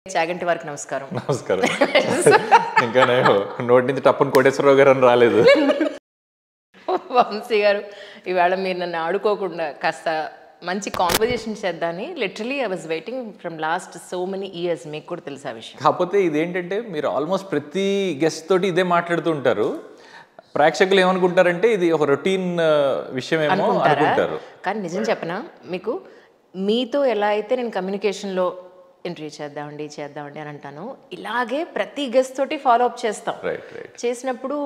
చాగంటి వారికి నమస్కారం. నమస్కారం. ఇంకా నేను నోటి నుంచి టప్పని కోటేశ్వరరావు గారు అని రాలేదు. వంశీ గారు, ఇవాళ మీరు నన్ను ఆడుకోకుండా కాస్త మంచి కాన్వర్జేషన్ చేద్దామని literally I was waiting from last so many years. మీకు కూడా తెలుసు ఆ విషయం. కాకపోతే ఇదేంటంటే మీరు ఆల్మోస్ట్ ప్రతి గెస్ట్ తోటి ఇదే మాట్లాడుతూ ఉంటారు. ప్రేక్షకులు ఏమనుకుంటారంటే ఇది ఒక రొటీన్ విషయం ఏమో అనుకుంటారు. కానీ నిజం చెప్పనా మీకు, మీతో ఎలా అయితే నేను కమ్యూనికేషన్లో ఇంటర్వ్యూ చేద్దామండి అని అంటాను, ఇలాగే ప్రతి గెస్ట్ తోటి ఫాలో అప్ చేస్తాం. చేసినప్పుడు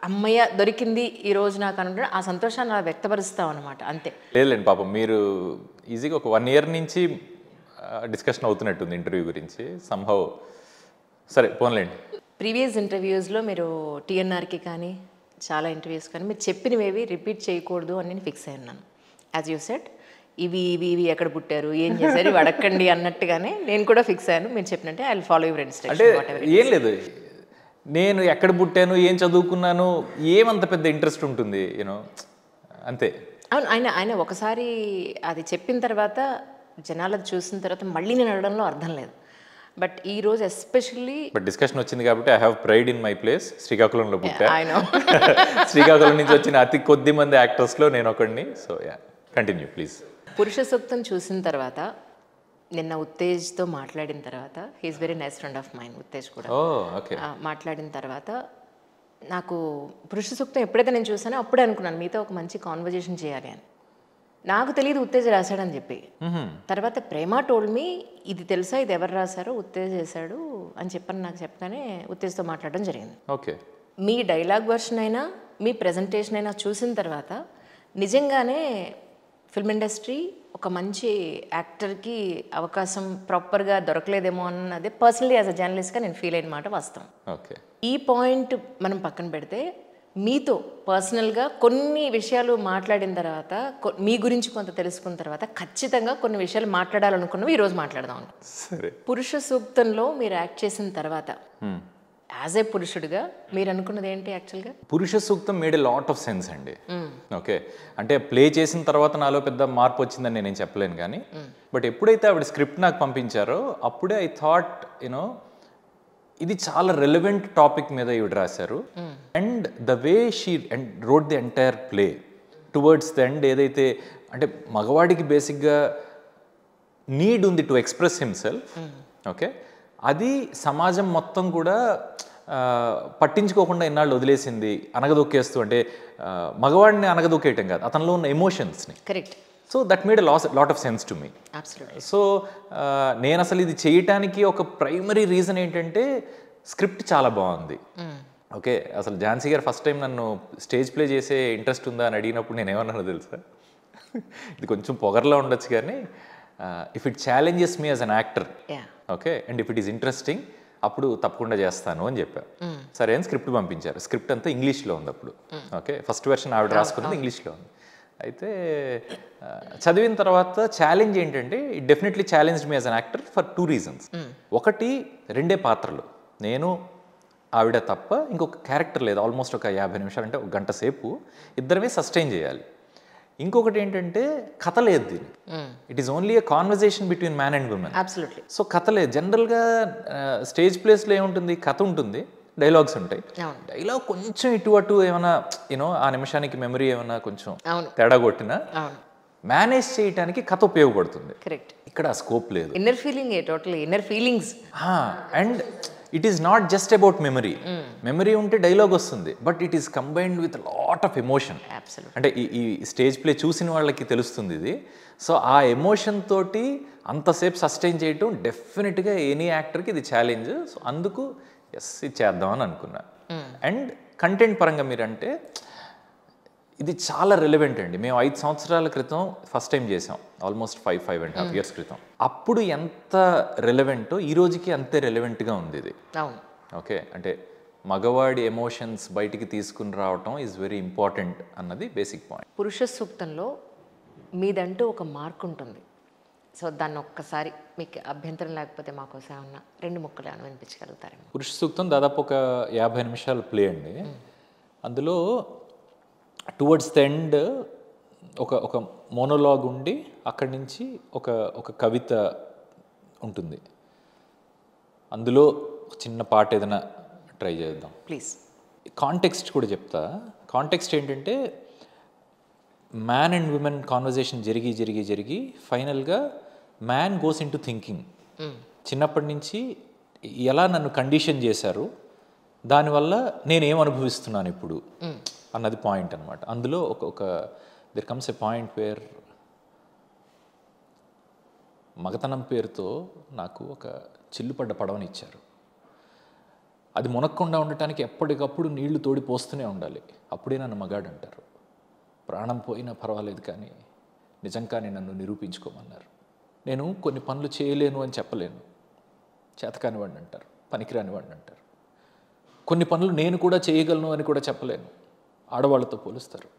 అమ్మయ్య దొరికింది ఈ రోజు నాకు అనుకుంటే ఆ సంతోషాన్ని అలా వ్యక్తపరుస్తాం అనమాట, అంతే. లేదులేండి, పాపం మీరు ఈజీగా ఒక 1 year నుంచి డిస్కషన్ అవుతున్నట్టుంది ఇంటర్వ్యూ గురించి సంహౌ. సరే పోన్లేండి. ప్రీవియస్ ఇంటర్వ్యూస్లో మీరు టీఎన్ఆర్కి కానీ చాలా ఇంటర్వ్యూస్ కానీ మీరు చెప్పినవేవి రిపీట్ చేయకూడదు అని నేను ఫిక్స్ అయ్యాను. యాజ్ యూ సెడ్, ఇవి ఎక్కడ పుట్టారు, ఏం చేశారు, ఇవి అడగండి అన్నట్టుగానే నేను కూడా ఫిక్స్ అయ్యాను. మీరు చెప్పినట్టే I will follow your instruction. అంటే ఏం లేదు, నేను ఎక్కడ పుట్టాను, ఏం చదువుకున్నాను, ఏమంత పెద్ద ఇంట్రెస్ట్ ఉంటుంది యూనో, అంతే. అవును, ఆయన ఒకసారి అది చెప్పిన తర్వాత జనాలు చూసిన తర్వాత మళ్ళీ నేను అడగడంలో అర్థం లేదు. బట్ ఈ రోజు ఎస్పెషల్లీ బట్ డిస్కషన్ వచ్చింది కాబట్టి I have pride in my place. శ్రీకాకుళంలో పుట్టా. శ్రీకాకుళం నుంచి వచ్చిన అతి కొద్ది మంది యాక్టర్స్లో నేను ఒకడిని. So ya, continue please. Purusha Suktam చూసిన తర్వాత, నిన్న ఉత్తేజ్తో మాట్లాడిన తర్వాత, he's very nice friend of mind Uttej కూడా. మాట్లాడిన తర్వాత నాకు పురుష సూక్తం ఎప్పుడైతే నేను చూసానో అప్పుడే అనుకున్నాను మీతో ఒక మంచి కాన్వర్జేషన్ చేయాలి అని. నాకు తెలియదు ఉత్తేజ్ రాశాడని చెప్పి. తర్వాత ప్రేమ టోల్డ్ మీ, ఇది తెలుసా, ఇది ఎవరు రాశారో, ఉత్తేజ్ చేశాడు అని చెప్పని నాకు చెప్పగానే ఉత్తేజ్తో మాట్లాడడం జరిగింది. ఓకే, మీ డైలాగ్ వర్షన్ అయినా మీ ప్రజెంటేషన్ అయినా చూసిన తర్వాత నిజంగానే ఫిల్మ్ ఇండస్ట్రీ ఒక మంచి యాక్టర్కి అవకాశం ప్రాపర్గా దొరకలేదేమో అన్నది పర్సనలీ యాజ్ అ జర్నలిస్ట్గా నేను ఫీల్ అయిన మాట వాస్తవం. ఓకే, ఈ పాయింట్ మనం పక్కన పెడితే, మీతో పర్సనల్గా కొన్ని విషయాలు మాట్లాడిన తర్వాత, మీ గురించి కొంత తెలుసుకున్న తర్వాత ఖచ్చితంగా కొన్ని విషయాలు మాట్లాడాలనుకున్నవి ఈరోజు మాట్లాడదాం. సరే. పురుష సూక్తంలో మీరు యాక్ట్ చేసిన తర్వాత యాజ్ ఏ పురుషుడిగా మీరు అనుకున్నది ఏంటి యాక్చువల్గా? పురుష సూక్తం made a lot of sense అండి. ఓకే, అంటే ప్లే చేసిన తర్వాత నాలో పెద్ద మార్పు వచ్చిందని నేనేం చెప్పలేను కానీ, బట్ ఎప్పుడైతే ఆవిడ స్క్రిప్ట్ నాకు పంపించారో అప్పుడే ఐ థాట్ యూనో ఇది చాలా రెలవెంట్ టాపిక్ మీద ఈవిడ రాశారు. And the way she road the entire play towards the end, ఏదైతే అంటే మగవాడికి బేసిక్గా నీడ్ ఉంది టు ఎక్స్ప్రెస్ హిమ్సెల్ఫ్. ఓకే, అది సమాజం మొత్తం కూడా పట్టించుకోకుండా ఇన్నాళ్ళు వదిలేసింది, అనగదొక్కేస్తూ. అంటే మగవాడిని అనగదొక్కేయటం కాదు, అతనిలో ఉన్న ఎమోషన్స్ని. Correct. So that made lot of sense to me. So నేను అసలు ఇది చేయటానికి ఒక ప్రైమరీ రీజన్ ఏంటంటే స్క్రిప్ట్ చాలా బాగుంది. ఓకే, అసలు ఝాన్సీ గారు ఫస్ట్ టైం నన్ను స్టేజ్ ప్లే చేసే ఇంట్రెస్ట్ ఉందా అని అడిగినప్పుడు నేను ఏమన్నానో తెలుసా, ఇది కొంచెం పొగర్లో ఉండొచ్చు కానీ if it challenges me as an actor, okay, and if it is interesting అప్పుడు తప్పకుండా చేస్తాను అని చెప్పా. సరే అని స్క్రిప్ట్ పంపించారు. స్క్రిప్ట్ అంతా ఇంగ్లీష్లో ఉంది అప్పుడు. ఓకే, ఫస్ట్ వెర్షన్ ఆవిడ రాసుకున్నది ఇంగ్లీష్లో ఉంది. అయితే చదివిన తర్వాత ఛాలెంజ్ ఏంటంటే, it definitely challenged me as an actor for 2 reasons. ఒకటి, 2 పాత్రలు, నేను ఆవిడ తప్ప ఇంకొక క్యారెక్టర్ లేదు. ఆల్మోస్ట్ ఒక 50 నిమిషాలు, అంటే 1 గంట సేపు ఇద్దరమే సస్టైన్ చేయాలి. ఇంకొకటి ఏంటంటే కథ లేదు దీన్ని. It is only a conversation between man and women. Absolutely. So కథ లేదు. జనరల్గా స్టేజ్ ప్లేస్లో ఏముంటుంది, కథ ఉంటుంది, డైలాగ్స్ ఉంటాయి. డైలాగ్ కొంచెం ఇటు అటు ఏమైనా యూనో ఆ నిమిషానికి మెమరీ ఏమైనా కొంచెం తేడా కొట్టినా మేనేజ్ చేయడానికి కథ ఉపయోగపడుతుంది. కరెక్ట్. ఇక్కడ ఆ స్కోప్ లేదు. Inner feeling, total inner feelings. And it is not just about memory. Memory ఉంటే డైలాగ్ వస్తుంది, but it is combined with lot of emotion. అంటే ఈ స్టేజ్ ప్లే చూసిన వాళ్ళకి తెలుస్తుంది ఇది. సో ఆ ఎమోషన్ తోటి అంతసేపు సస్టైన్ చేయటం డెఫినెట్గా ఎనీ యాక్టర్కి ఇది ఛాలెంజ్. సో అందుకు ఇది చేద్దామని అనుకున్నా. అండ్ కంటెంట్ పరంగా మీరంటే ఇది చాలా రెలవెంట్ అండి. మేము 5 సంవత్సరాల క్రితం ఫస్ట్ టైం చేసాం, ఆల్మోస్ట్ 5.5 years క్రితం. అప్పుడు ఎంత రెలవెంటో ఈ రోజుకి అంతే రెలవెంట్గా ఉంది ఇది. ఓకే, అంటే మగవాడి ఎమోషన్స్ బయటికి తీసుకుని రావటం ఈజ్ వెరీ ఇంపార్టెంట్ అన్నది బేసిక్ పాయింట్. పురుష సూక్తంలో మీదంటూ ఒక మార్క్ ఉంటుంది. సో దాన్ని ఒక్కసారి మీకు అభ్యంతరం లేకపోతే మాకోసం ఉన్న 2 ముక్కలు వినిపించగలుగుతారేమో. పురుష సూక్తం దాదాపు ఒక 50 నిమిషాలు ప్లే అండి. అందులో టువర్డ్స్ ద ఎండ్ ఒక మోనోలాగ్ ఉండి అక్కడి నుంచి ఒక కవిత ఉంటుంది. అందులో చిన్న పాట ఏదైనా ట్రై చేద్దాం ప్లీజ్. కాంటెక్స్ట్ కూడా చెప్తా. కాంటెక్స్ట్ ఏంటంటే మ్యాన్ అండ్ విమెన్ కాన్వర్జేషన్ జరిగి ఫైనల్గా man goes in to thinking. చిన్నప్పటి నుంచి ఎలా నన్ను కండిషన్ చేశారు, దానివల్ల నేనేం అనుభవిస్తున్నాను ఇప్పుడు అన్నది పాయింట్ అనమాట. అందులో ఒక there comes a point where మగతనం పేరుతో నాకు ఒక చిల్లుపడ్డ పడవని ఇచ్చారు. అది మునక్కుండా ఉండటానికి ఎప్పటికప్పుడు నీళ్లు తోడి పోస్తూనే ఉండాలి, అప్పుడే నన్ను మగాడు అంటారు. ప్రాణం పోయినా పర్వాలేదు కానీ నిజంగానే నన్ను నిరూపించుకోమన్నారు. నేను కొన్ని పనులు చేయలేను అని చెప్పలేను, చేతకాని వాడిని అంటారు, పనికిరాని వాడిని అంటారు. కొన్ని పనులు నేను కూడా చేయగలను అని కూడా చెప్పలేను, ఆడవాళ్ళతో పోలుస్తారు.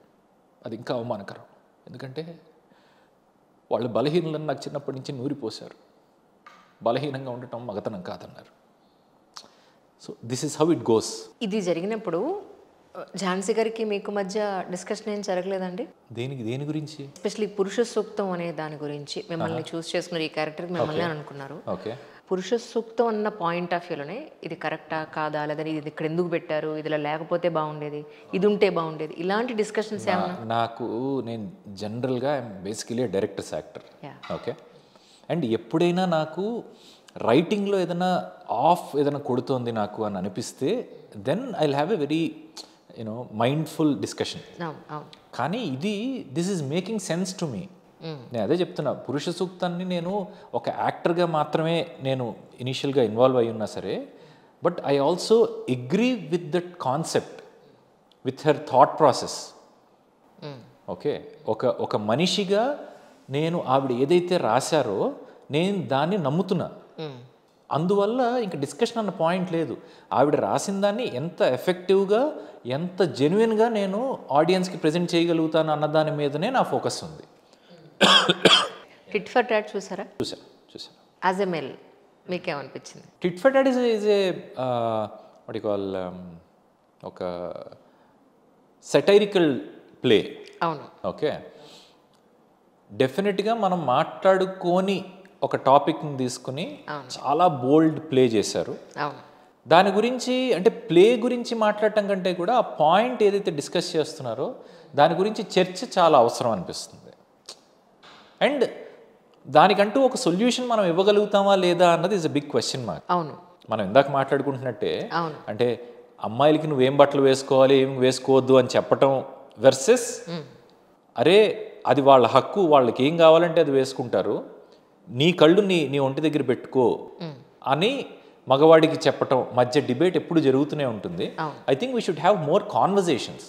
అది ఇంకా అవమానకరం, ఎందుకంటే వాళ్ళు బలహీనులను నాకు చిన్నప్పటి నుంచి నూరిపోశారు. బలహీనంగా ఉండటం మగతనం కాదన్నారు. So this is how it goes. ఇది జరిగినప్పుడు ఝాన్సీ గారికి మీకు మధ్య డిస్కషన్ ఏం జరగలేదండి? దేని గురించి? ఎస్పెషల్లీ పురుష సూక్తం అనే దాని గురించి. మిమ్మల్ని చూస్ చేసుకున్నారు, ఈ క్యారెక్టర్కి మిమ్మల్ని అనుకున్నారు. ఓకే, పురుష సూక్తం అన్న పాయింట్ ఆఫ్ వ్యూలోనే ఇది కరెక్టా కాదా, లేదని ఇది ఇక్కడ ఎందుకు పెట్టారు, ఇదిలా లేకపోతే బాగుండేది, ఇది ఉంటే బాగుండేది, ఇలాంటి డిస్కషన్స్ ఏమన్నా? నాకు నేను జనరల్గా I'm basically director's actor. Okay, and ఎప్పుడైనా నాకు రైటింగ్లో ఏదైనా ఏదైనా కొడుతోంది నాకు అని అనిపిస్తే then I will have a very mindful discussion. కానీ this is making sense to me. నేను అదే చెప్తున్నా, పురుష సూక్తాన్ని నేను ఒక యాక్టర్గా మాత్రమే నేను ఇనీషియల్గా ఇన్వాల్వ్ అయి ఉన్నా సరే, but I also agree with that concept, with her thought process. Okay, ఒక మనిషిగా నేను ఆవిడ ఏదైతే రాశారో నేను దాన్ని నమ్ముతున్నా. అందువల్ల ఇంకా డిస్కషన్ అన్న పాయింట్ లేదు. ఆవిడ రాసిన దాన్ని ఎంత ఎఫెక్టివ్గా, ఎంత జెన్యున్గా నేను ఆడియన్స్కి ప్రజెంట్ చేయగలుగుతాను అన్న దాని మీదనే నా ఫోకస్ ఉంది. టిట్ ఫర్ టాట్ చూసారా? చూసాను. యాజ్ ఎ మేల్ మీకేమనిపించింది? Tit for tat is a what you call ఒక సెటైరికల్ ప్లే. అవును. ఓకే, డెఫినెట్గా మనం మాట్లాడుకొని ఒక టాపిక్ని తీసుకుని చాలా బోల్డ్ ప్లే చేశారు. దాని గురించి అంటే ప్లే గురించి మాట్లాడటం కంటే కూడా ఆ పాయింట్ ఏదైతే డిస్కస్ చేస్తున్నారో దాని గురించి చర్చ చాలా అవసరం అనిపిస్తుంది. అండ్ దానికంటూ ఒక సొల్యూషన్ మనం ఇవ్వగలుగుతామా లేదా అన్నది is a big question mark. అవును, మనం ఇందాక మాట్లాడుకుంటున్నట్టే, అంటే అమ్మాయిలకి నువ్వేం బట్టలు వేసుకోవాలి, ఏం వేసుకోవద్దు అని చెప్పటం వెర్సెస్ అరే అది వాళ్ళ హక్కు, వాళ్ళకి ఏం కావాలంటే అది వేసుకుంటారు, నీ కళ్ళు నీ ఒంటి దగ్గర పెట్టుకో అని మగవాడికి చెప్పటం మధ్య డిబేట్ ఎప్పుడు జరుగుతూనే ఉంటుంది. I think we should have more conversations.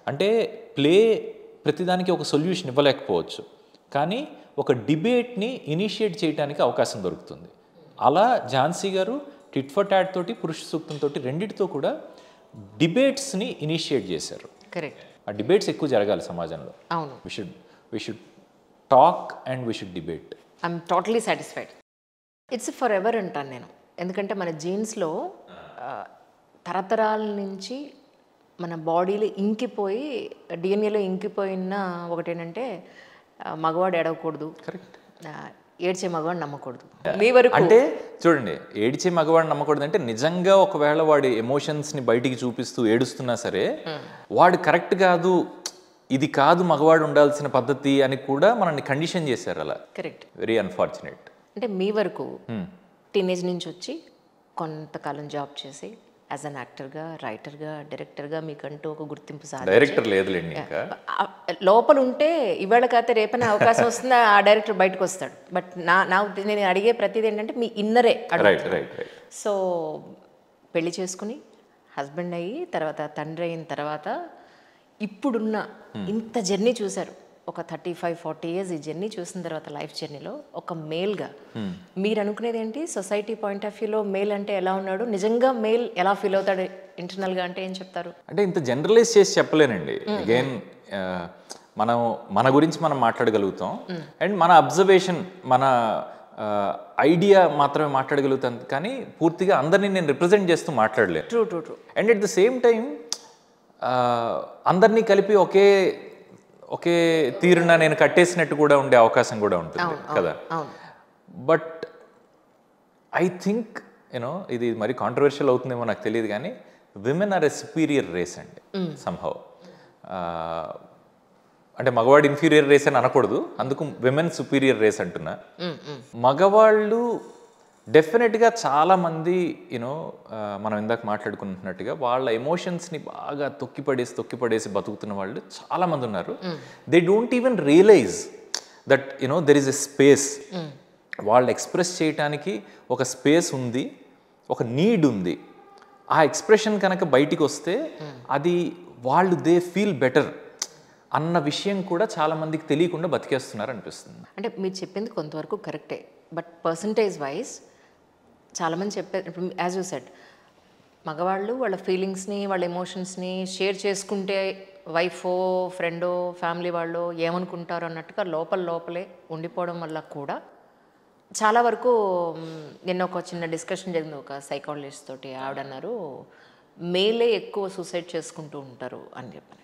అంటే ప్లే ప్రతిదానికి ఒక సొల్యూషన్ ఇవ్వలేకపోవచ్చు, కానీ ఒక డిబేట్ని ఇనిషియేట్ చేయడానికి అవకాశం దొరుకుతుంది. అలా ఝాన్సీ గారు టిట్ ఫర్ టాట్ తోటి, పురుష సూక్తంతో రెండింటితో కూడా డిబేట్స్ని ఇనిషియేట్ చేశారు. కరెక్ట్. ఆ డిబేట్స్ ఎక్కువ జరగాలి సమాజంలో. అవును, we should talk and we should debate. I'm totally satisfied. It's for ever అంటాను నేను, ఎందుకంటే మన జీన్స్లో తరతరాల నుంచి మన బాడీలో ఇంకిపోయి, డిఎన్ఏలో ఇంకిపోయిన ఒకటేంటంటే మగవాడు ఏడవకూడదు, కరెక్ట్, ఏడ్చే మగవాడు నమ్మకూడదు. మీ వరకు అంటే చూడండి, ఏడ్చే మగవాడు నమ్మకూడదు అంటే నిజంగా ఒకవేళ వాడి ఎమోషన్స్ని బయటికి చూపిస్తూ ఏడుస్తున్నా సరే వాడు కరెక్ట్ కాదు, ఇది కాదు మగవాడు ఉండాల్సిన పద్ధతి అని కూడా మనల్ని కండిషన్ చేశారు. అలా కరెక్ట్, వెరీ అన్ఫార్చునేట్. అంటే మీ వరకు టీనేజ్ నుంచి వచ్చి కొంతకాలం జాబ్ చేసి యాజ్ అన్ యాక్టర్గా, రైటర్గా, డైరెక్టర్గా మీకంటూ ఒక గుర్తింపు సాధించి, డైరెక్టర్ లేదులేండి ఇంకా, లోపల ఉంటే ఇవాళ కాతే రేపనే అవకాశం వస్తుంది, ఆ డైరెక్టర్ బయటకు వస్తాడు. బట్ నేను అడిగే ప్రతిదీ ఏంటంటే మీ ఇన్నరే అడుగుతాను. సో పెళ్లి చేసుకుని హస్బెండ్ అయ్యి తర్వాత తండ్రి అయిన తర్వాత ఇప్పుడున్న ఇంత జర్నీ చూశారు, ఒక 35-40 years ఈ జర్నీ చూసిన తర్వాత లైఫ్ జర్నీలో ఒక మేల్గా మీరు అనుకునేది ఏంటి? సొసైటీ పాయింట్ ఆఫ్ వ్యూలో మేల్ అంటే ఎలా ఉన్నాడు, నిజంగా మేల్ ఎలా ఫీల్ అవుతాడు ఇంటర్నల్గా అంటే ఏం చెప్తారు? అంటే ఇంత జనరలైజ్ చేసి చెప్పలేనండి. అగైన్ మన గురించి మనం మాట్లాడగలుగుతాం, అండ్ మన అబ్జర్వేషన్, మన ఐడియా మాత్రమే మాట్లాడగలుగుతాం, కానీ పూర్తిగా అందరినీ నేను రిప్రజెంట్ చేస్తూ మాట్లాడలేను. True. And at the same time అందరినీ కలిపి ఒకే తీరున నేను కట్టేసినట్టు కూడా ఉండే అవకాశం కూడా ఉంటుంది కదా. బట్ ఐ థింక్ యూనో ఇది మరి కాంట్రవర్షియల్ అవుతుందేమో నాకు తెలియదు కానీ women are a superior race అండి సంహౌ. అంటే మగవాడు ఇన్ఫీరియర్ రేస్ అని అనకూడదు, అందుకు విమెన్ సుపీరియర్ రేస్ అంటున్నా. మగవాళ్ళు డెఫినెట్గా చాలామంది యూనో మనం ఇందాక మాట్లాడుకున్నట్టుగా వాళ్ళ ఎమోషన్స్ని బాగా తొక్కిపడేసి బతుకుతున్న వాళ్ళు చాలామంది ఉన్నారు. They don't even realise that you know there is a space. వాళ్ళు ఎక్స్ప్రెస్ చేయటానికి ఒక స్పేస్ ఉంది, ఒక నీడ్ ఉంది. ఆ ఎక్స్ప్రెషన్ కనుక బయటికి వస్తే అది వాళ్ళు దే ఫీల్ బెటర్ అన్న విషయం కూడా చాలామందికి తెలియకుండా బతికేస్తున్నారు అనిపిస్తుంది. అంటే మీరు చెప్పింది కొంతవరకు కరెక్టే, బట్ పర్సంటేజ్ వైజ్ చాలామంది చెప్పారు. ఇప్పుడు యాజ్ యూ సెడ్, మగవాళ్ళు వాళ్ళ ఫీలింగ్స్ని వాళ్ళ ఎమోషన్స్ని షేర్ చేసుకుంటే వైఫో ఫ్రెండో ఫ్యామిలీ వాళ్ళు ఏమనుకుంటారు అన్నట్టుగా లోపలే ఉండిపోవడం వల్ల కూడా చాలా వరకు నిన్న ఒక చిన్న డిస్కషన్ జరిగింది ఒక సైకాలజిస్ట్ తోటి. ఆవిడన్నారు మేలే ఎక్కువ సూసైడ్ చేసుకుంటూ ఉంటారు అని చెప్పారు.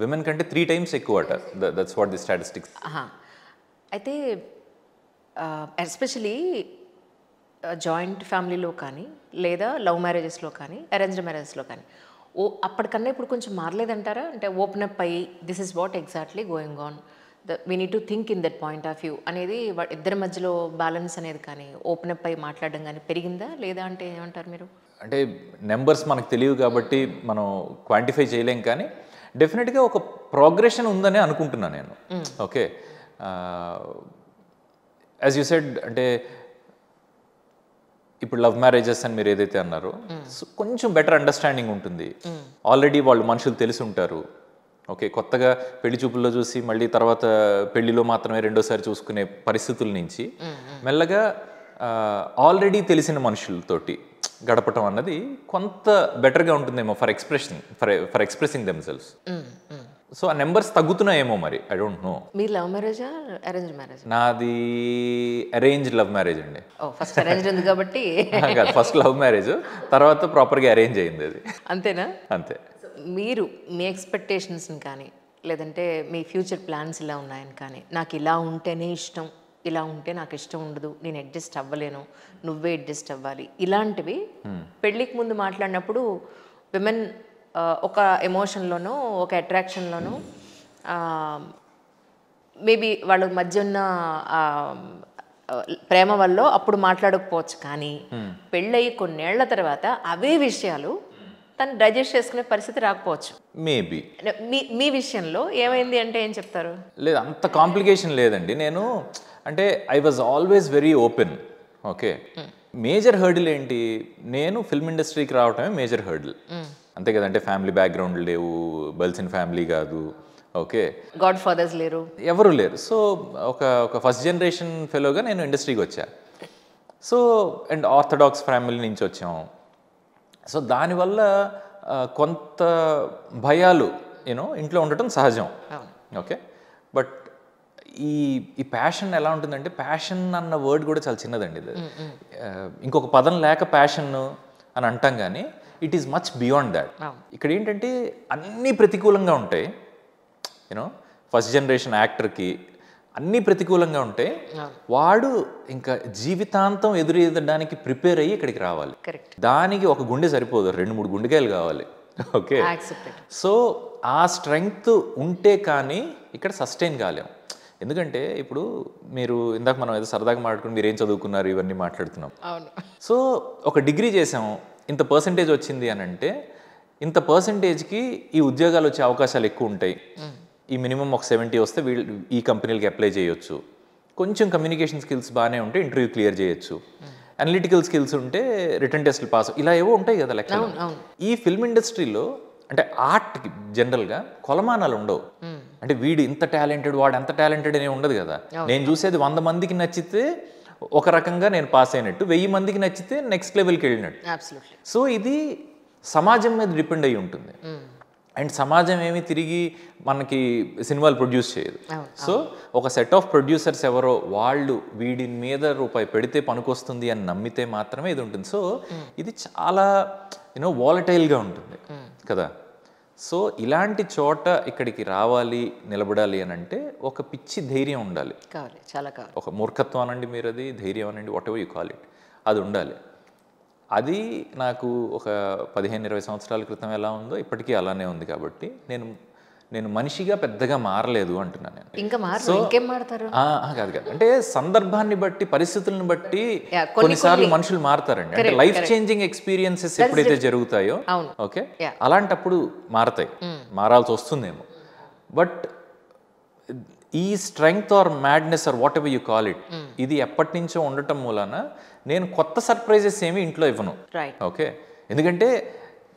విమెన్ కంటే 3 times ఎక్కువ అట. That's what the statistics. అయితే ఎస్పెషలీ జాయింట్ ఫ్యామిలీలో కానీ లేదా లవ్ మ్యారేజెస్లో కానీ అరేంజ్డ్ మ్యారేజెస్లో కానీ అప్పటికన్నా ఇప్పుడు కొంచెం మారలేదంటారా? అంటే ఓపెన్ అప్ అయ్యి this is what exactly going on, we need to think in that point of view అనేది ఇద్దరి మధ్యలో బ్యాలెన్స్ అనేది కానీ ఓపెన్ అప్ అయ్యి మాట్లాడడం కానీ పెరిగిందా లేదా అంటే ఏమంటారు మీరు? అంటే నెంబర్స్ మనకు తెలియవు కాబట్టి మనం క్వాంటిఫై చేయలేం, కానీ డెఫినెట్గా ఒక ప్రోగ్రెషన్ ఉందని అనుకుంటున్నాను నేను. ఓకే, యాజ్ యూ సెడ్, అంటే ఇప్పుడు లవ్ మ్యారేజెస్ అని మీరు ఏదైతే అన్నారో కొంచెం బెటర్ అండర్స్టాండింగ్ ఉంటుంది. ఆల్రెడీ వాళ్ళు మనుషులు తెలిసి ఉంటారు. ఓకే, కొత్తగా పెళ్లి చూపుల్లో చూసి మళ్ళీ తర్వాత పెళ్లిలో మాత్రమే రెండోసారి చూసుకునే పరిస్థితుల నుంచి మెల్లగా ఆల్రెడీ తెలిసిన మనుషులతోటి గడపటం అన్నది కొంత బెటర్గా ఉంటుందేమో ఫర్ ఎక్స్ప్రెసింగ్ దెమ్సెల్వ్స్. సో ఆ నెంబర్స్ తగ్గుతున్నాయేమో మరి, I don't know. Me love మ్యారేజా అరేంజ్ మ్యారేజ్? నాది అరేంజ్ లవ్ మ్యారేజ్ అండి. ఫస్ట్ అరేంజ్ ఉంది కాబట్టి ఫస్ట్ లవ్ మ్యారేజ్, తర్వాత ప్రాపర్గా అరేంజ్ అయింది అది. అంతేనా? అంతే. మీరు మీ ఎక్స్పెక్టేషన్స్ని కానీ లేదంటే మీ ఫ్యూచర్ ప్లాన్స్ ఇలా ఉన్నాయని కానీ, నాకు ఇలా ఉంటేనే ఇష్టం, ఇలా ఉంటే నాకు ఇష్టం ఉండదు, నేను అడ్జస్ట్ అవ్వలేను, నువ్వే అడ్జస్ట్ అవ్వాలి, ఇలాంటివి పెళ్ళికి ముందు మాట్లాడినప్పుడు విమెన్ ఒక ఎమోషన్లోనూ ఒక అట్రాక్షన్లోనూ మేబీ వాళ్ళ మధ్య ఉన్న ప్రేమ వల్ల అప్పుడు మాట్లాడకపోవచ్చు, కానీ పెళ్ళయి కొన్నేళ్ల తర్వాత అవే విషయాలు తను డైజెస్ట్ చేసుకునే పరిస్థితి రాకపోవచ్చు. మేబీ మీ విషయంలో ఏమైంది అంటే ఏం చెప్తారు? లేదు, అంత కాంప్లికేషన్ లేదండి. నేను అంటే I was always very open. Okay, major hurdle ఏంటి, నేను ఫిల్మ్ ఇండస్ట్రీకి రావటమే మేజర్ హర్డిల్, అంతే కదంటే ఫ్యామిలీ బ్యాక్గ్రౌండ్ లేవు, బల్సిన్ ఫ్యామిలీ కాదు, ఓకే, గాడ్ ఫాదర్స్ లేరు, ఎవరు లేరు. సో ఒక ఫస్ట్ జనరేషన్ ఫెలోగా నేను ఇండస్ట్రీకి వచ్చా. సో అండ్ ఆర్థడాక్స్ ఫ్యామిలీ నుంచి వచ్చాము. సో దానివల్ల కొంత భయాలు యూనో ఇంట్లో ఉండటం సహజం. ఓకే, బట్ ఈ ప్యాషన్ ఎలా ఉంటుందంటే, ప్యాషన్ అన్న వర్డ్ కూడా చాలా చిన్నదండి. ఇంకొక పదం లేక ప్యాషన్ అని అంటాం, కానీ it is much beyond that. ఇక్కడ ఏంటంటే అన్నీ ప్రతికూలంగా ఉంటాయి. యూనో ఫస్ట్ జనరేషన్ యాక్టర్కి అన్నీ ప్రతికూలంగా ఉంటే వాడు ఇంకా జీవితాంతం ఎదురెదడానికి ప్రిపేర్ అయ్యి ఇక్కడికి రావాలి. దానికి ఒక గుండె సరిపోదు, 2-3 గుండెకాయలు కావాలి. ఓకే, సో ఆ స్ట్రెంగ్త్ ఉంటే కానీ ఇక్కడ సస్టైన్ కాలేం. ఎందుకంటే ఇప్పుడు మీరు ఇందాక మనం ఏదో సరదాగా మాట్లాడుకుని మీరు ఏం చదువుకున్నారు ఇవన్నీ మాట్లాడుతున్నాం. సో ఒక డిగ్రీ చేసాము, ఇంత పర్సంటేజ్ వచ్చింది అని అంటే ఇంత పర్సంటేజ్కి ఈ ఉద్యోగాలు వచ్చే అవకాశాలు ఎక్కువ ఉంటాయి. ఈ మినిమం ఒక 70 వస్తే వీళ్ళు ఈ కంపెనీలకి అప్లై చేయొచ్చు. కొంచెం కమ్యూనికేషన్ స్కిల్స్ బాగానే ఉంటే ఇంటర్వ్యూ క్లియర్ చేయొచ్చు. అనలిటికల్ స్కిల్స్ ఉంటే రిటర్న్ టెస్ట్లు పాస్, ఇలా ఏవో ఉంటాయి కదా లెక్కలు. ఈ ఫిల్మ్ ఇండస్ట్రీలో అంటే ఆర్ట్కి జనరల్గా కొలమానాలు ఉండవు. అంటే వీడు ఇంత టాలెంటెడ్, వాడు అంత టాలెంటెడ్ అనే ఉండదు కదా. నేను చూసేది 100 మందికి నచ్చితే ఒక రకంగా నేను పాస్ అయినట్టు, 1000 మందికి నచ్చితే నెక్స్ట్ లెవెల్కి వెళ్ళినట్టు. సో ఇది సమాజం మీద డిపెండ్ అయి ఉంటుంది. అండ్ సమాజం ఏమి తిరిగి మనకి సినిమాలు ప్రొడ్యూస్ చేయదు. సో ఒక సెట్ ఆఫ్ ప్రొడ్యూసర్స్ ఎవరో వాళ్ళు వీడి మీద రూపాయి పెడితే పనికొస్తుంది అని నమ్మితే మాత్రమే ఇది ఉంటుంది. సో ఇది చాలా వాలటైల్గా ఉంటుంది కదా. సో ఇలాంటి చోట ఇక్కడికి రావాలి, నిలబడాలి అని అంటే ఒక పిచ్చి ధైర్యం ఉండాలి, చాలా కావాలి. ఒక మూర్ఖత్వం అనండి మీరు, అది ధైర్యం అనండి, what ever you call it, అది ఉండాలి. అది నాకు ఒక 15-20 సంవత్సరాల క్రితం ఎలా ఉందో ఇప్పటికీ అలానే ఉంది. కాబట్టి నేను మనిషిగా పెద్దగా మారలేదు అంటున్నాను నేను. ఇంకా ఇంకేం మారుతారు? కాదు కాదు, అంటే సందర్భాన్ని బట్టి, పరిస్థితులను బట్టి కొన్నిసార్లు మనుషులు మారుతారండి. అంటే లైఫ్ చేంజింగ్ ఎక్స్పీరియన్సెస్ ఎప్పుడైతే జరుగుతాయో ఓకే, అలాంటప్పుడు మారతాయి, మారాల్సి వస్తుందేమో. బట్ ఈ strength or madness or whatever you call it, ఇది ఎప్పటి నుంచో ఉండటం మూలన నేను కొత్త సర్ప్రైజెస్ ఏమి ఇంట్లో ఇవ్వను. ఓకే, ఎందుకంటే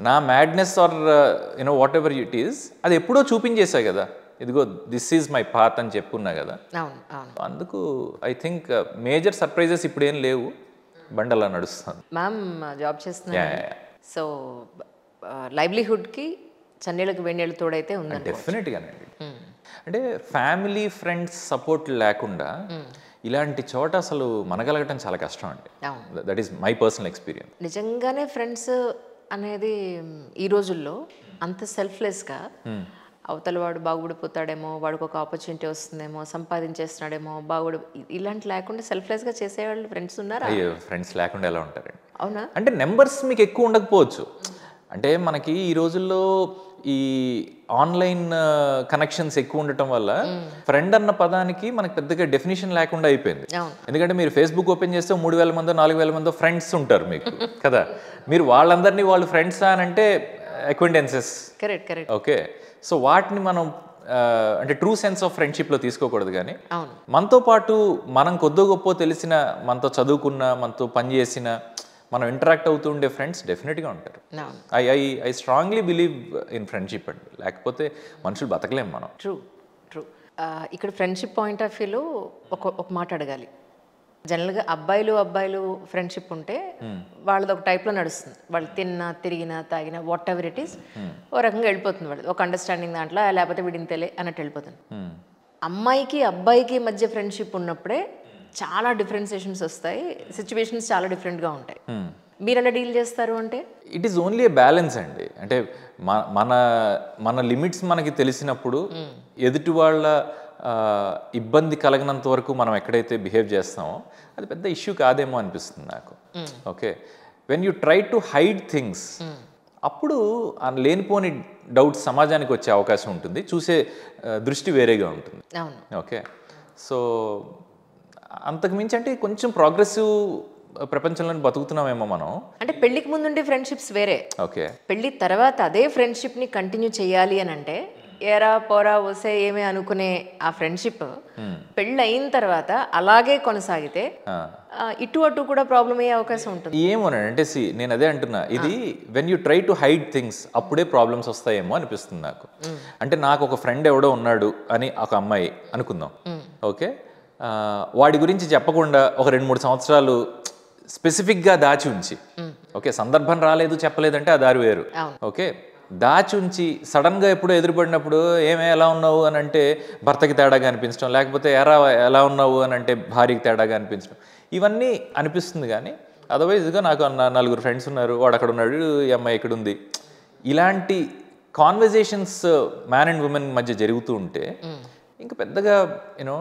నా madness or you know whatever it is అది ఎప్పుడో చూపించేసా కదా, ఇదిగో దిస్ ఈజ్ మై పాత్ అని చెప్పున్నా కదా. అందుకు ఐ థింక్ మేజర్ సర్ప్రైజెస్ ఇప్పుడు ఏం లేవు, బండలా నడుస్తుంది. మ్యామ్ జాబ్ చేస్తున్నారు, సో లైవ్లీహుడ్కి చన్నీళ్ళకి వేణీళ్ళు తోడైతే ఉందండి. డెఫినెట్గానండి. అంటే ఫ్యామిలీ ఫ్రెండ్స్ సపోర్ట్ లేకుండా ఇలాంటి చోట అసలు మనగలగటం చాలా కష్టం అండి. That is my personal experience. నిజంగానే ఫ్రెండ్స్ అనేది ఈ రోజుల్లో అంత సెల్ఫ్లెస్గా అవతల వాడు బాగుపడిపోతాడేమో, వాడికి ఒక ఆపర్చునిటీ వస్తుందేమో, సంపాదించేస్తున్నాడేమో, బాగుడు ఇలాంటి లేకుండా సెల్ఫ్లెస్గా చేసేవాళ్ళు ఫ్రెండ్స్ ఉన్నారా? అయ్యో, ఫ్రెండ్స్ లేకుండా ఎలా ఉంటారండి? అవునా? అంటే నెంబర్స్ మీకు ఎక్కువ ఉండకపోవచ్చు. అంటే మనకి ఈ రోజుల్లో ఈ ఆన్లైన్ కనెక్షన్స్ ఎక్కువ ఉండటం వల్ల ఫ్రెండ్ అన్న పదానికి మనకు పెద్దగా డెఫినేషన్ లేకుండా అయిపోయింది. ఎందుకంటే మీరు ఫేస్బుక్ ఓపెన్ చేస్తే 3000 మందో 4000 మందో ఫ్రెండ్స్ ఉంటారు మీకు కదా. మీరు వాళ్ళందరినీ వాళ్ళు ఫ్రెండ్స్ అని అంటే అక్వైంటెన్సెస్. కరెక్ట్. ఓకే, సో వాటిని మనం అంటే ట్రూ సెన్స్ ఆఫ్ ఫ్రెండ్షిప్లో తీసుకోకూడదు. కానీ మనతో పాటు మనం కొద్దో గొప్ప తెలిసిన, మనతో చదువుకున్న, మనతో పనిచేసిన, మనం ఇంటరాక్ట్ అవుతూ ఉండే ఫ్రెండ్స్ డెఫినెట్గా ఉంటారు. I strongly believe in friendship అండి, లేకపోతే మనుషులు బతకలేము మనం. ట్రూ. ఇక్కడ ఫ్రెండ్షిప్ పాయింట్ ఆఫ్ వ్యూలో ఒక మాట అడగాలి. జనరల్గా అబ్బాయిలు ఫ్రెండ్షిప్ ఉంటే వాళ్ళది ఒక టైప్లో నడుస్తుంది. వాళ్ళు తిన్నా, తిరిగినా, తాగినా, వాట్ ఎవర్ ఇట్ ఈస్ ఓ రకంగా వెళ్ళిపోతుంది. వాళ్ళు ఒక అండర్స్టాండింగ్ దాంట్లో, లేకపోతే వీడింతేలే అన్నట్టు వెళ్ళిపోతుంది. అమ్మాయికి అబ్బాయికి మధ్య ఫ్రెండ్షిప్ ఉన్నప్పుడే చాలా డిఫరెన్సియేషన్స్ వస్తాయి, సిచ్యువేషన్స్ చాలా డిఫరెంట్గా ఉంటాయి. మీరు ఎలా డీల్ చేస్తారు అంటే? It is only A balance అండి. అంటే మన లిమిట్స్ మనకి తెలిసినప్పుడు ఎదుటి వాళ్ళ ఇబ్బంది కలగనంత వరకు మనం ఎక్కడైతే బిహేవ్ చేస్తామో అది పెద్ద ఇష్యూ కాదేమో అనిపిస్తుంది నాకు. Okay, when you try to hide things, అప్పుడు లేనిపోని డౌట్స్ సమాజానికి వచ్చే అవకాశం ఉంటుంది, చూసే దృష్టి వేరేగా ఉంటుంది. ఓకే, సో అంతకు మించి అంటే కొంచెం ప్రోగ్రెసివ్ ప్రపంచంలో బతుకుతున్నామేమో మనం. అంటే పెళ్లికి ముందుండే ఫ్రెండ్షిప్స్ వేరే, ఓకే, పెళ్లి తర్వాత అదే ఫ్రెండ్షిప్ని కంటిన్యూ చేయాలి అని అంటే ఏరా పోరా వసే ఏమే అనుకునే ఆ ఫ్రెండ్షిప్ పెళ్ళి అయిన తర్వాత అలాగే కొనసాగితే ఇటు అటు కూడా ప్రాబ్లం అయ్యే అవకాశం ఉంటుంది. ఏమోనండి, అంటే నేను అదే అంటున్నా, ఇది when you try to hide things అప్పుడే ప్రాబ్లమ్స్ వస్తాయేమో అనిపిస్తుంది నాకు. అంటే నాకు ఒక ఫ్రెండ్ ఎవడో ఉన్నాడు అని ఒక అమ్మాయి అనుకుందాం, ఓకే, వాడి గురించి చెప్పకుండా ఒక 2-3 సంవత్సరాలు స్పెసిఫిక్గా దాచి ఉంచి, ఓకే, సందర్భం రాలేదు చెప్పలేదంటే ఆ దారి వేరు, ఓకే, దాచి ఉంచి సడన్గా ఎప్పుడో ఎదురుపడినప్పుడు ఏమే ఎలా ఉన్నావు అని అంటే భర్తకి తేడాగా అనిపించడం, లేకపోతే ఎలా ఉన్నావు అని అంటే భార్యకి తేడాగా అనిపించడం, ఇవన్నీ అనిపిస్తుంది. కానీ అదర్వైజ్గా నాకు 4 ఫ్రెండ్స్ ఉన్నారు, వాడు అక్కడ ఉన్నాడు, ఈ అమ్మాయి ఇక్కడ ఉంది, ఇలాంటి కాన్వర్జేషన్స్ మ్యాన్ అండ్ ఉమెన్ మధ్య జరుగుతూ ఉంటే ఇంకా పెద్దగా యూనో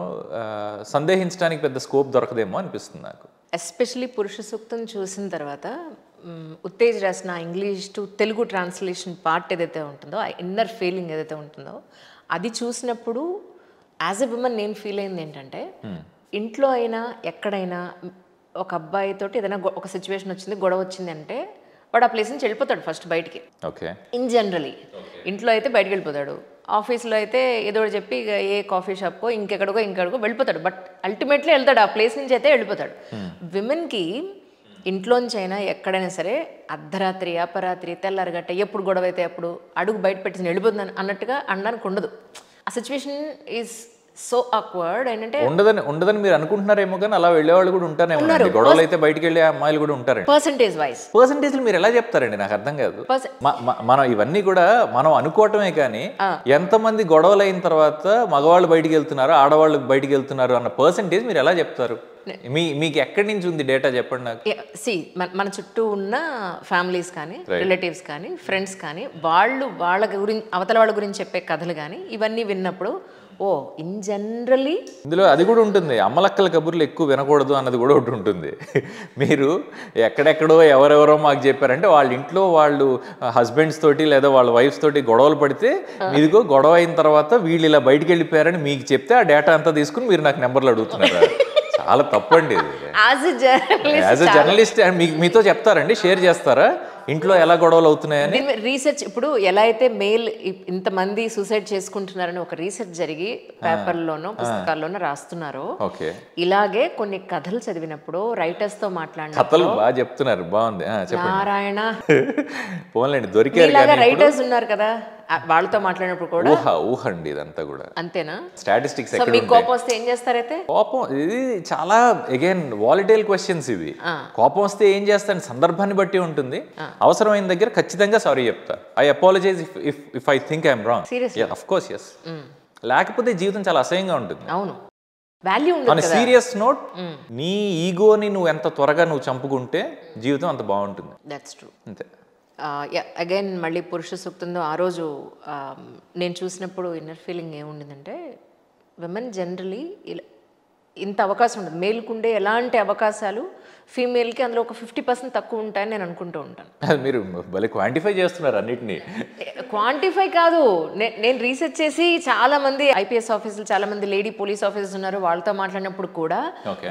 సందేహించడానికి పెద్ద స్కోప్ దొరకదేమో అనిపిస్తుంది నాకు. ఎస్పెషలీ పురుష సూక్తం చూసిన తర్వాత ఉత్తేజ్ రాసిన English to Telugu translation part ఏదైతే ఉంటుందో, ఆ ఇన్నర్ ఫీలింగ్ ఏదైతే ఉంటుందో, అది చూసినప్పుడు యాజ్ ఎ విమన్ నేను ఫీల్ అయింది ఏంటంటే, ఇంట్లో అయినా ఎక్కడైనా ఒక అబ్బాయితోటి ఏదైనా ఒక సిచ్యువేషన్ వచ్చింది, గొడవ వచ్చింది అంటే వాడు ఆ ప్లేస్ నుంచి వెళ్ళిపోతాడు ఫస్ట్ బయటికి. ఓకే, ఇన్ జనరలీ ఇంట్లో అయితే బయటకు వెళ్ళిపోతాడు, ఆఫీస్లో అయితే ఏదో చెప్పి ఏ కాఫీ షాప్కో ఇంకెక్కడికో వెళ్ళిపోతాడు, బట్ అల్టిమేట్లీ వెళ్తాడు, ఆ ప్లేస్ నుంచి అయితే వెళ్ళిపోతాడు. విమెన్కి ఇంట్లోంచి అయినా ఎక్కడైనా సరే అర్ధరాత్రి, అపరాత్రి, తెల్లారగట్ట, ఎప్పుడు గొడవ అయితే అప్పుడు అడుగు బయట పెట్టేసి వెళ్ళిపోతుంది అన్నట్టుగా అనడానికి ఉండదు. ఆ సిచ్యువేషన్ ఈజ్ సో ఆక్వర్డ్. ఏంటంటే ఉండదని మీరు అనుకుంటున్నారేమో, కానీ అలా వెళ్ళేవాళ్ళు కూడా ఉంటారేమో. గొడవలు అయితే బయటికి వెళ్ళే అమ్మాయిలు కూడా ఉంటారు. పర్సెంటేజ్లు మీరు ఎలా చెప్తారండి, నాకు అర్థం కాదు. మనం ఇవన్నీ కూడా మనం అనుకోవటమే, కానీ ఎంతమంది గొడవలు అయిన తర్వాత మగవాళ్ళు బయటికి వెళ్తున్నారు, ఆడవాళ్ళు బయటికి వెళ్తున్నారు అన్న పర్సెంటేజ్ మీరు ఎలా చెప్తారు? మీకు ఎక్కడి నుంచి ఉంది డేటా, చెప్పండి నాకు. మన చుట్టూ ఉన్న ఫ్యామిలీస్ కానీ, రిలేటివ్స్ కానీ, ఫ్రెండ్స్ కానీ, వాళ్ళ గురించి, అవతల వాళ్ళ గురించి చెప్పే కథలు కానీ, ఇవన్నీ విన్నప్పుడు ఓ ఇన్ జనరలీ ఇందులో అది కూడా ఉంటుంది, అమ్మలక్కల కబుర్లు ఎక్కువ వినకూడదు అన్నది కూడా ఒకటి ఉంటుంది. మీరు ఎక్కడెక్కడో ఎవరెవరో మాకు చెప్పారంటే వాళ్ళ ఇంట్లో వాళ్ళు హస్బెండ్స్ తోటి లేదా వాళ్ళ వైఫ్స్ తోటి గొడవలు పడితే మీదిగో గొడవ అయిన తర్వాత వీళ్ళు ఇలా బయటికి వెళ్ళిపోయారని మీకు చెప్తే ఆ డేటా అంతా తీసుకుని మీరు నాకు నెంబర్లు అడుగుతున్నారు. చాలా తప్పండి ఇది. యాజ్ ఎ జర్నలిస్ట్ మీతో చెప్తారండి, షేర్ చేస్తారా ఇంట్లో ఎలా గొడవలు అవుతున్నాయని? రీసెర్చ్ ఇప్పుడు ఎలా అయితే మెయిల్ ఇంతమంది సూసైడ్ చేసుకుంటున్నారని ఒక రీసెర్చ్ జరిగి పేపర్లోనో పుస్తకాల్లోనో రాస్తున్నారో, ఇలాగే కొన్ని కథలు చదివినప్పుడు రైటర్స్ తో మాట్లాడిన కథలు బాగా చెప్తున్నారు, బాగుంది. నారాయణ పోన్లేండి, దొరికారు. రైటర్స్ ఉన్నారు కదా, వాళ్ళతో మాట్లాడినప్పుడు కూడా ఊహండి ఇదంతా కూడా. అంతేనా? స్టాటిస్టిక్స్ మీకు కోపం వస్తే ఏం చేస్తారైతే? కోపం ఇది చాలా అగైన్ వాలిటైల్ క్వశ్చన్స్ ఇవి. కోపం వస్తే ఏం చేస్తాను, సందర్భాన్ని బట్టి ఉంటుంది. అవసరమైన దగ్గర ఖచ్చితంగా సారీ చెప్తా. I apologise if I think I'm wrong. Of course yes. లేకపోతే జీవితం చాలా అసహ్యంగా ఉంటుంది. అవును, వాల్యూ ఉండదు. ఆన్ సీరియస్ నోట్, నీ ఈగోని నువ్వు ఎంత త్వరగా నువ్వు చంపుకుంటే జీవితం అంత బాగుంటుంది. That's true. అంతే. అగైన్ మళ్ళీ పురుష సూక్తంలో ఆ రోజు నేను చూసినప్పుడు ఇన్నర్ ఫీలింగ్ ఏముండిందంటే, విమెన్ జనరలీ ఇంత అవకాశం ఉండదు. మేల్కుండే ఎలాంటి అవకాశాలు ఫీమేల్కి అందులో ఒక 50% తక్కువ ఉంటాయని నేను అనుకుంటూ ఉంటాను. మీరు భలే క్వాంటిఫై చేస్తున్నారు అన్నిటినీ. క్వాంటిఫై కాదు, నేను రీసెర్చ్ చేసి చాలా మంది ఐపీఎస్ ఆఫీసులు, చాలా మంది లేడీ పోలీస్ ఆఫీసర్స్ ఉన్నారు, వాళ్ళతో మాట్లాడినప్పుడు కూడా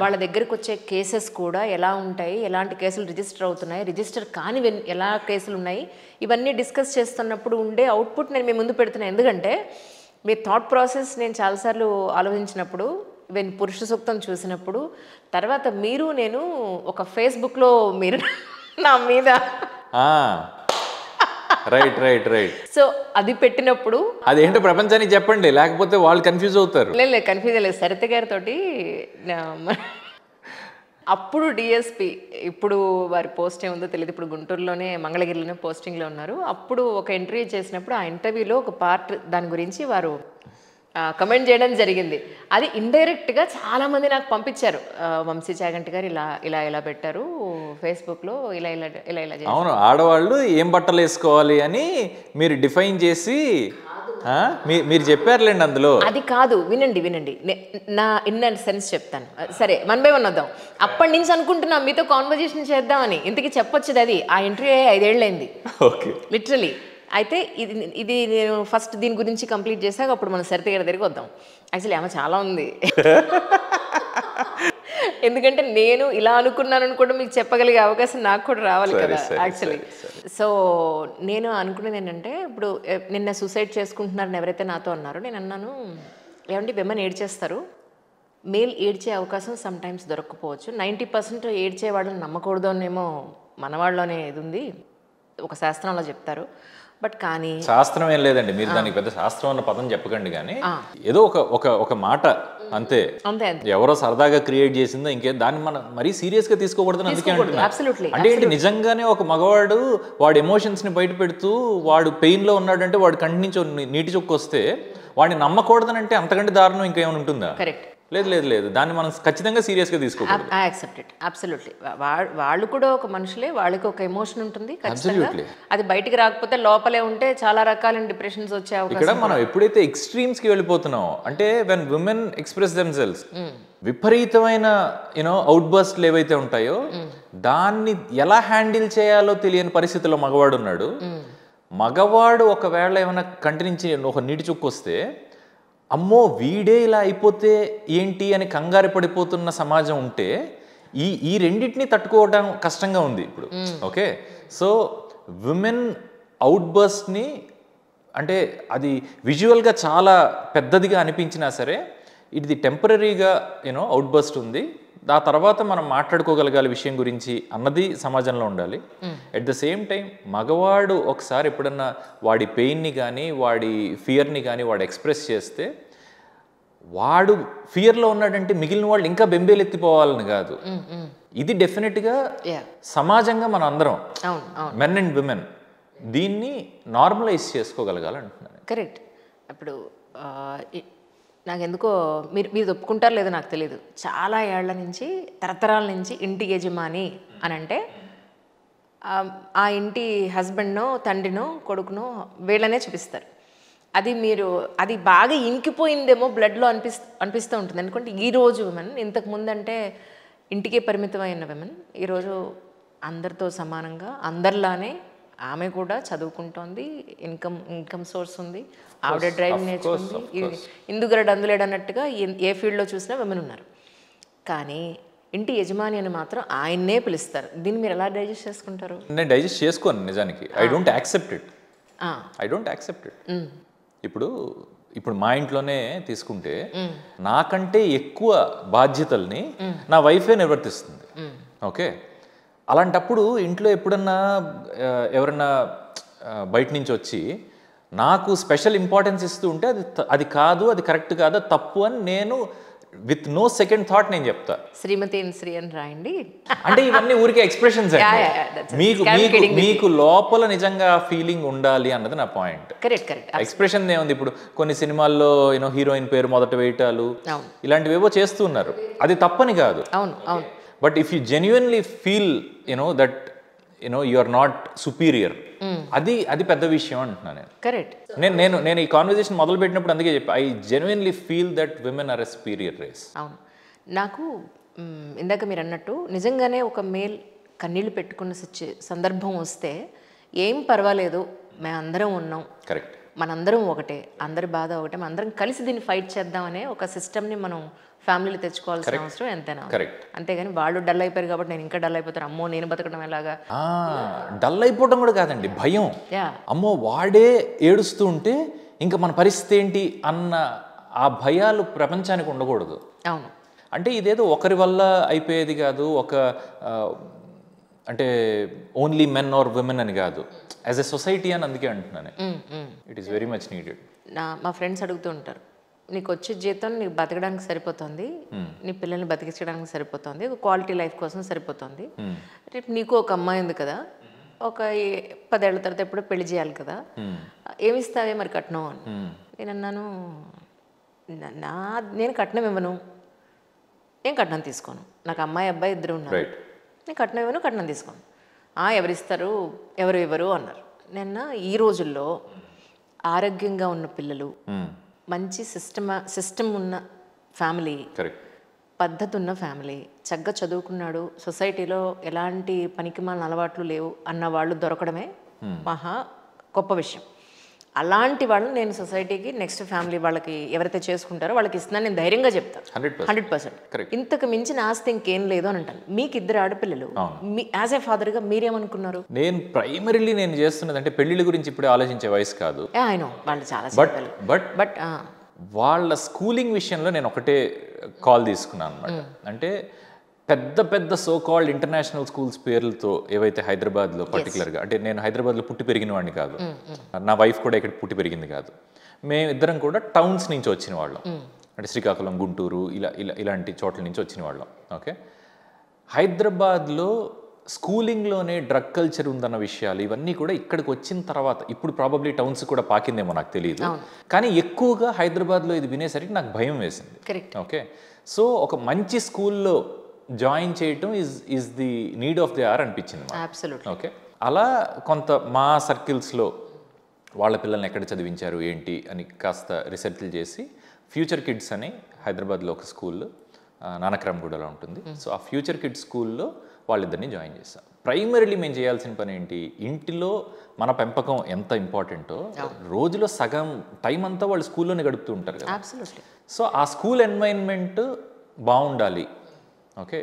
వాళ్ళ దగ్గరకు వచ్చే కేసెస్ కూడా ఎలా ఉంటాయి, ఎలాంటి కేసులు రిజిస్టర్ అవుతున్నాయి, రిజిస్టర్ కాని ఎలా కేసులు ఉన్నాయి, ఇవన్నీ డిస్కస్ చేస్తున్నప్పుడు ఉండే అవుట్పుట్ నేను మీ ముందు పెడుతున్నాను. ఎందుకంటే మీ థాట్ ప్రాసెస్ నేను చాలాసార్లు ఆలోచించినప్పుడు, వెన్ పురుష సూక్తం చూసినప్పుడు, తర్వాత మీరు నేను ఒక ఫేస్బుక్లో మీరు నా మీద రైట్ రైట్ రైట్ సో అది పెట్టినప్పుడు అదేంటో ప్రపంచానికి చెప్పండి, లేకపోతే వాళ్ళు కన్ఫ్యూజ్ అవుతారు. లేదు కన్ఫ్యూజ్ లేదు. సరిత గారితో అప్పుడు డిఎస్పి, ఇప్పుడు వారి పోస్ట్ ఏముందో తెలియదు, ఇప్పుడు గుంటూరులోనే మంగళగిరిలోనే పోస్టింగ్లో ఉన్నారు. అప్పుడు ఒక ఇంటర్వ్యూ చేసినప్పుడు ఆ ఇంటర్వ్యూలో ఒక పార్ట్ దాని గురించి వారు కమెంట్ చేయడం జరిగింది. అది ఇండైరెక్ట్గా చాలామంది నాకు పంపించారు. వంశీ చాగంటి గారు ఇలా ఇలా ఇలా పెట్టారు ఫేస్బుక్లో, ఇలా ఇలా ఇలా ఇలా. అవును, ఆడవాళ్ళు ఏం బట్టలు వేసుకోవాలి అని మీరు డిఫైన్ చేసి మీరు చెప్పారులేండి అందులో. అది కాదు, వినండి వినండి, నా ఇన్నర్ సెన్స్ చెప్తాను. సరే 1 by 1 వద్దాం. అప్పటి నుంచి అనుకుంటున్నా మీతో కాన్వర్జేషన్ చేద్దామని. ఇంతకీ చెప్పొచ్చుది అది. ఆ ఇంటర్వ్యూ 5 ఏళ్ళైంది లిటరలీ. అయితే ఇది నేను ఫస్ట్ దీని గురించి కంప్లీట్ చేశాక అప్పుడు మనం సరిత గారి దగ్గరికి వద్దాం. యాక్చువల్లీ ఆమె చాలా ఉంది, ఎందుకంటే నేను ఇలా అనుకున్నాను కూడా మీకు చెప్పగలిగే అవకాశం నాకు కూడా రావాలి కదా యాక్చువల్లీ. సో నేను అనుకునేది ఏంటంటే, ఇప్పుడు నిన్న సూసైడ్ చేసుకుంటున్నారని ఎవరైతే నాతో అన్నారో, నేను అన్నాను, ఏమంటే విమెన్ ఏడ్చేస్తారు, మేల్ ఏడ్చే అవకాశం సమ్ టైమ్స్ దొరకకపోవచ్చు. 90% ఏడ్చే వాళ్ళని నమ్మకూడదు అనేమో మన వాళ్ళలోనే ఇది ఉంది, ఒక శాస్త్రంలో చెప్తారు. బట్ కానీ శాస్త్రం ఏం లేదండి, మీరు దానికి పెద్ద శాస్త్రం అన్న పదం చెప్పకండి. కానీ ఏదో ఒక మాట అంతే, ఎవరో సరదాగా క్రియేట్ చేసిందో ఇంకే, దాన్ని మనం మరీ సీరియస్ గా తీసుకోకూడదని అందుకే అంటున్నా. అంటే ఏంటి, నిజంగానే ఒక మగవాడు వాడి ఎమోషన్స్ ని బయట పెడుతూ వాడు పెయిన్ లో ఉన్నాడంటే వాడు కంటి నుంచి నీటి చుక్క వస్తే వాడిని నమ్మకూడదని అంటే అంతకంటే దారుణం ఇంకేమైనా ఉంటుందా? కరెక్ట్. లేదు లేదు లేదు, దాన్ని మనం ఖచ్చితంగా సీరియస్గా తీసుకోవాలి. I accept it absolutely. వాళ్ళు కూడా ఒక మనుషులే, వాళ్ళకి ఒక ఎమోషన్ ఉంటుంది ఖచ్చితంగా. అది బయటికి రాకపోతే లోపలే ఉంటే చాలా రకాలైన డిప్రెషన్స్ వచ్చే అవకాశం. ఇక్కడ మనం ఎప్పుడైతే ఎక్స్ట్రీమ్స్కి వెళ్ళిపోతున్నామో, అంటే వెన్ విమెన్ ఎక్స్ప్రెస్ దెమ్సెల్వ్స్, విపరీతమైన అవుట్ బర్స్ట్లు ఏవైతే ఉంటాయో దాన్ని ఎలా హ్యాండిల్ చేయాలో తెలియని పరిస్థితిలో మగవాడు ఉన్నాడు. మగవాడు ఒకవేళ ఏమైనా కంటి నుంచి ఒక నీటి చుక్క వస్తే, అమ్మో వీడే ఇలా అయిపోతే ఏంటి అని కంగారు పడిపోతున్న సమాజం ఉంటే ఈ రెండింటిని తట్టుకోవడం కష్టంగా ఉంది ఇప్పుడు. ఓకే, సో విమెన్ అవుట్ బర్స్ట్ని, అంటే అది విజువల్గా చాలా పెద్దదిగా అనిపించినా సరే, ఇది టెంపరీగా అవుట్ బర్స్ట్ ఉంది, ఆ తర్వాత మనం మాట్లాడుకోగలగాలి విషయం గురించి అన్నది సమాజంలో ఉండాలి. ఎట్ ద సేమ్ టైం మగవాడు ఒకసారి ఎప్పుడన్నా వాడి పెయిన్ని కానీ వాడి ఫియర్ని కానీ వాడు ఎక్స్ప్రెస్ చేస్తే, వాడు ఫియర్లో ఉన్నాడంటే మిగిలిన వాళ్ళు ఇంకా బెంబేలు ఎత్తిపోవాలని కాదు. ఇది డెఫినెట్గా సమాజంగా మనం అందరం, మెన్ అండ్ విమెన్, దీన్ని నార్మలైజ్ చేసుకోగలగాలి అంటున్నాను. కరెక్ట్. ఇప్పుడు నాకు ఎందుకో మీరు ఒప్పుకుంటారో లేదో నాకు తెలియదు, చాలా ఏళ్ల నుంచి, తరతరాల నుంచి ఇంటి యజమాని అని అంటే ఆ ఇంటి హస్బెండ్నో తండ్రినో కొడుకునో వీళ్ళనే చూపిస్తారు. అది మీరు అది బాగా ఇంకిపోయిందేమో బ్లడ్లో అనిపిస్తూ ఉంటుంది. ఎందుకంటే ఈరోజు విమెన్ ఇంతకు ముందు అంటే ఇంటికే పరిమితమైన విమెన్ ఈరోజు అందరితో సమానంగా అందరిలానే ఆమె కూడా చదువుకుంటోంది, ఇన్కమ్ సోర్స్ ఉంది, ఆవిడ డ్రైవింగ్ నేర్చుకుంది, ఇందుగరడు అందులేడు అన్నట్టుగా ఏ ఫీల్డ్లో చూసినా విమెన్ ఉన్నారు. కానీ ఇంటి యజమాని అని మాత్రం ఆయన్నే పిలుస్తారు. దీన్ని మీరు ఎలా డైజెస్ట్ చేసుకుంటారు? నేను డైజెస్ట్ చేసుకోను నిజానికి. I don't accept it. ఇప్పుడు మా ఇంట్లోనే తీసుకుంటే నాకంటే ఎక్కువ బాధ్యతల్ని నా వైఫే నిర్వర్తిస్తుంది. ఓకే, అలాంటప్పుడు ఇంట్లో ఎప్పుడన్నా ఎవరన్నా బయట నుంచి వచ్చి నాకు స్పెషల్ ఇంపార్టెన్స్ ఇస్తూ ఉంటే అది కాదు, అది కరెక్ట్ కాదు, అది తప్పు అని నేను విత్ నో సెకండ్ థాట్ నేను చెప్తా. శ్రీమతి శ్రీ అని రాయండి. అంటే ఇవన్నీ ఊరికే ఎక్స్ప్రెషన్స్ మీకు లోపల నిజంగా ఫీలింగ్ ఉండాలి అన్నది నా పాయింట్. ఎక్స్ప్రెషన్ ఏముంది, ఇప్పుడు కొన్ని సినిమాల్లో హీరోయిన్ పేరు మొదట వేయటాలు ఇలాంటివేవో చేస్తూ ఉన్నారు, అది తప్పని కాదు. But if you genuinely feel that you are not superior, అది పెద్ద విషయం అంటున్నాను నేను. నేను ఈ కాన్వర్జేషన్ మొదలు పెట్టినప్పుడు అందుకే చెప్పి I genuinely feel that women are a superior race. అవును, నాకు ఇందాక మీరు అన్నట్టు నిజంగానే ఒక మేల్ కన్నీళ్లు పెట్టుకున్న సందర్భం వస్తే ఏం పర్వాలేదు, మేమందరం ఉన్నాం, కరెక్ట్, మనందరం ఒకటే, అందరి బాధ ఒకటే, మనందరం కలిసి దీన్ని ఫైట్ చేద్దామనే ఒక సిస్టమ్ని మనం ఫ్యామిలీలో తెచ్చుకోవాల్సిన అవసరం ఎంతైనా. అంతేగాని వాళ్ళు డల్ అయిపోయారు కాబట్టి నేను ఇంకా డల్ అయిపోతాను, అమ్మో నేను బతకడం ఎలాగా. డల్ అయిపోవడం కూడా కాదండి, భయం. అమ్మో వాడే ఏడుస్తూ ఉంటే ఇంకా మన పరిస్థితి ఏంటి అన్న ఆ భయాలు ప్రపంచానికి ఉండకూడదు. అవును, అంటే ఇదేదో ఒకరి వల్ల అయిపోయేది కాదు, అంటే ఓన్లీ మెన్ ఆర్ విమెన్ అని కాదు, యాజ్ ఎ సొసైటీ అని అందుకే అంటున్నాను. It is very much needed. మా ఫ్రెండ్స్ అడుగుతూ ఉంటారు, నీకు వచ్చే జీతం నీకు బతకడానికి సరిపోతుంది, నీ పిల్లల్ని బతికించడానికి సరిపోతుంది, ఒక క్వాలిటీ లైఫ్ కోసం సరిపోతుంది, రేపు నీకు ఒక అమ్మాయి ఉంది కదా, ఒక 10 ఏళ్ల తర్వాత ఎప్పుడో పెళ్లి చేయాలి కదా, ఏమిస్తావే మరి కట్నం అని. నేను అన్నాను, నేను కట్నం ఇవ్వను, నేను కట్నం తీసుకోను, నాకు అమ్మాయి అబ్బాయి ఇద్దరు ఉన్నారు, నేను కట్నం ఇవ్వను, కట్నం తీసుకోను. ఎవరిస్తారు, ఎవరు ఇవ్వరు అన్నారు. నిన్న ఈ రోజుల్లో ఆరోగ్యంగా ఉన్న పిల్లలు, మంచి సిస్టమ్ ఉన్న ఫ్యామిలీ, పద్ధతి ఉన్న ఫ్యామిలీ, చక్కగా చదువుకున్నాడు, సొసైటీలో ఎలాంటి పనికిమాలిన అలవాట్లు లేవు అన్న వాళ్ళు దొరకడమే మహా గొప్ప విషయం. అలాంటి వాళ్ళు నేను సొసైటీకి నెక్స్ట్ ఫ్యామిలీ వాళ్ళకి ఎవరైతే చేసుకుంటారో వాళ్ళకి ఇస్తున్నాను నేను ధైర్యంగా చెప్తాను. 100%. ఇంతకు మించిన ఆస్తి ఇంకేం లేదు అని అంటాను. మీకు 2 ఆడపిల్లలు, యాజ్ ఏ ఫాదర్గా మీరేమనుకున్నారు? నేను ప్రైమరీలీ నేను చేస్తున్నది అంటే పెళ్లిళ్ళ గురించి ఇప్పుడే ఆలోచించే వయసు కాదు. వాళ్ళు చాలా బట్ వాళ్ళ స్కూలింగ్ విషయంలో నేను ఒకటే కాల్ తీసుకున్నాను అనమాట. అంటే పెద్ద పెద్ద సో కాల్డ్ ఇంటర్నేషనల్ స్కూల్స్ పేర్లతో ఏవైతే హైదరాబాద్లో పర్టికులర్గా, అంటే నేను హైదరాబాద్లో పుట్టి పెరిగిన వాడిని కాదు, నా వైఫ్ కూడా ఇక్కడ పుట్టి పెరిగింది కాదు, మేమిద్దరం కూడా టౌన్స్ నుంచి వచ్చిన వాళ్ళం, అంటే శ్రీకాకుళం, గుంటూరు ఇలాంటి చోట్ల నుంచి వచ్చిన వాళ్ళం. ఓకే, హైదరాబాద్లో స్కూలింగ్లోనే డ్రగ్ కల్చర్ ఉందన్న విషయాలు ఇవన్నీ కూడా ఇక్కడికి వచ్చిన తర్వాత, ఇప్పుడు ప్రాబబ్లీ టౌన్స్ కూడా పాకిందేమో నాకు తెలియదు, కానీ ఎక్కువగా హైదరాబాద్లో ఇది వినేసరికి నాకు భయం వేసింది. ఓకే, సో ఒక మంచి స్కూల్లో జాయిన్ చేయటం is the need of the hour అనిపించింది. ఓకే, అలా కొంత మా సర్కిల్స్లో వాళ్ళ పిల్లల్ని ఎక్కడ చదివించారు ఏంటి అని కాస్త రీసెర్చ్లు చేసి ఫ్యూచర్ కిడ్స్ అని హైదరాబాద్లో ఒక స్కూల్ నానక్రామ్గూడలో ఉంటుంది. సో ఆ ఫ్యూచర్ కిడ్స్ స్కూల్లో వాళ్ళిద్దరిని జాయిన్ చేస్తాం. ప్రైమరీలీ మేము చేయాల్సిన పని ఏంటి, ఇంటిలో మన పెంపకం ఎంత ఇంపార్టెంటో రోజులో సగం టైం అంతా వాళ్ళు స్కూల్లోనే గడుపుతూ ఉంటారు కదా. సో ఆ స్కూల్ ఎన్వైరన్మెంట్ బాగుండాలి. ఓకే,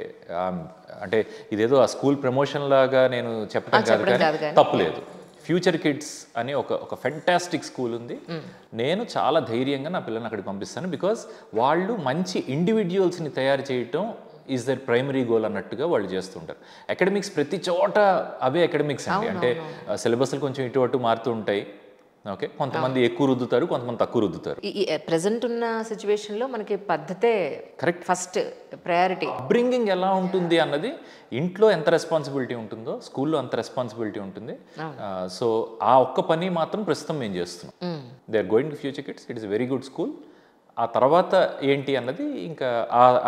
అంటే ఇదేదో ఆ స్కూల్ ప్రమోషన్ లాగా నేను చెప్పడం కాదు, కానీ తప్పులేదు. ఫ్యూచర్ కిడ్స్ అని ఒక ఫెంటాస్టిక్ స్కూల్ ఉంది. నేను చాలా ధైర్యంగా నా పిల్లల్ని అక్కడికి పంపిస్తాను. బికాజ్ వాళ్ళు మంచి ఇండివిజువల్స్ని తయారు చేయటం ఈజ్ దర్ ప్రైమరీ గోల్ అన్నట్టుగా వాళ్ళు చేస్తుంటారు. అకాడమిక్స్ ప్రతి చోట అవే అకాడమిక్స్ అండి, అంటే సిలబస్లు కొంచెం ఇటు అటు మారుతూ ఉంటాయి. ఓకే, కొంతమంది ఎక్కువ రుద్దుతారు, కొంతమంది తక్కువ రుద్దుతారు. ప్రెసెంట్ ఉన్న సిచ్యువేషన్లో మనకి పద్ధతే కరెక్ట్, ఫస్ట్ ప్రయారిటీ. అప్బ్రింగింగ్ ఎలా ఉంటుంది అన్నది ఇంట్లో ఎంత రెస్పాన్సిబిలిటీ ఉంటుందో స్కూల్లో అంత రెస్పాన్సిబిలిటీ ఉంటుంది. సో ఆ ఒక్క పని మాత్రం ప్రస్తుతం మేము చేస్తున్నాం. They are going to future kids. It is very good school. ఆ తర్వాత ఏంటి అన్నది ఇంకా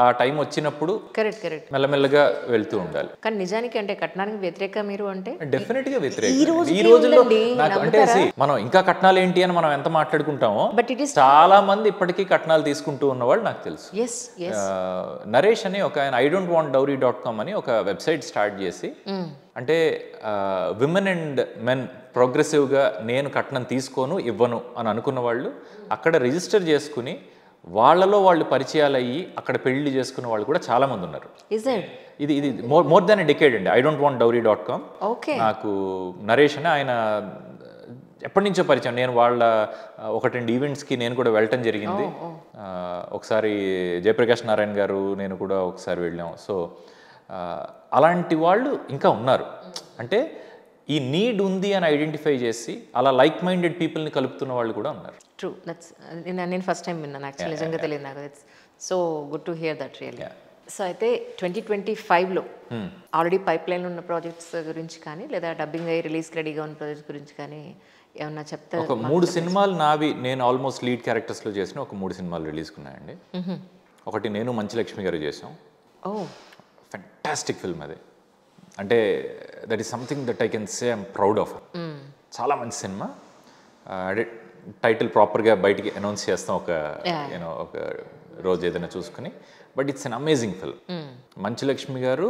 ఆ టైం వచ్చినప్పుడు కరెక్ట్ మెల్లమెల్లగా వెళ్తూ ఉండాలి. కానీ నిజానికి అంటే కట్నానికి వ్యతిరేక మీరు అంటే డెఫినెట్గా వ్యతిరేకం. ఈ రోజుల్లో నాకు అంటే మనం ఇంకా కట్నాలు ఏంటి అని మనం ఎంత మాట్లాడుకుంటామో, బట్ ఇట్ ఈస్ చాలా మంది ఇప్పటికీ కట్నాలు తీసుకుంటూ ఉన్నవాళ్ళు నాకు తెలుసు. నరేష్ అని ఒక ఆయన idon'twantdowry.com అని ఒక వెబ్సైట్ స్టార్ట్ చేసి, అంటే విమెన్ అండ్ మెన్ ప్రోగ్రెసివ్గా నేను కట్నం తీసుకోను ఇవ్వను అని అనుకున్న వాళ్ళు అక్కడ రిజిస్టర్ చేసుకుని వాళ్ళలో వాళ్ళు పరిచయాలు అయ్యి అక్కడ పెళ్లి చేసుకున్న వాళ్ళు కూడా చాలా మంది ఉన్నారు. ఇది మోర్ దాన్ ఎ డికేడ్ అండి. idon'twantdowry.com. నాకు నరేష్ అని ఆయన ఎప్పటి నుంచో పరిచయం. నేను వాళ్ళ 1-2 ఈవెంట్స్కి నేను కూడా వెళ్ళటం జరిగింది. ఒకసారి జయప్రకాష్ నారాయణ గారు నేను కూడా ఒకసారి వెళ్ళాం. సో అలాంటి వాళ్ళు ఇంకా ఉన్నారు. అంటే ఈ నీడ్ ఉంది అని ఐడెంటిఫై చేసి అలా లైక్ మైండెడ్ పీపుల్ని కలుపుతున్న వాళ్ళు కూడా ఉన్నారు. ట్రూ. నేను ఫస్ట్ టైం విన్నాను యాక్చువల్లీ. నిజంగా తెలియదు నాకు. It's so good to hear that really. So అయితే 2025లో ఆల్రెడీ పైప్ లైన్లో ఉన్న ప్రాజెక్ట్స్ గురించి కానీ లేదా డబ్బింగ్ అయ్యి రిలీజ్కి రెడీగా ఉన్న ప్రాజెక్ట్స్ గురించి కానీ ఏమన్నా చెప్తే. ఒక 3 సినిమాలు నావి, నేను ఆల్మోస్ట్ లీడ్ క్యారెక్టర్స్లో చేసిన ఒక 3 సినిమాలు రిలీజ్ ఉన్నాయండి. ఒకటి నేను మంచులక్ష్మి గారు చేసాం. ఫెంటాస్టిక్ ఫిల్మ్ అది. అంటే that is something that I can say I'm proud of. చాలా మంచి సినిమా. అంటే టైటిల్ ప్రాపర్గా బయటికి అనౌన్స్ చేస్తాం ఒక రోజు ఏదైనా చూసుకుని. But it's an amazing film. Manchu Lakshmi గారు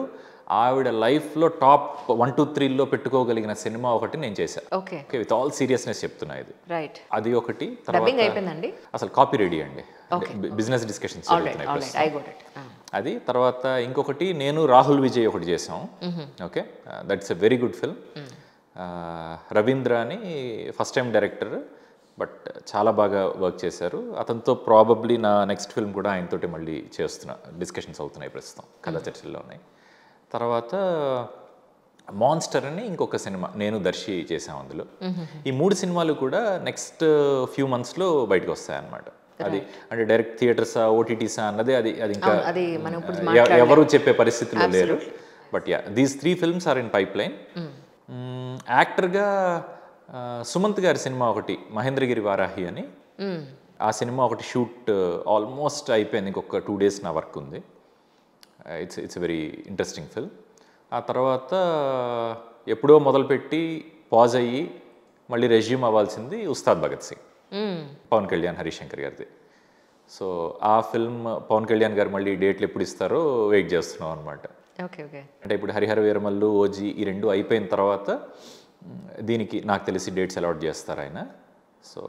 ఆవిడ లైఫ్లో టాప్ 1, 2, 3లో పెట్టుకోగలిగిన సినిమా ఒకటి నేను చేశాను. ఓకే, విత్ ఆల్ సీరియస్నెస్ చెప్తున్నా ఇది. అది ఒకటి. అసలు కాపీ రెడీ అండి, బిజినెస్ డిస్కషన్స్ అది. తర్వాత ఇంకొకటి నేను రాహుల్ విజయ్ ఒకటి చేసాం. Okay, that's a very good film. Ravindra అని ఫస్ట్ టైం డైరెక్టర్, బట్ చాలా బాగా వర్క్ చేశారు. అతనితో ప్రాబబ్లీ నా నెక్స్ట్ ఫిల్మ్ కూడా ఆయనతోటి మళ్ళీ చేస్తున్నా, డిస్కషన్స్ అవుతున్నాయి ప్రస్తుతం, కథా చర్చల్లో ఉన్నాయి. తర్వాత మాన్స్టర్ అని ఇంకొక సినిమా నేను దర్శి చేసాం అందులో. ఈ 3 సినిమాలు కూడా నెక్స్ట్ ఫ్యూ మంత్స్లో బయటకు వస్తాయన్నమాట. అది అంటే డైరెక్ట్ థియేటర్సా ఓటీటీసా అన్నది అది ఇంకా ఎవరు చెప్పే పరిస్థితిలో లేరు. But these 3 films are in pipeline. యాక్టర్గా సుమంత్ గారి సినిమా ఒకటి మహేంద్రగిరి వారాహి అని, ఆ సినిమా ఒకటి షూట్ ఆల్మోస్ట్ అయిపోయింది. ఇంకొక 2 days నా వర్క్ ఉంది. It's very interesting film. ఆ తర్వాత ఎప్పుడో మొదలుపెట్టి పాజ్ అయ్యి మళ్ళీ రెజ్యూమ్ అవ్వాల్సింది ఉస్తాద్ భగత్ సింగ్, పవన్ కళ్యాణ్ హరిశంకర్ గారిది. సో ఆ ఫిల్మ్ పవన్ కళ్యాణ్ గారు మళ్ళీ డేట్లు ఎప్పుడు ఇస్తారో వెయిట్ చేస్తున్నాం అనమాట. అంటే ఇప్పుడు హరిహర వీరమల్లు, ఓజీ ఈ 2 అయిపోయిన తర్వాత దీనికి నాకు తెలిసి డేట్స్ అలాట్ చేస్తారు ఆయన. సో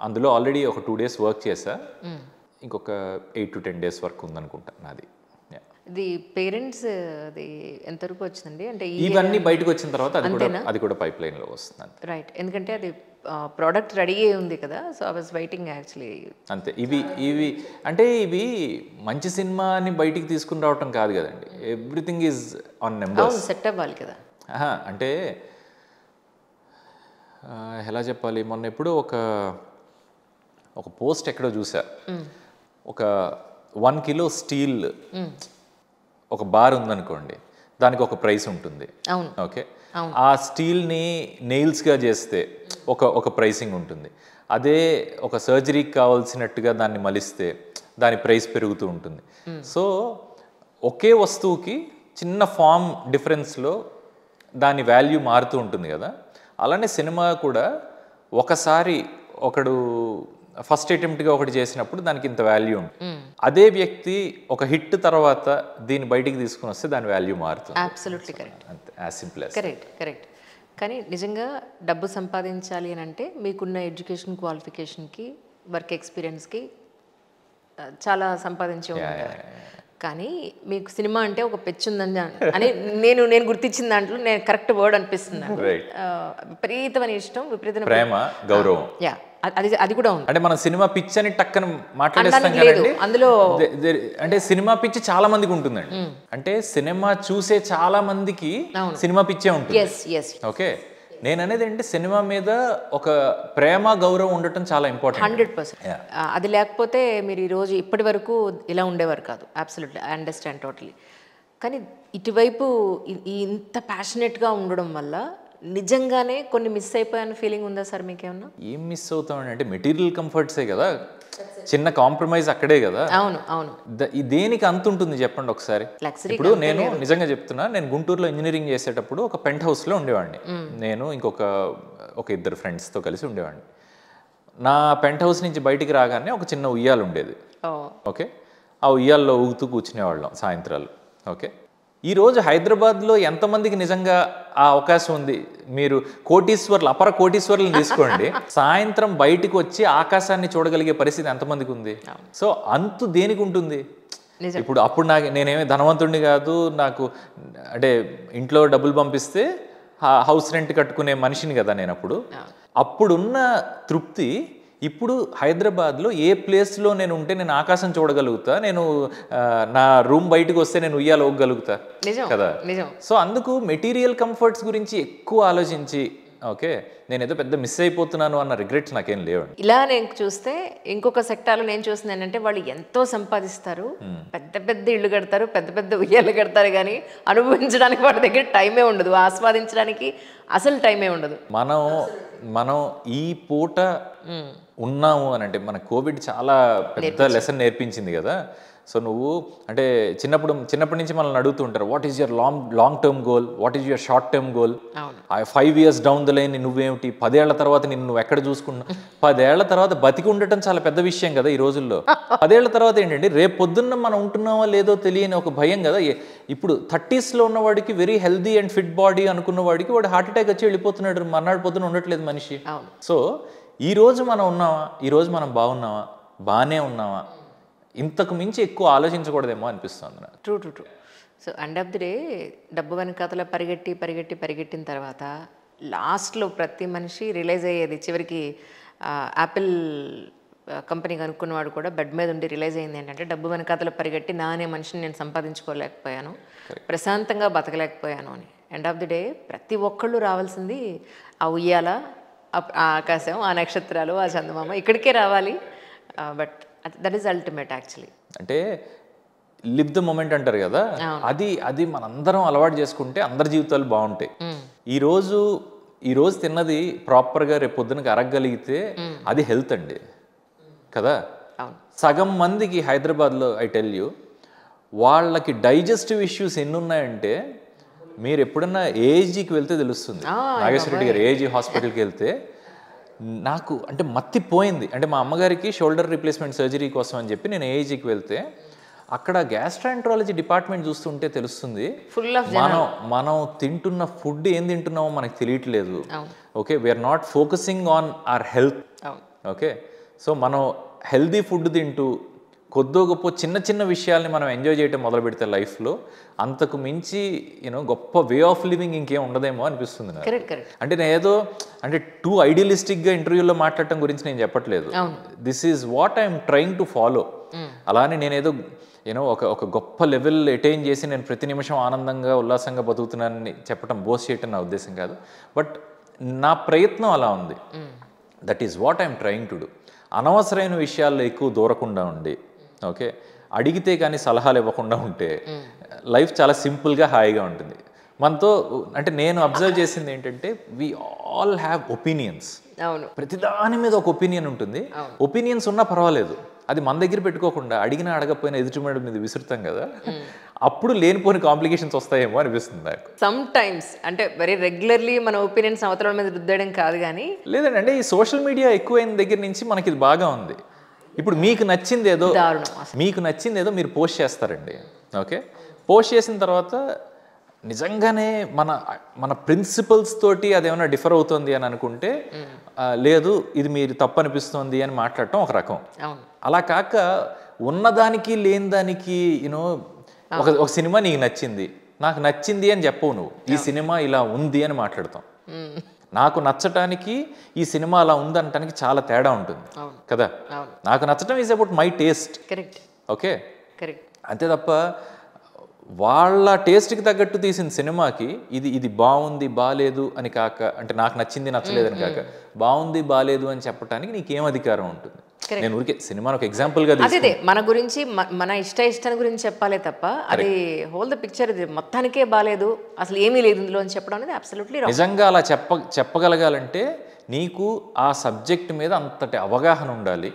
అందులో ఆల్రెడీ ఒక 2 days వర్క్ చేశా. ఇంకొక 8 to 10 days వర్క్ ఉందనుకుంటా నాది. ఇది పేరెంట్స్ అది ఎంతవరకు వచ్చిందండి? అంటే ఇవన్నీ బయటకు వచ్చిన తర్వాత అది కూడా పైప్ లైన్లో వస్తుంది. రైట్, ఎందుకంటే అది ప్రోడక్ట్ రెడీ అయ్యి ఉంది కదా. So I was waiting actually. అంతే. ఇవి అంటే ఇవి మంచి సినిమాని బయటికి తీసుకుని రావటం కాదు కదండి. Everything is on numbers. Set అవ్వాలి కదా. అంటే ఎలా చెప్పాలి, మొన్న ఎప్పుడో ఒక పోస్ట్ ఎక్కడో చూసా. ఒక 1 kilo స్టీల్ ఒక బార్ ఉందనుకోండి, దానికి ఒక ప్రైస్ ఉంటుంది. ఓకే, ఆ స్టీల్ని నెయిల్స్గా చేస్తే ఒక ప్రైసింగ్ ఉంటుంది. అదే ఒక సర్జరీకి కావాల్సినట్టుగా దాన్ని మలిస్తే దాని ప్రైస్ పెరుగుతూ ఉంటుంది. సో ఒకే వస్తువుకి చిన్న ఫామ్ డిఫరెన్స్లో దాని వాల్యూ మారుతూ ఉంటుంది కదా. అలానే సినిమా కూడా ఒకసారి ఒకడు ఫస్ట్ అటెంప్ట్గా ఒకటి చేసినప్పుడు దానికి ఇంత వాల్యూ ఉంటుంది. అదే వ్యక్తి ఒక హిట్ తర్వాత దీన్ని బయటికి తీసుకుని వస్తే దాని వాల్యూ మారుతుంది. Absolutely correct. అంతే, యాజ్ సింపుల్ యాజ్. కరెక్ట్. కానీ నిజంగా డబ్బు సంపాదించాలి అని అంటే మీకున్న ఎడ్యుకేషన్ క్వాలిఫికేషన్కి వర్క్ ఎక్స్పీరియన్స్కి చాలా సంపాదించి ఉంటారు. కానీ మీకు సినిమా అంటే ఒక పెచ్చుందని అని నేను గుర్తించిన దాంట్లో నేను కరెక్ట్ వర్డ్ అనిపిస్తుంది. విపరీతమైన ఇష్టం, విపరీతమైన ప్రేమ, గౌరవం. అది కూడా ఉంది. అంటే మనం సినిమా పిచ్ అని టక్కన మాట్లాడేస్తాం కదండి అందులో. అంటే సినిమా పిచ్ చాలా మందికి ఉంటుందండి. అంటే సినిమా చూసే చాలా మందికి సినిమా పిచ్చే ఉంటుంది. ఓకే, నేను అనేది అంటే సినిమా మీద ఒక ప్రేమ, గౌరవం ఉండటం చాలా ఇంపార్టెంట్. 100%. అది లేకపోతే మీరు ఈరోజు ఇప్పటి వరకు ఇలా ఉండేవారు కాదు. Absolutely, I understand totally. కానీ ఇటువైపు ఇంత ప్యాషనెట్గా ఉండడం వల్ల నిజంగానే కొన్ని మిస్ అయిపోయాను ఫీలింగ్ ఉందా సార్ మీకేమన్నా? ఏం మిస్ అవుతామండి అంటే మెటీరియల్ కంఫర్ట్సే కదా. చిన్న కాంప్రమైజ్ అక్కడే కదా. అవును అవును. దేనికి అంత ఉంటుంది చెప్పండి ఒకసారి. ఇప్పుడు నేను నిజంగా చెప్తున్నా, నేను గుంటూరులో ఇంజనీరింగ్ చేసేటప్పుడు ఒక పెంట్ హౌస్లో ఉండేవాడిని. నేను ఒక ఇద్దరు ఫ్రెండ్స్తో కలిసి ఉండేవాడిని. నా పెంట్ హౌస్ నుంచి బయటికి రాగానే ఒక చిన్న ఉయ్యాలు ఉండేది. ఓకే, ఆ ఉయ్యాల్లో ఊగుతూ కూర్చునేవాళ్ళం సాయంత్రాలు. ఓకే, ఈరోజు హైదరాబాద్లో ఎంతమందికి నిజంగా ఆ అవకాశం ఉంది? మీరు అపర కోటీశ్వర్లను తీసుకోండి, సాయంత్రం బయటికి వచ్చి ఆకాశాన్ని చూడగలిగే పరిస్థితి ఎంతమందికి ఉంది? సో అంతు దేనికి ఉంటుంది? అప్పుడు నేనేమి ధనవంతుడిని కాదు, నాకు అంటే ఇంట్లో డబ్బులు పంపిస్తే హౌస్ రెంట్ కట్టుకునే మనిషిని కదా నేను. అప్పుడున్న తృప్తి ఇప్పుడు హైదరాబాద్లో ఏ ప్లేస్లో నేను ఉంటే నేను ఆకాశం చూడగలుగుతా, నేను నా రూమ్ బయటకు వస్తే నేను ఉయ్యాలు ఊగగలుగుతా కదా. సో అందుకు మెటీరియల్ కంఫర్ట్స్ గురించి ఎక్కువ ఆలోచించి ఓకే నేను ఏదో పెద్ద మిస్ అయిపోతున్నాను అన్న రిగ్రెట్స్ నాకేం లేవు. ఇలా నేను చూస్తే ఇంకొక సెక్టార్లో నేను చూసింది ఏంటంటే వాళ్ళు ఎంతో సంపాదిస్తారు, పెద్ద పెద్ద ఇళ్ళు కడతారు, పెద్ద పెద్ద ఉయ్యాలు కడతారు, కానీ అనుభవించడానికి వాటి దగ్గర టైమే ఉండదు, ఆస్వాదించడానికి అసలు టైమే ఉండదు. మనం ఈ పూట ఉన్నాము అని అంటే మన కోవిడ్ చాలా పెద్ద లెసన్ నేర్పించింది కదా. సో నువ్వు అంటే చిన్నప్పటి నుంచి మనల్ని అడుగుతూ ఉంటారు, what is your long term goal, what is your short term goal, 5 years down the line నువ్వేమిటి, 10 ఏళ్ల తర్వాత నువ్వు ఎక్కడ చూసుకున్నావు? 10 ఏళ్ల తర్వాత బతికి ఉండటం చాలా పెద్ద విషయం కదా ఈ రోజుల్లో. 10 ఏళ్ల తర్వాత ఏంటంటే రేపు పొద్దున్న మనం ఉంటున్నామో లేదో తెలియని ఒక భయం కదా. ఇప్పుడు 30sలో ఉన్నవాడికి very healthy and fit body అనుకున్న వాడికి వాడు హార్ట్ అటాక్ వచ్చి వెళ్ళిపోతున్నాడు, మర్నాడు పొద్దున ఉండట్లేదు మనిషి. సో ఈ రోజు మనం ఉన్నామా, ఈరోజు మనం బాగున్నామా, బాగానే ఉన్నామా, ఇంతకు మించి ఎక్కువ ఆలోచించకూడదేమో అనిపిస్తుంది నాకు. True. So end of the day డబ్బు వెనకాతల పరిగెట్టిన తర్వాత లాస్ట్లో ప్రతి మనిషి రియలైజ్ అయ్యేది, చివరికి యాపిల్ కంపెనీ కనుక్కున్నవాడు కూడా బెడ్ మీద ఉండి రియలైజ్ అయింది ఏంటంటే డబ్బు వెనకాతల పరిగెట్టి అనే మనిషిని నేను సంపాదించుకోలేకపోయాను, ప్రశాంతంగా బతకలేకపోయాను అని. ఎండ్ ఆఫ్ ది డే ప్రతి ఒక్కళ్ళు రావాల్సింది ఆ ఉయ్యాల, ఆ ఆకాశం, ఆ నక్షత్రాలు, ఆ చందమామ, ఇక్కడికే రావాలి. But that is ultimate actually. అంటే లివ్ ద మూమెంట్ అంటారు కదా, అది మనందరం అలవాటు చేసుకుంటే అందరి జీవితాలు బాగుంటాయి. ఈరోజు తిన్నది ప్రాపర్గా రేపు పొద్దునకి అరగగలిగితే అది హెల్త్ అండి కదా. సగం మందికి హైదరాబాద్లో ఐ టెల్ యూ వాళ్ళకి డైజెస్టివ్ ఇష్యూస్ ఎన్ని ఉన్నాయంటే మీరు ఎప్పుడన్నా ఏఐజీకి వెళ్తే తెలుస్తుంది. నాగేశ్వర రెడ్డి గారు ఏఐజీ హాస్పిటల్కి వెళ్తే నాకు అంటే మత్తిపోయింది. అంటే మా అమ్మగారికి షోల్డర్ రీప్లేస్మెంట్ సర్జరీ కోసం అని చెప్పి నేను ఏఐజీకి వెళ్తే అక్కడ గ్యాస్ట్రాంట్రాలజీ డిపార్ట్మెంట్ చూస్తుంటే తెలుస్తుంది మనం తింటున్న ఫుడ్ ఏం తింటున్నామో మనకు తెలియట్లేదు. Okay, we're not focusing on our health. Okay, so మనం హెల్దీ ఫుడ్ తింటూ కొద్దో గొప్ప చిన్న విషయాల్ని మనం ఎంజాయ్ చేయడం మొదలు పెడితే లైఫ్లో అంతకు మించి గొప్ప వే ఆఫ్ లివింగ్ ఇంకేం ఉండదేమో అనిపిస్తుంది నాకు. అంటే నేను ఏదో టూ ఐడియలిస్టిక్గా ఇంటర్వ్యూలో మాట్లాడటం గురించి నేను చెప్పట్లేదు. This is what I'm trying to follow. అలానే నేనేదో ఒక గొప్ప లెవెల్ అటైన్ చేసి నేను ప్రతి నిమిషం ఆనందంగా ఉల్లాసంగా బతుకుతున్నానని చెప్పడం, బోస్ చేయటం నా ఉద్దేశం కాదు. బట్ నా ప్రయత్నం అలా ఉంది. That is what I'm trying to do. అనవసరమైన విషయాల్లో ఎక్కువ దూరకుండా ఉండి, ఓకే, అడిగితే కానీ సలహాలు ఇవ్వకుండా ఉంటే లైఫ్ చాలా సింపుల్గా హాయిగా ఉంటుంది. మనతో అంటే నేను అబ్జర్వ్ చేసింది ఏంటంటే వి ఆల్ హ్యావ్ ఒపీనియన్స్. ప్రతిదాని మీద ఒక ఒపీనియన్ ఉంటుంది. ఒపీనియన్స్ ఉన్నా పర్వాలేదు, అది మన దగ్గర పెట్టుకోకుండా అడిగినా అడగకపోయినా ఎదుటి మీద విసురుతాం కదా, అప్పుడు లేనిపోని కాంప్లికేషన్స్ వస్తాయేమో అనిపిస్తుంది నాకు. సమ్ టైమ్స్ అంటే వెరీ రెగ్యులర్లీ మన ఒపీనియన్స్ అవతల మీద రుద్దడం కాదు కానీ లేదండి. అంటే ఈ సోషల్ మీడియా ఎక్కువైన దగ్గర నుంచి మనకి ఇది బాగా ఉంది. ఇప్పుడు మీకు నచ్చింది ఏదో మీరు పోస్ట్ చేస్తారండి. ఓకే, పోస్ట్ చేసిన తర్వాత నిజంగానే మన ప్రిన్సిపల్స్ తోటి అదేమైనా డిఫర్ అవుతుంది అని అనుకుంటే లేదు ఇది మీరు తప్పు అనిపిస్తుంది అని మాట్లాడటం ఒక రకం. అలా కాక ఉన్నదానికి లేని దానికి ఒక సినిమా నీకు నచ్చింది, నాకు నచ్చింది అని చెప్పవు నువ్వు, ఈ సినిమా ఇలా ఉంది అని మాట్లాడతాం. నాకు నచ్చటానికి ఈ సినిమా అలా ఉందనటానికి చాలా తేడా ఉంటుంది కదా. నాకు నచ్చటం is about my taste. Okay, అంతే తప్ప వాళ్ళ టేస్ట్కి తగ్గట్టు తీసిన సినిమాకి ఇది బాగుంది బాలేదు అని కాక, అంటే నాకు నచ్చింది నచ్చలేదని కాక బాగుంది బాలేదు అని చెప్పడానికి నీకేం అధికారం ఉంటుంది? నేను ఊరికే సినిమాను ఒక ఎగ్జాంపుల్గా అదే మన గురించి మన ఇష్టాన్ని గురించి చెప్పాలే తప్ప అది హోల్ ద పిక్చర్ మొత్తానికే బాలేదు, అసలు ఏమీ లేదు ఇందులో అని చెప్పడం అనేది అబ్సల్యూట్లీ రాంగ్. నిజంగా అలా చెప్పగలగాలంటే నీకు ఆ సబ్జెక్ట్ మీద అంతటి అవగాహన ఉండాలి.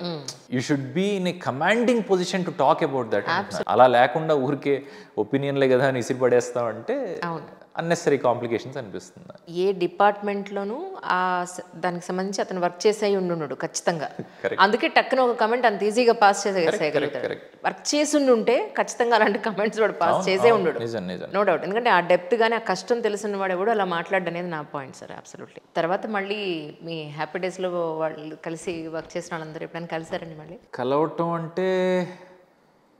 You should be in a commanding position to talk about that. అలా లేకుండా ఊరికే ఒపీనియన్లే కదా అని ఇసిరి పడేస్తామంటే అన్నెసరీ కాంప్లికేషన్స్ అనిపిస్తుంది. ఏ డిపార్ట్మెంట్లోనూ దానికి సంబంధించి అతను వర్క్ చేసే ఉండు ఖచ్చితంగా. అందుకే టక్కున ఒక కమెంట్ అంత ఈజీగా పాస్ చేసేయగలుగుతాడు. వర్క్ చేసి ఉంటే ఖచ్చితంగా అలాంటి కమెంట్స్ వాడు పాస్ చేసే ఉండడు, నో డౌట్. ఎందుకంటే ఆ డెప్త్ కానీ ఆ కష్టం తెలిసిన వాడు ఎవడు అలా మాట్లాడడం అనేది నా పాయింట్ సార్. అబ్సల్యూట్లీ. తర్వాత మళ్ళీ మీ హ్యాపీ డేస్లో వాళ్ళు కలిసి వర్క్ చేసిన వాళ్ళందరూ ఎప్పుడైనా కలిసారండి? మళ్ళీ కలవటం అంటే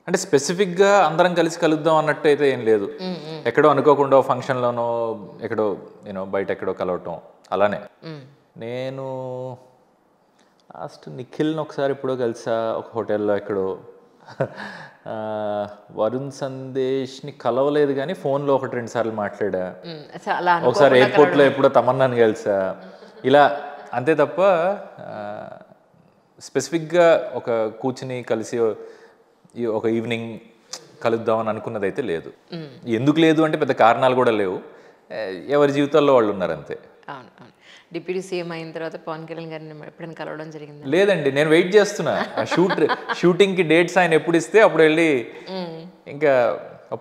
స్పెసిఫిక్గా అందరం కలిసి కలుద్దాం అన్నట్టు అయితే ఏం లేదు. ఎక్కడో అనుకోకుండా ఫంక్షన్లోనో ఎక్కడో బయట ఎక్కడో కలవటం అలానే. నేను లాస్ట్ నిఖిల్ని ఒకసారి ఎప్పుడో కలిసా ఒక హోటల్లో ఎక్కడో. వరుణ్ సందేశ్ని కలవలేదు కానీ ఫోన్లో 1-2 సార్లు మాట్లాడా. ఒకసారి ఎయిర్పోర్ట్లో ఎప్పుడో తమన్నాని కలిసా. ఇలా అంతే తప్ప స్పెసిఫిక్గా ఒక కూర్చుని కలిసి ఒక ఈవినింగ్ కలుద్దామని అనుకున్నది అయితే లేదు. ఎందుకు లేదు అంటే పెద్ద కారణాలు కూడా లేవు, ఎవరి జీవితాల్లో వాళ్ళు ఉన్నారు అంతే. డిప్యూటీ సీఎం అయిన తర్వాత పవన్ కళ్యాణ్ గారిని ఎప్పుడైనా కలవడం జరిగింది? లేదండి, నేను వెయిట్ చేస్తున్నా. షూటింగ్కి డేట్స్ ఆయన ఎప్పుడు ఇస్తే అప్పుడు వెళ్ళి, ఇంకా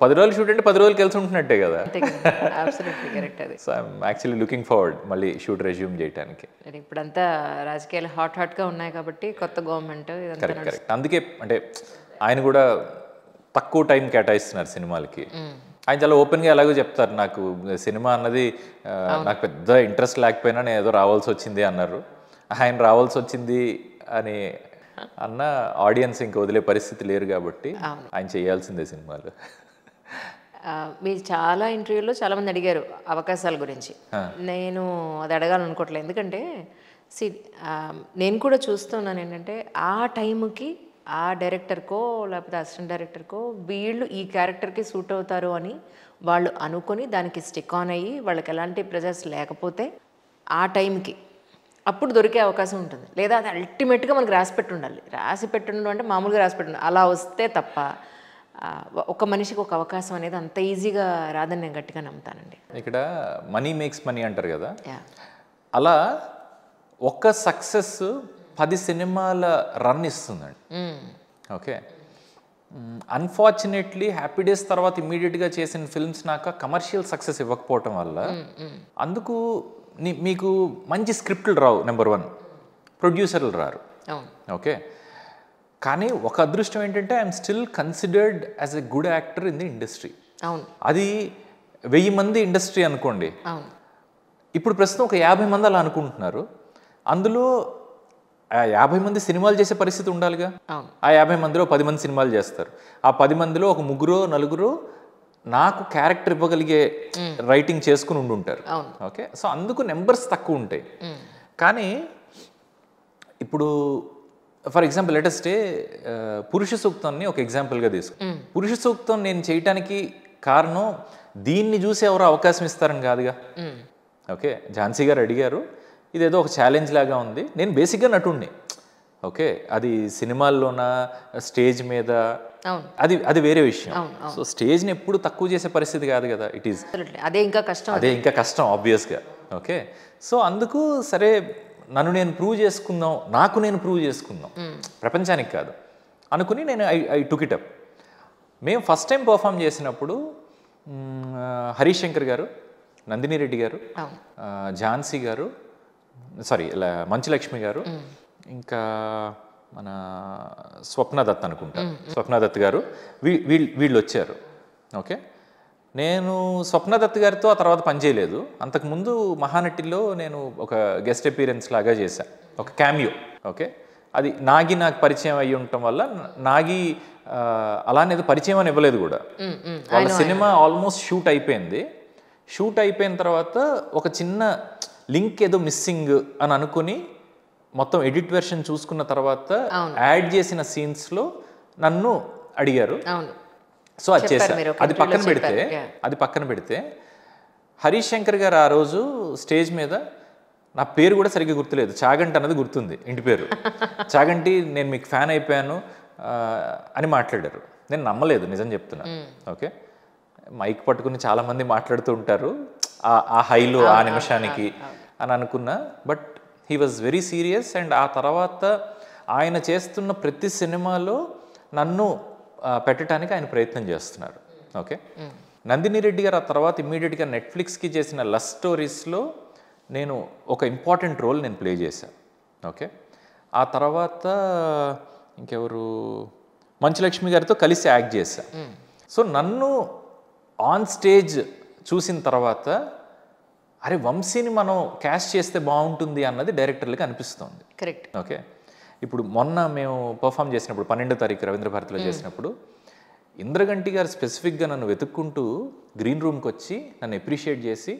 10 రోజులు షూట్ అంటే 10 రోజులు కలిసి ఉంటున్నట్టే కదా. So I'm actually looking forward మళ్ళీ షూట్ రెజ్యూమ్ చేయడానికి. ఇప్పుడంతా రాజకీయాలు హాట్గా ఉన్నాయి కాబట్టి కొత్త గవర్నమెంట్. కరెక్ట్. అందుకే అంటే ఆయన కూడా తక్కువ టైం కేటాయిస్తున్నారు సినిమాలకి. ఆయన చాలా ఓపెన్గా ఎలాగో చెప్తారు, నాకు సినిమా అన్నది నాకు పెద్ద ఇంట్రెస్ట్ లేకపోయినా నేను ఏదో రావాల్సి వచ్చింది అన్నారు. ఆయన రావాల్సి వచ్చింది అని అన్న ఆడియన్స్ ఇంకా వదిలే పరిస్థితి లేరు కాబట్టి ఆయన చేయాల్సిందే సినిమాలు. మీరు చాలా ఇంటర్వ్యూలో చాలామంది అడిగారు అవకాశాల గురించి. నేను అది అడగాలనుకోవట్లేదు, ఎందుకంటే నేను కూడా చూస్తున్నాను ఏంటంటే ఆ టైంకి ఆ డైరెక్టర్కో లేకపోతే అసిస్టెంట్ డైరెక్టర్కో వీళ్ళు ఈ క్యారెక్టర్కి సూట్ అవుతారు అని వాళ్ళు అనుకొని దానికి స్టిక్ ఆన్ అయ్యి వాళ్ళకి ఎలాంటి ప్రెజర్స్ లేకపోతే ఆ టైంకి అప్పుడు దొరికే అవకాశం ఉంటుంది. లేదా అది అల్టిమేట్గా మనకు రాసిపెట్టి ఉండాలి. రాసిపెట్టి ఉండడం అంటే మామూలుగా రాసిపెట్టి ఉండాలి. అలా వస్తే తప్ప ఒక మనిషికి ఒక అవకాశం అనేది అంత ఈజీగా రాదని నేను గట్టిగా నమ్ముతానండి. ఇక్కడ మనీ మేక్స్ మనీ అంటారు కదా, అలా ఒక సక్సెస్ 10 సినిమాల రన్ ఇస్తుందండి. ఓకే, అన్ఫార్చునేట్లీ హ్యాపీ డేస్ తర్వాత ఇమ్మీడియట్గా చేసిన ఫిల్మ్స్ నాకు కమర్షియల్ సక్సెస్ ఇవ్వకపోవటం వల్ల అందుకు మీకు మంచి స్క్రిప్ట్లు రావు, నెంబర్ 1 ప్రొడ్యూసర్లు రారు. ఓకే, కానీ ఒక అదృష్టం ఏంటంటే I'm still considered as a good actor in the industry. అది 1000 మంది ఇండస్ట్రీ అనుకోండి, ఇప్పుడు ప్రస్తుతం ఒక 50 మంది అలా అనుకుంటున్నారు. అందులో 50 మంది సినిమాలు చేసే పరిస్థితి ఉండాలిగా. ఆ 50 మందిలో 10 మంది సినిమాలు చేస్తారు. ఆ 10 మందిలో ఒక 3-4 నాకు క్యారెక్టర్ ఇవ్వగలిగే రైటింగ్ చేసుకుని ఉండుంటారు. ఓకే, సో అందుకు నెంబర్స్ తక్కువ ఉంటాయి. కానీ ఇప్పుడు for example let us say పురుష సూక్తాన్ని ఒక ఎగ్జాంపుల్గా తీసుకు. పురుష సూక్తం నేను చేయటానికి కారణం దీన్ని చూసి ఎవరో అవకాశం ఇస్తారని కాదుగా. ఓకే, ఝాన్సీ గారు అడిగారు, ఇదేదో ఒక ఛాలెంజ్ లాగా ఉంది. నేను బేసిక్గా నటుడిని. ఓకే, అది సినిమాల్లోన స్టేజ్ మీద అది వేరే విషయం. సో స్టేజ్ని ఎప్పుడు తక్కువ చేసే పరిస్థితి కాదు కదా. ఇట్ ఈస్ అదే ఇంకా కష్టం ఆబ్వియస్గా. ఓకే, సో అందుకు సరే నన్ను నేను ప్రూవ్ చేసుకుందాం, నాకు నేను ప్రూవ్ చేసుకుందాం, ప్రపంచానికి కాదు అనుకుని నేను ఐ టుక్ ఇట్ అప్. మేము ఫస్ట్ టైం పర్ఫామ్ చేసినప్పుడు హరీష్ శంకర్ గారు, నందిని రెడ్డి గారు, ఝాన్సీ గారు, మంచులక్ష్మి గారు, ఇంకా మన స్వప్నదత్ అనుకుంటా, స్వప్నదత్ గారు, వీళ్ళు వచ్చారు. ఓకే, నేను స్వప్నదత్ గారితో ఆ తర్వాత పనిచేయలేదు. అంతకుముందు మహానటిలో నేను ఒక గెస్ట్ అపీరెన్స్ లాగా చేశాను, ఒక క్యామియో. ఓకే, అది నాకు పరిచయం అయ్యి ఉండటం వల్ల నాగి అలానే పరిచయం అని ఇవ్వలేదు కూడా. వాళ్ళ సినిమా ఆల్మోస్ట్ షూట్ అయిపోయింది. షూట్ అయిపోయిన తర్వాత ఒక చిన్న లింక్ ఏదో మిస్సింగ్ అని అనుకుని మొత్తం ఎడిట్ వెర్షన్ చూసుకున్న తర్వాత యాడ్ చేసిన సీన్స్లో నన్ను అడిగారు. సో అది చేశాను. అది పక్కన పెడితే హరీష్ శంకర్ గారు ఆ రోజు స్టేజ్ మీద, నా పేరు కూడా సరిగ్గా గుర్తులేదు, చాగంటి అన్నది గుర్తుంది, ఇంటి పేరు చాగంటి, నేను మీకు ఫ్యాన్ అయిపోయాను అని మాట్లాడారు. నేను నమ్మలేదు, నిజం చెప్తున్నా. ఓకే, మైక్ పట్టుకుని చాలామంది మాట్లాడుతూ ఉంటారు ఆ హైలో ఆ నిమిషానికి అని అనుకున్నా. But he was very serious. And ఆ తర్వాత ఆయన చేస్తున్న ప్రతి సినిమాలో నన్ను పెట్టడానికి ఆయన ప్రయత్నం చేస్తున్నారు. ఓకే, నందిని రెడ్డి గారు ఆ తర్వాత ఇమ్మీడియట్గా నెట్ఫ్లిక్స్కి చేసిన లవ్ స్టోరీస్లో నేను ఒక ఇంపార్టెంట్ రోల్ నేను ప్లే చేశాను. ఓకే, ఆ తర్వాత ఇంకెవరు, మంచులక్ష్మి గారితో కలిసి యాక్ట్ చేశాను. సో నన్ను ఆన్ స్టేజ్ చూసిన తర్వాత అరే వంశీని మనం క్యాస్ట్ చేస్తే బాగుంటుంది అన్నది డైరెక్టర్లకి అనిపిస్తుంది. కరెక్ట్. ఓకే, ఇప్పుడు మొన్న మేము పర్ఫామ్ చేసినప్పుడు 12వ తారీఖు రవీంద్ర భారతిలో చేసినప్పుడు ఇంద్రగంటి గారు స్పెసిఫిక్గా నన్ను వెతుక్కుంటూ గ్రీన్ రూమ్కి వచ్చి నన్ను అప్రిషియేట్ చేసి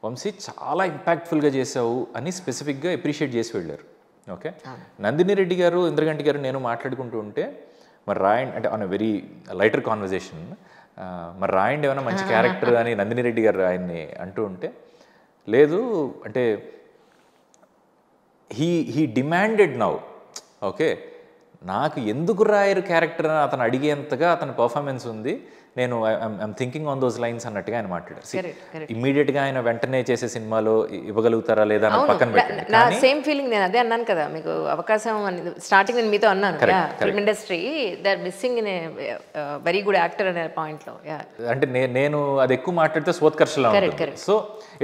వంశీ చాలా ఇంపాక్ట్ఫుల్గా చేసావు అని స్పెసిఫిక్గా అప్రిషియేట్ చేసి వెళ్ళారు. ఓకే, నందిని రెడ్డి గారు ఇంద్రగంటి గారు నేను మాట్లాడుకుంటూ ఉంటే మరి రాయండి అంటే on a very lighter conversation, మరి రాయండి ఏమైనా మంచి క్యారెక్టర్ అని నందిని రెడ్డి గారు అంటూ ఉంటే లేదు అంటే హీ డిమాండెడ్ నౌ. ఓకే, నాకు ఎందుకు రాయరు క్యారెక్టర్ అని అతను అడిగేంతగా అతని పర్ఫార్మెన్స్ ఉంది, నేను I'm thinking on those lines అన్నట్టుగా ఆయన మాట్లాడారు. ఇమ్మీడియట్గా ఆయన వెంటనే చేసే సినిమాలో ఇవ్వగలుగుతారా లేదా అని పక్కన పెట్టండి. నా సేమ్ ఫీలింగ్, నేను అదే అన్నాను కదా మీకు అవకాశం స్టార్టింగ్ నేను మీతో అన్నాను, film industry they are missing in very good actor అనే పాయింట్లో. అంటే నేను అది ఎక్కువ మాట్లాడితే సోత్కర్షలా ఉంటుంది. సో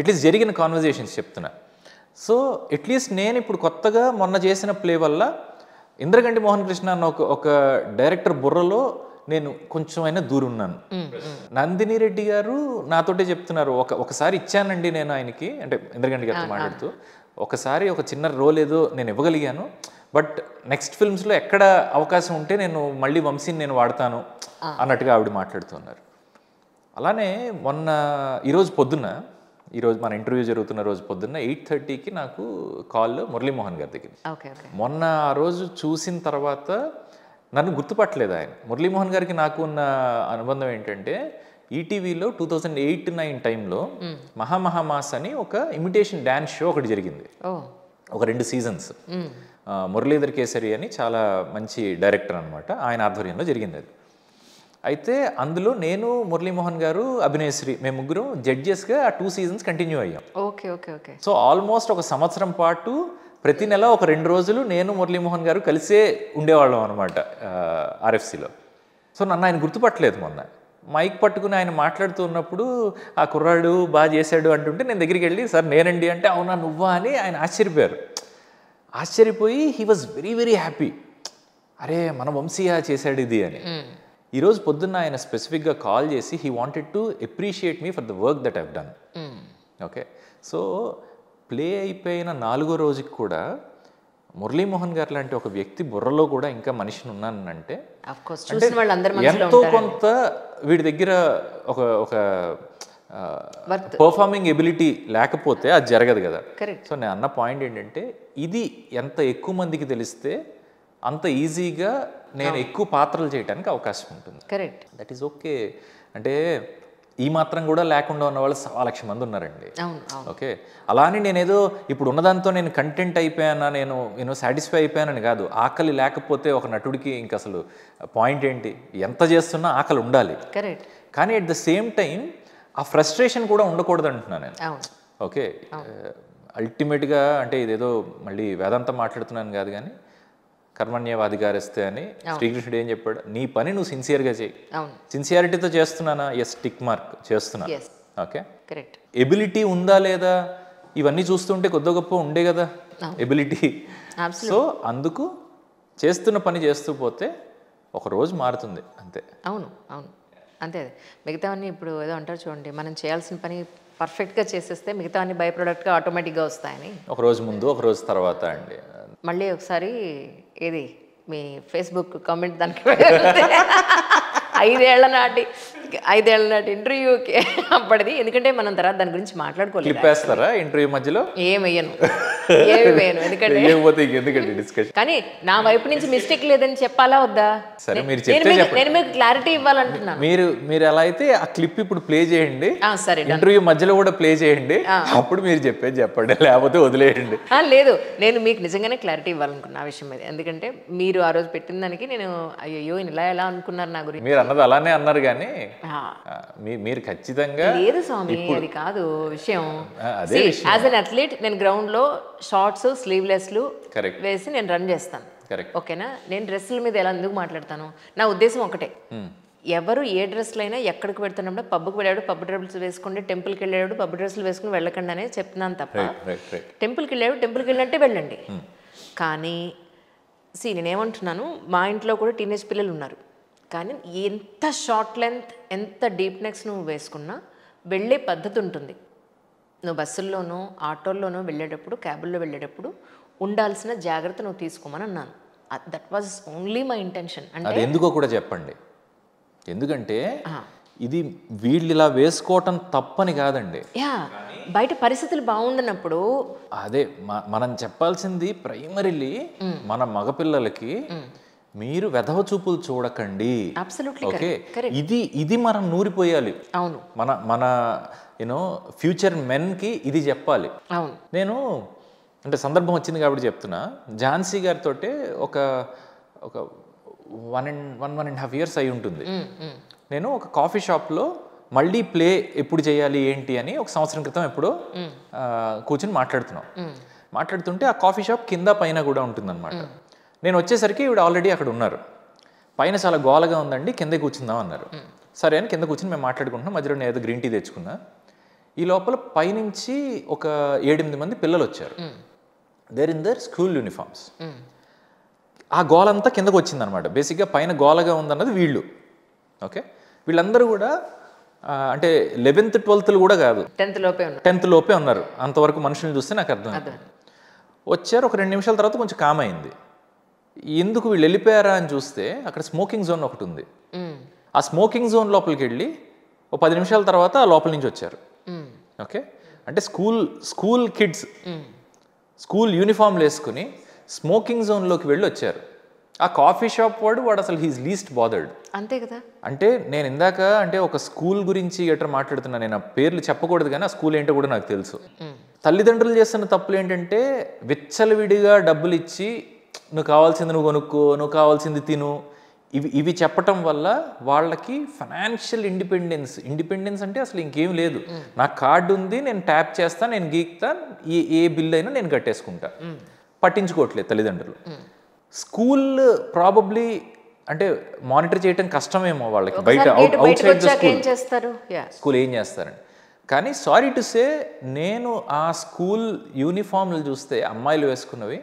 అట్లీస్ట్ జరిగిన కాన్వర్జేషన్స్ చెప్తున్నా. సో అట్లీస్ట్ నేను ఇప్పుడు కొత్తగా మొన్న చేసిన ప్లే వల్ల ఇంద్రగంటి మోహన్ కృష్ణ అన్న ఒక డైరెక్టర్ బుర్రలో నేను కొంచెం అయినా దూరున్నాను. నందిని రెడ్డి గారు నాతోటే చెప్తున్నారు, ఒకసారి ఇచ్చానండి నేను ఆయనకి, అంటే ఇంద్రగంటి గారితో మాట్లాడుతూ ఒకసారి ఒక చిన్న రోల్ ఏదో నేను ఇవ్వగలిగాను, బట్ నెక్స్ట్ ఫిల్మ్స్లో ఎక్కడ అవకాశం ఉంటే నేను మళ్ళీ వంశీని నేను వాడతాను అన్నట్టుగా ఆవిడ మాట్లాడుతున్నారు. అలానే మొన్న ఈరోజు మన ఇంటర్వ్యూ జరుగుతున్న రోజు పొద్దున్న 8:30కి నాకు కాల్ మురళీమోహన్ గారి దగ్గర. మొన్న ఆ రోజు చూసిన తర్వాత నన్ను గుర్తుపట్టలేదు ఆయన. మురళీమోహన్ గారికి నాకు ఉన్న అనుబంధం ఏంటంటే ఈటీవీలో 2008-9 టైంలో మహామహామాస్ అని ఒక ఇమిటేషన్ డ్యాన్స్ షో ఒకటి జరిగింది, ఒక 2 సీజన్స్. మురళీధర్ కేసరి అని చాలా మంచి డైరెక్టర్ అనమాట, ఆయన ఆధ్వర్యంలో జరిగింది అది. అయితే అందులో నేను, మురళీమోహన్ గారు, అభినయశ్రీ మేము ముగ్గురం జడ్జెస్గా ఆ 2 సీజన్స్ కంటిన్యూ అయ్యాం. సో ఆల్మోస్ట్ ఒక సంవత్సరం పాటు ప్రతి నెల ఒక 2 రోజులు నేను మురళీమోహన్ గారు కలిసే ఉండేవాళ్ళం అనమాట ఆర్ఎఫ్సీలో. సో నన్ను ఆయన గుర్తుపట్టలేదు. మొన్న మైక్ పట్టుకుని ఆయన మాట్లాడుతూ ఉన్నప్పుడు ఆ కుర్రాడు బాగా చేశాడు అంటుంటే నేను దగ్గరికి వెళ్ళి సార్ నేనండి అంటే అవునా నువ్వా అని ఆయన ఆశ్చర్యపోయి he was very very happy, అరే మన వంశీయా చేశాడు ఇది అని. ఈరోజు పొద్దున్న ఆయన స్పెసిఫిక్గా కాల్ చేసి he wanted to appreciate me for the work that I've done. Okay, so play అయిపోయిన 4వ రోజుకి కూడా మురళీమోహన్ గారు లాంటి ఒక వ్యక్తి బుర్రలో కూడా ఇంకా మనిషిని ఉన్నానంటే ఎంతో కొంత వీడి దగ్గర ఒక పర్ఫార్మింగ్ ఎబిలిటీ లేకపోతే అది జరగదు కదా. సో నేను అన్న పాయింట్ ఏంటంటే ఇది ఎంత ఎక్కువ మందికి తెలిస్తే అంత ఈజీగా నేను ఎక్కువ పాత్రలు చేయడానికి అవకాశం ఉంటుంది. That is okay. అంటే ఈ మాత్రం కూడా లేకుండా ఉన్న వాళ్ళు 1,00,000 మంది ఉన్నారండి. ఓకే, అలానే నేనేదో ఇప్పుడు ఉన్నదాంతో నేను కంటెంట్ అయిపోయానా, నేను సాటిస్ఫై అయిపోయానని కాదు. ఆకలి లేకపోతే ఒక నటుడికి ఇంక అసలు పాయింట్ ఏంటి? ఎంత చేస్తున్నా ఆకలి ఉండాలి. కానీ అట్ ద సేమ్ టైం ఆ ఫ్రస్ట్రేషన్ కూడా ఉండకూడదు అంటున్నాను నేను. ఓకే, అల్టిమేట్గా అంటే ఇదేదో మళ్ళీ వేదాంతం మాట్లాడుతున్నాను కాదు, కానీ కర్మణ్యవాధికారిస్తే అని శ్రీకృష్ణుడు ఏం చెప్పాడు, నీ పని నువ్వు సిన్సియర్గా చేయి. సిన్సియారిటీతో చేస్తున్నానా? ఎస్, టిక్ మార్క్ చేస్తున్నా. ఓకే, ఎబిలిటీ ఉందా లేదా ఇవన్నీ చూస్తుంటే కొద్ది గొప్ప ఉండే కదా ఎబిలిటీ. సో అందుకు చేస్తున్న పని చేస్తూ పోతే ఒక రోజు మారుతుంది అంతే. అవును అంతే. మిగతావన్నీ ఇప్పుడు ఏదో అంటారు చూడండి, మనం చేయాల్సిన పని పర్ఫెక్ట్గా చేసేస్తే మిగతావన్నీ బై ప్రోడక్ట్గా ఆటోమేటిక్గా వస్తాయని. ఒక రోజు ముందు ఒక రోజు తర్వాత అండి. మళ్ళీ ఒకసారి ఏది మీ ఫేస్బుక్ కామెంట్ దానికి 5 ఏళ్ల నాటి ఇంటర్వ్యూకి అప్పటిది, ఎందుకంటే మనం తర్వాత దాని గురించి మాట్లాడుకోలేదు. ఇంటర్వ్యూ మధ్యలో ఏమి వేయను ఎందుకంటే కానీ నా వైపు నుంచి మిస్టేక్ లేదని చెప్పాలా వద్దా? సరే, నేను మీకు క్లారిటీ ఇవ్వాలంటున్నాను. మీరు ఎలా అయితే ఆ క్లిప్ ఇప్పుడు ప్లే చేయండి, సరే ఇంటర్వ్యూ మధ్యలో కూడా ప్లే చేయండి, అప్పుడు మీరు చెప్పండి, లేకపోతే వదిలేయండి. లేదు, నేను మీకు నిజంగానే క్లారిటీ ఇవ్వాలనుకున్నా ఆ విషయం మీద. ఎందుకంటే మీరు ఆ రోజు పెట్టిన దానికి నేను అయ్యో ఇలా అనుకున్నారు నా గురించి. మీరు అన్నది అలానే అన్నారు, కానీ మీరు ఖచ్చితంగా లేదు స్వామి, అది కాదు విషయం. యాజ్ అన్ అథ్లీట్ నేను గ్రౌండ్ లో షార్ట్స్ స్లీవ్లెస్లు Correct. వేసి నేను రన్ చేస్తాను. Correct. ఓకేనా? నేను డ్రెస్సుల మీద ఎలా ఎందుకు మాట్లాడతాను? నా ఉద్దేశం ఒకటే, ఎవరు ఏ డ్రెస్సులు అయినా ఎక్కడికి పెడుతున్నప్పుడు పబ్కి వెళ్ళాడు పబ్ డ్రెస్సులు వేసుకోండి, టెంపుల్కి వెళ్ళాడు పబ్ డ్రెస్సులు వేసుకుని వెళ్ళకండి అనే చెప్తున్నాను తప్ప, టెంపుల్కి వెళ్ళాడు టెంపుల్కి వెళ్ళంటే వెళ్ళండి. కానీ నేనేమంటున్నాను, మా ఇంట్లో కూడా టీనేజ్ పిల్లలు ఉన్నారు. కానీ ఎంత షార్ట్ లెంత్ ఎంత డీప్ నెక్స్ నువ్వు వేసుకున్నా వెళ్ళే పద్ధతి ఉంటుంది. నువ్వు బస్సుల్లోనో ఆటోల్లోనో వెళ్ళేటప్పుడు క్యాబుల్లో వెళ్ళేటప్పుడు ఉండాల్సిన జాగ్రత్త నువ్వు తీసుకోమని అన్నాను. That was only my intention. అంటే ఎందుకో కూడా చెప్పండి. ఎందుకంటే ఇది వీళ్ళు ఇలా వేసుకోవటం తప్పని కాదండి. బయట పరిస్థితులు బాగుండనప్పుడు అదే మనం చెప్పాల్సింది ప్రైమరీలీ మన మగపిల్లలకి మీరు వెధవ చూపులు చూడకండి. ఓకే, ఇది మనం నూరిపోయాలి. అవును, మన యూనో ఫ్యూచర్ మెన్కి ఇది చెప్పాలి. అవును. నేను అంటే సందర్భం వచ్చింది కాబట్టి చెప్తున్నా. ఝాన్సీ గారితో ఒక 1.5 years అయి ఉంటుంది. నేను ఒక కాఫీ షాప్లో మళ్ళీ ప్లే ఎప్పుడు చేయాలి ఏంటి అని ఒక సంవత్సరం క్రితం ఎప్పుడో కూర్చుని మాట్లాడుతుంటే ఆ కాఫీ షాప్ కింద పైన కూడా ఉంటుందన్నమాట. నేను వచ్చేసరికి ఈవిడ ఆల్రెడీ అక్కడ ఉన్నారు. పైన చాలా గోలగా ఉందండి, కింద కూర్చుందాం అన్నారు. సరే అని కింద కూర్చుని మేము మాట్లాడుకుంటున్నాం. మధ్యలో నేను ఏదో గ్రీన్ టీ తెచ్చుకున్నా. ఈ లోపల పైనుంచి ఒక 7-8 మంది పిల్లలు వచ్చారు. They're in their school uniforms. ఆ గోలంతా కిందకు వచ్చిందనమాట. బేసిక్గా పైన గోలగా ఉందన్నది వీళ్ళు. ఓకే, వీళ్ళందరూ కూడా అంటే 11th 12th కూడా కాదు, 10th లోపే ఉన్నారు. అంతవరకు మనుషుల్ని చూస్తే నాకు అర్థమైంది. వచ్చారు, ఒక 2 నిమిషాల తర్వాత కొంచెం కామ్ అయింది. ఎందుకు వీళ్ళు వెళ్ళిపోయారా అని చూస్తే అక్కడ స్మోకింగ్ జోన్ ఒకటి ఉంది. ఆ స్మోకింగ్ జోన్ లోపలికి వెళ్ళి ఒక 10 నిమిషాల తర్వాత లోపల నుంచి వచ్చారు. ఓకే, అంటే స్కూల్ కిడ్స్ స్కూల్ యూనిఫామ్లు వేసుకుని స్మోకింగ్ జోన్లోకి వెళ్ళి వచ్చారు. ఆ కాఫీ షాప్ వాడు అసలు హీస్ లీస్ట్ బాదర్డ్. అంతే కదా. అంటే నేను ఇందాక అంటే ఒక స్కూల్ గురించి ఎట్లా మాట్లాడుతున్నా, నేను ఆ పేర్లు చెప్పకూడదు కానీ ఆ స్కూల్ ఏంటో కూడా నాకు తెలుసు. తల్లిదండ్రులు చేస్తున్న తప్పులు ఏంటంటే విచ్చలవిడిగా డబ్బులు ఇచ్చి నువ్వు కావాల్సింది నువ్వు కొనుక్కో, నువ్వు కావాల్సింది తిను, ఇవి చెప్పటం వల్ల వాళ్ళకి ఫైనాన్షియల్ ఇండిపెండెన్స్ అంటే అసలు ఇంకేం లేదు. నాకు కార్డు ఉంది, నేను ట్యాప్ చేస్తా, నేను గీక్తా, ఏ బిల్ అయినా నేను కట్టేసుకుంటా, పట్టించుకోవట్లేదు తల్లిదండ్రులు. స్కూల్ ప్రాబబ్లీ అంటే మానిటర్ చేయటం కష్టమేమో వాళ్ళకి, బయట అవుట్ సైడ్ ద స్కూల్ ఏం చేస్తారండి. కానీ సారీ టు సే, నేను ఆ స్కూల్ యూనిఫామ్లు చూస్తే అమ్మాయిలు వేసుకున్నవి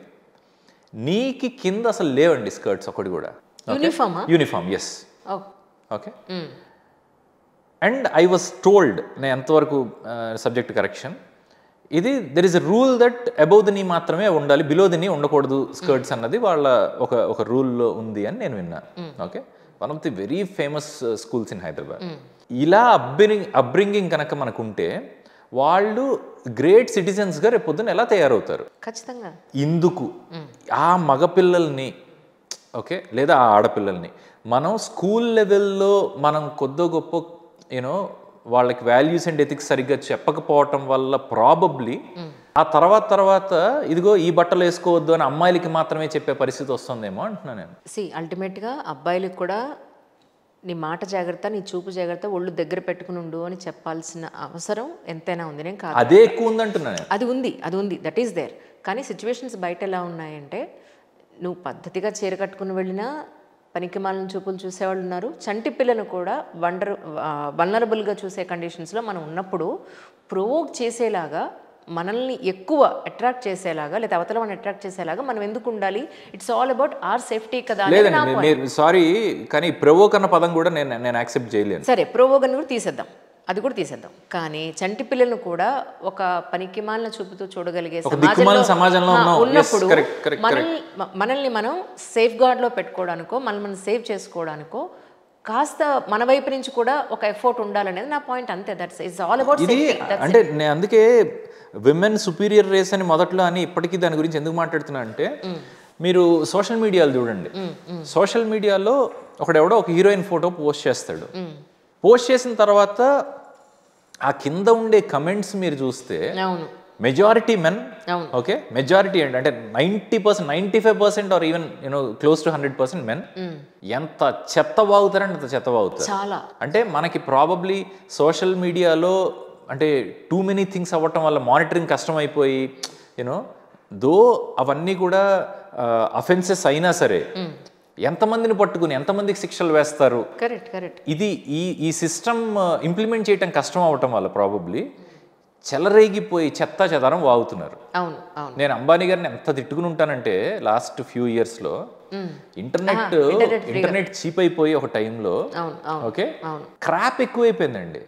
నీకి కింద అసలు లేవండి స్కర్ట్స్ ఒకటి కూడా. Uniform yes. Okay, and I was told, నేను ఎంతవరకు సబ్జెక్ట్ కరెక్షన్, ఇది there is a rule that above the knee మాత్రమే ఉండాలి, బిలో ది నీ ఉండకూడదు స్కర్ట్స్ అన్నది వాళ్ళ ఒక రూల్లో ఉంది అని నేను విన్నాను. Okay, one of the very famous schools in Hyderabad. ఇలా అప్బ్రింగింగ్ కనుక మనకుంటే వాళ్ళు గ్రేట్ సిటిజన్స్గా రేపు పొద్దున్న ఎలా తయారవుతారు ఖచ్చితంగా. ఇందుకు ఆ మగపిల్లల్ని ఓకే లేదా ఆ ఆడపిల్లల్ని మనం స్కూల్ లెవెల్లో మనం కొద్దో గొప్ప యూనో వాళ్ళకి వాల్యూస్ అండ్ ఎథిక్స్ సరిగ్గా చెప్పకపోవటం వల్ల ప్రాబబ్లీ ఆ తర్వాత ఇదిగో ఈ బట్టలు వేసుకోవద్దు అని అమ్మాయిలకి మాత్రమే చెప్పే పరిస్థితి వస్తుందేమో అంటున్నాను నేను. అల్టిమేట్గా అబ్బాయిలకు కూడా నీ మాట జాగ్రత్త, నీ చూపు జాగ్రత్త, ఒళ్ళు దగ్గర పెట్టుకుని ఉండు అని చెప్పాల్సిన అవసరం ఎంతైనా ఉంది. నేను కాదు, అదే ఎక్కువ ఉందంటున్నాను. అది ఉంది, దట్ ఈస్ దేర్. కానీ సిచ్యువేషన్స్ బయట ఎలా ఉన్నాయంటే, నువ్వు పద్ధతిగా చీర కట్టుకుని వెళ్ళినా పనికిమాలిన చూపులు చూసేవాళ్ళు ఉన్నారు. చంటి పిల్లను కూడా వల్నరబుల్గా చూసే కండిషన్స్లో మనం ఉన్నప్పుడు ప్రొవోక్ చేసేలాగా, మనల్ని ఎక్కువ అట్రాక్ట్ చేసేలాగా లేదా అవతల మనం అట్రాక్ట్ చేసేలాగా మనం ఎందుకు ఉండాలి? It's all about our safety కదా. సారీ, కానీ ప్రొవోక్ అన్న పదం కూడా నేను యాక్సెప్ట్ చేయలేను. సరే, ప్రొవోక్ అని కూడా తీసేద్దాం, అది కూడా తీసేద్దాం. కానీ చంటి పిల్లలను కూడా ఒక పనికిమాలిన చూపుతూ చూడగలిగే సమాజంలో ఉన్నప్పుడు మనల్ని మనం సేఫ్ గార్డ్లో పెట్టుకోవడానికో, మనం సేవ్ చేసుకోవడానికో కాస్త మన వైపు నుంచి కూడా ఒక ఎఫర్ట్ ఉండాలనేది నా పాయింట్. అంతే, that's it's all about safety. అంటే నేను అందుకే విమెన్ సుపీరియర్ రేస్ అని మొదట్లో అని ఇప్పటికీ దాని గురించి ఎందుకు మాట్లాడుతున్నా అంటే, మీరు సోషల్ మీడియాలో చూడండి. సోషల్ మీడియాలో ఒకడెవడో ఒక హీరోయిన్ ఫోటో పోస్ట్ చేస్తాడు. పోస్ట్ చేసిన తర్వాత ఆ కింద ఉండే కమెంట్స్ మీరు చూస్తే మెజారిటీ మెన్. ఓకే, మెజారిటీ అంటే 90%, 95% or even close to 100% men. ఎంత చెత్త వాగుతారంటే అంత చెత్త వాగుతారు. చాలా అంటే మనకి ప్రాబబ్లీ సోషల్ మీడియాలో అంటే టూ మెనీ థింగ్స్ అవ్వటం వల్ల మానిటరింగ్ కష్టమైపోయి దో అవన్నీ కూడా అఫెన్సెస్ అయినా సరే ఎంతమందిని పట్టుకుని ఎంతమందికి శిక్షలు వేస్తారు. Correct correct. ఇది ఈ సిస్టమ్ ఇంప్లిమెంట్ చేయటం కష్టం అవటం వల్ల ప్రాబబ్లీ చెలరేగిపోయి చెత్తా చెదారం వాగుతున్నారు. అవును అవును. నేను అంబానీ గారిని ఎంత తిట్టుకుని ఉంటానంటే లాస్ట్ ఫ్యూ ఇయర్స్లో ఇంటర్నెట్ చీప్ అయిపోయి ఒక టైంలో ఓకే క్రాప్ ఎక్కువైపోయిందండి.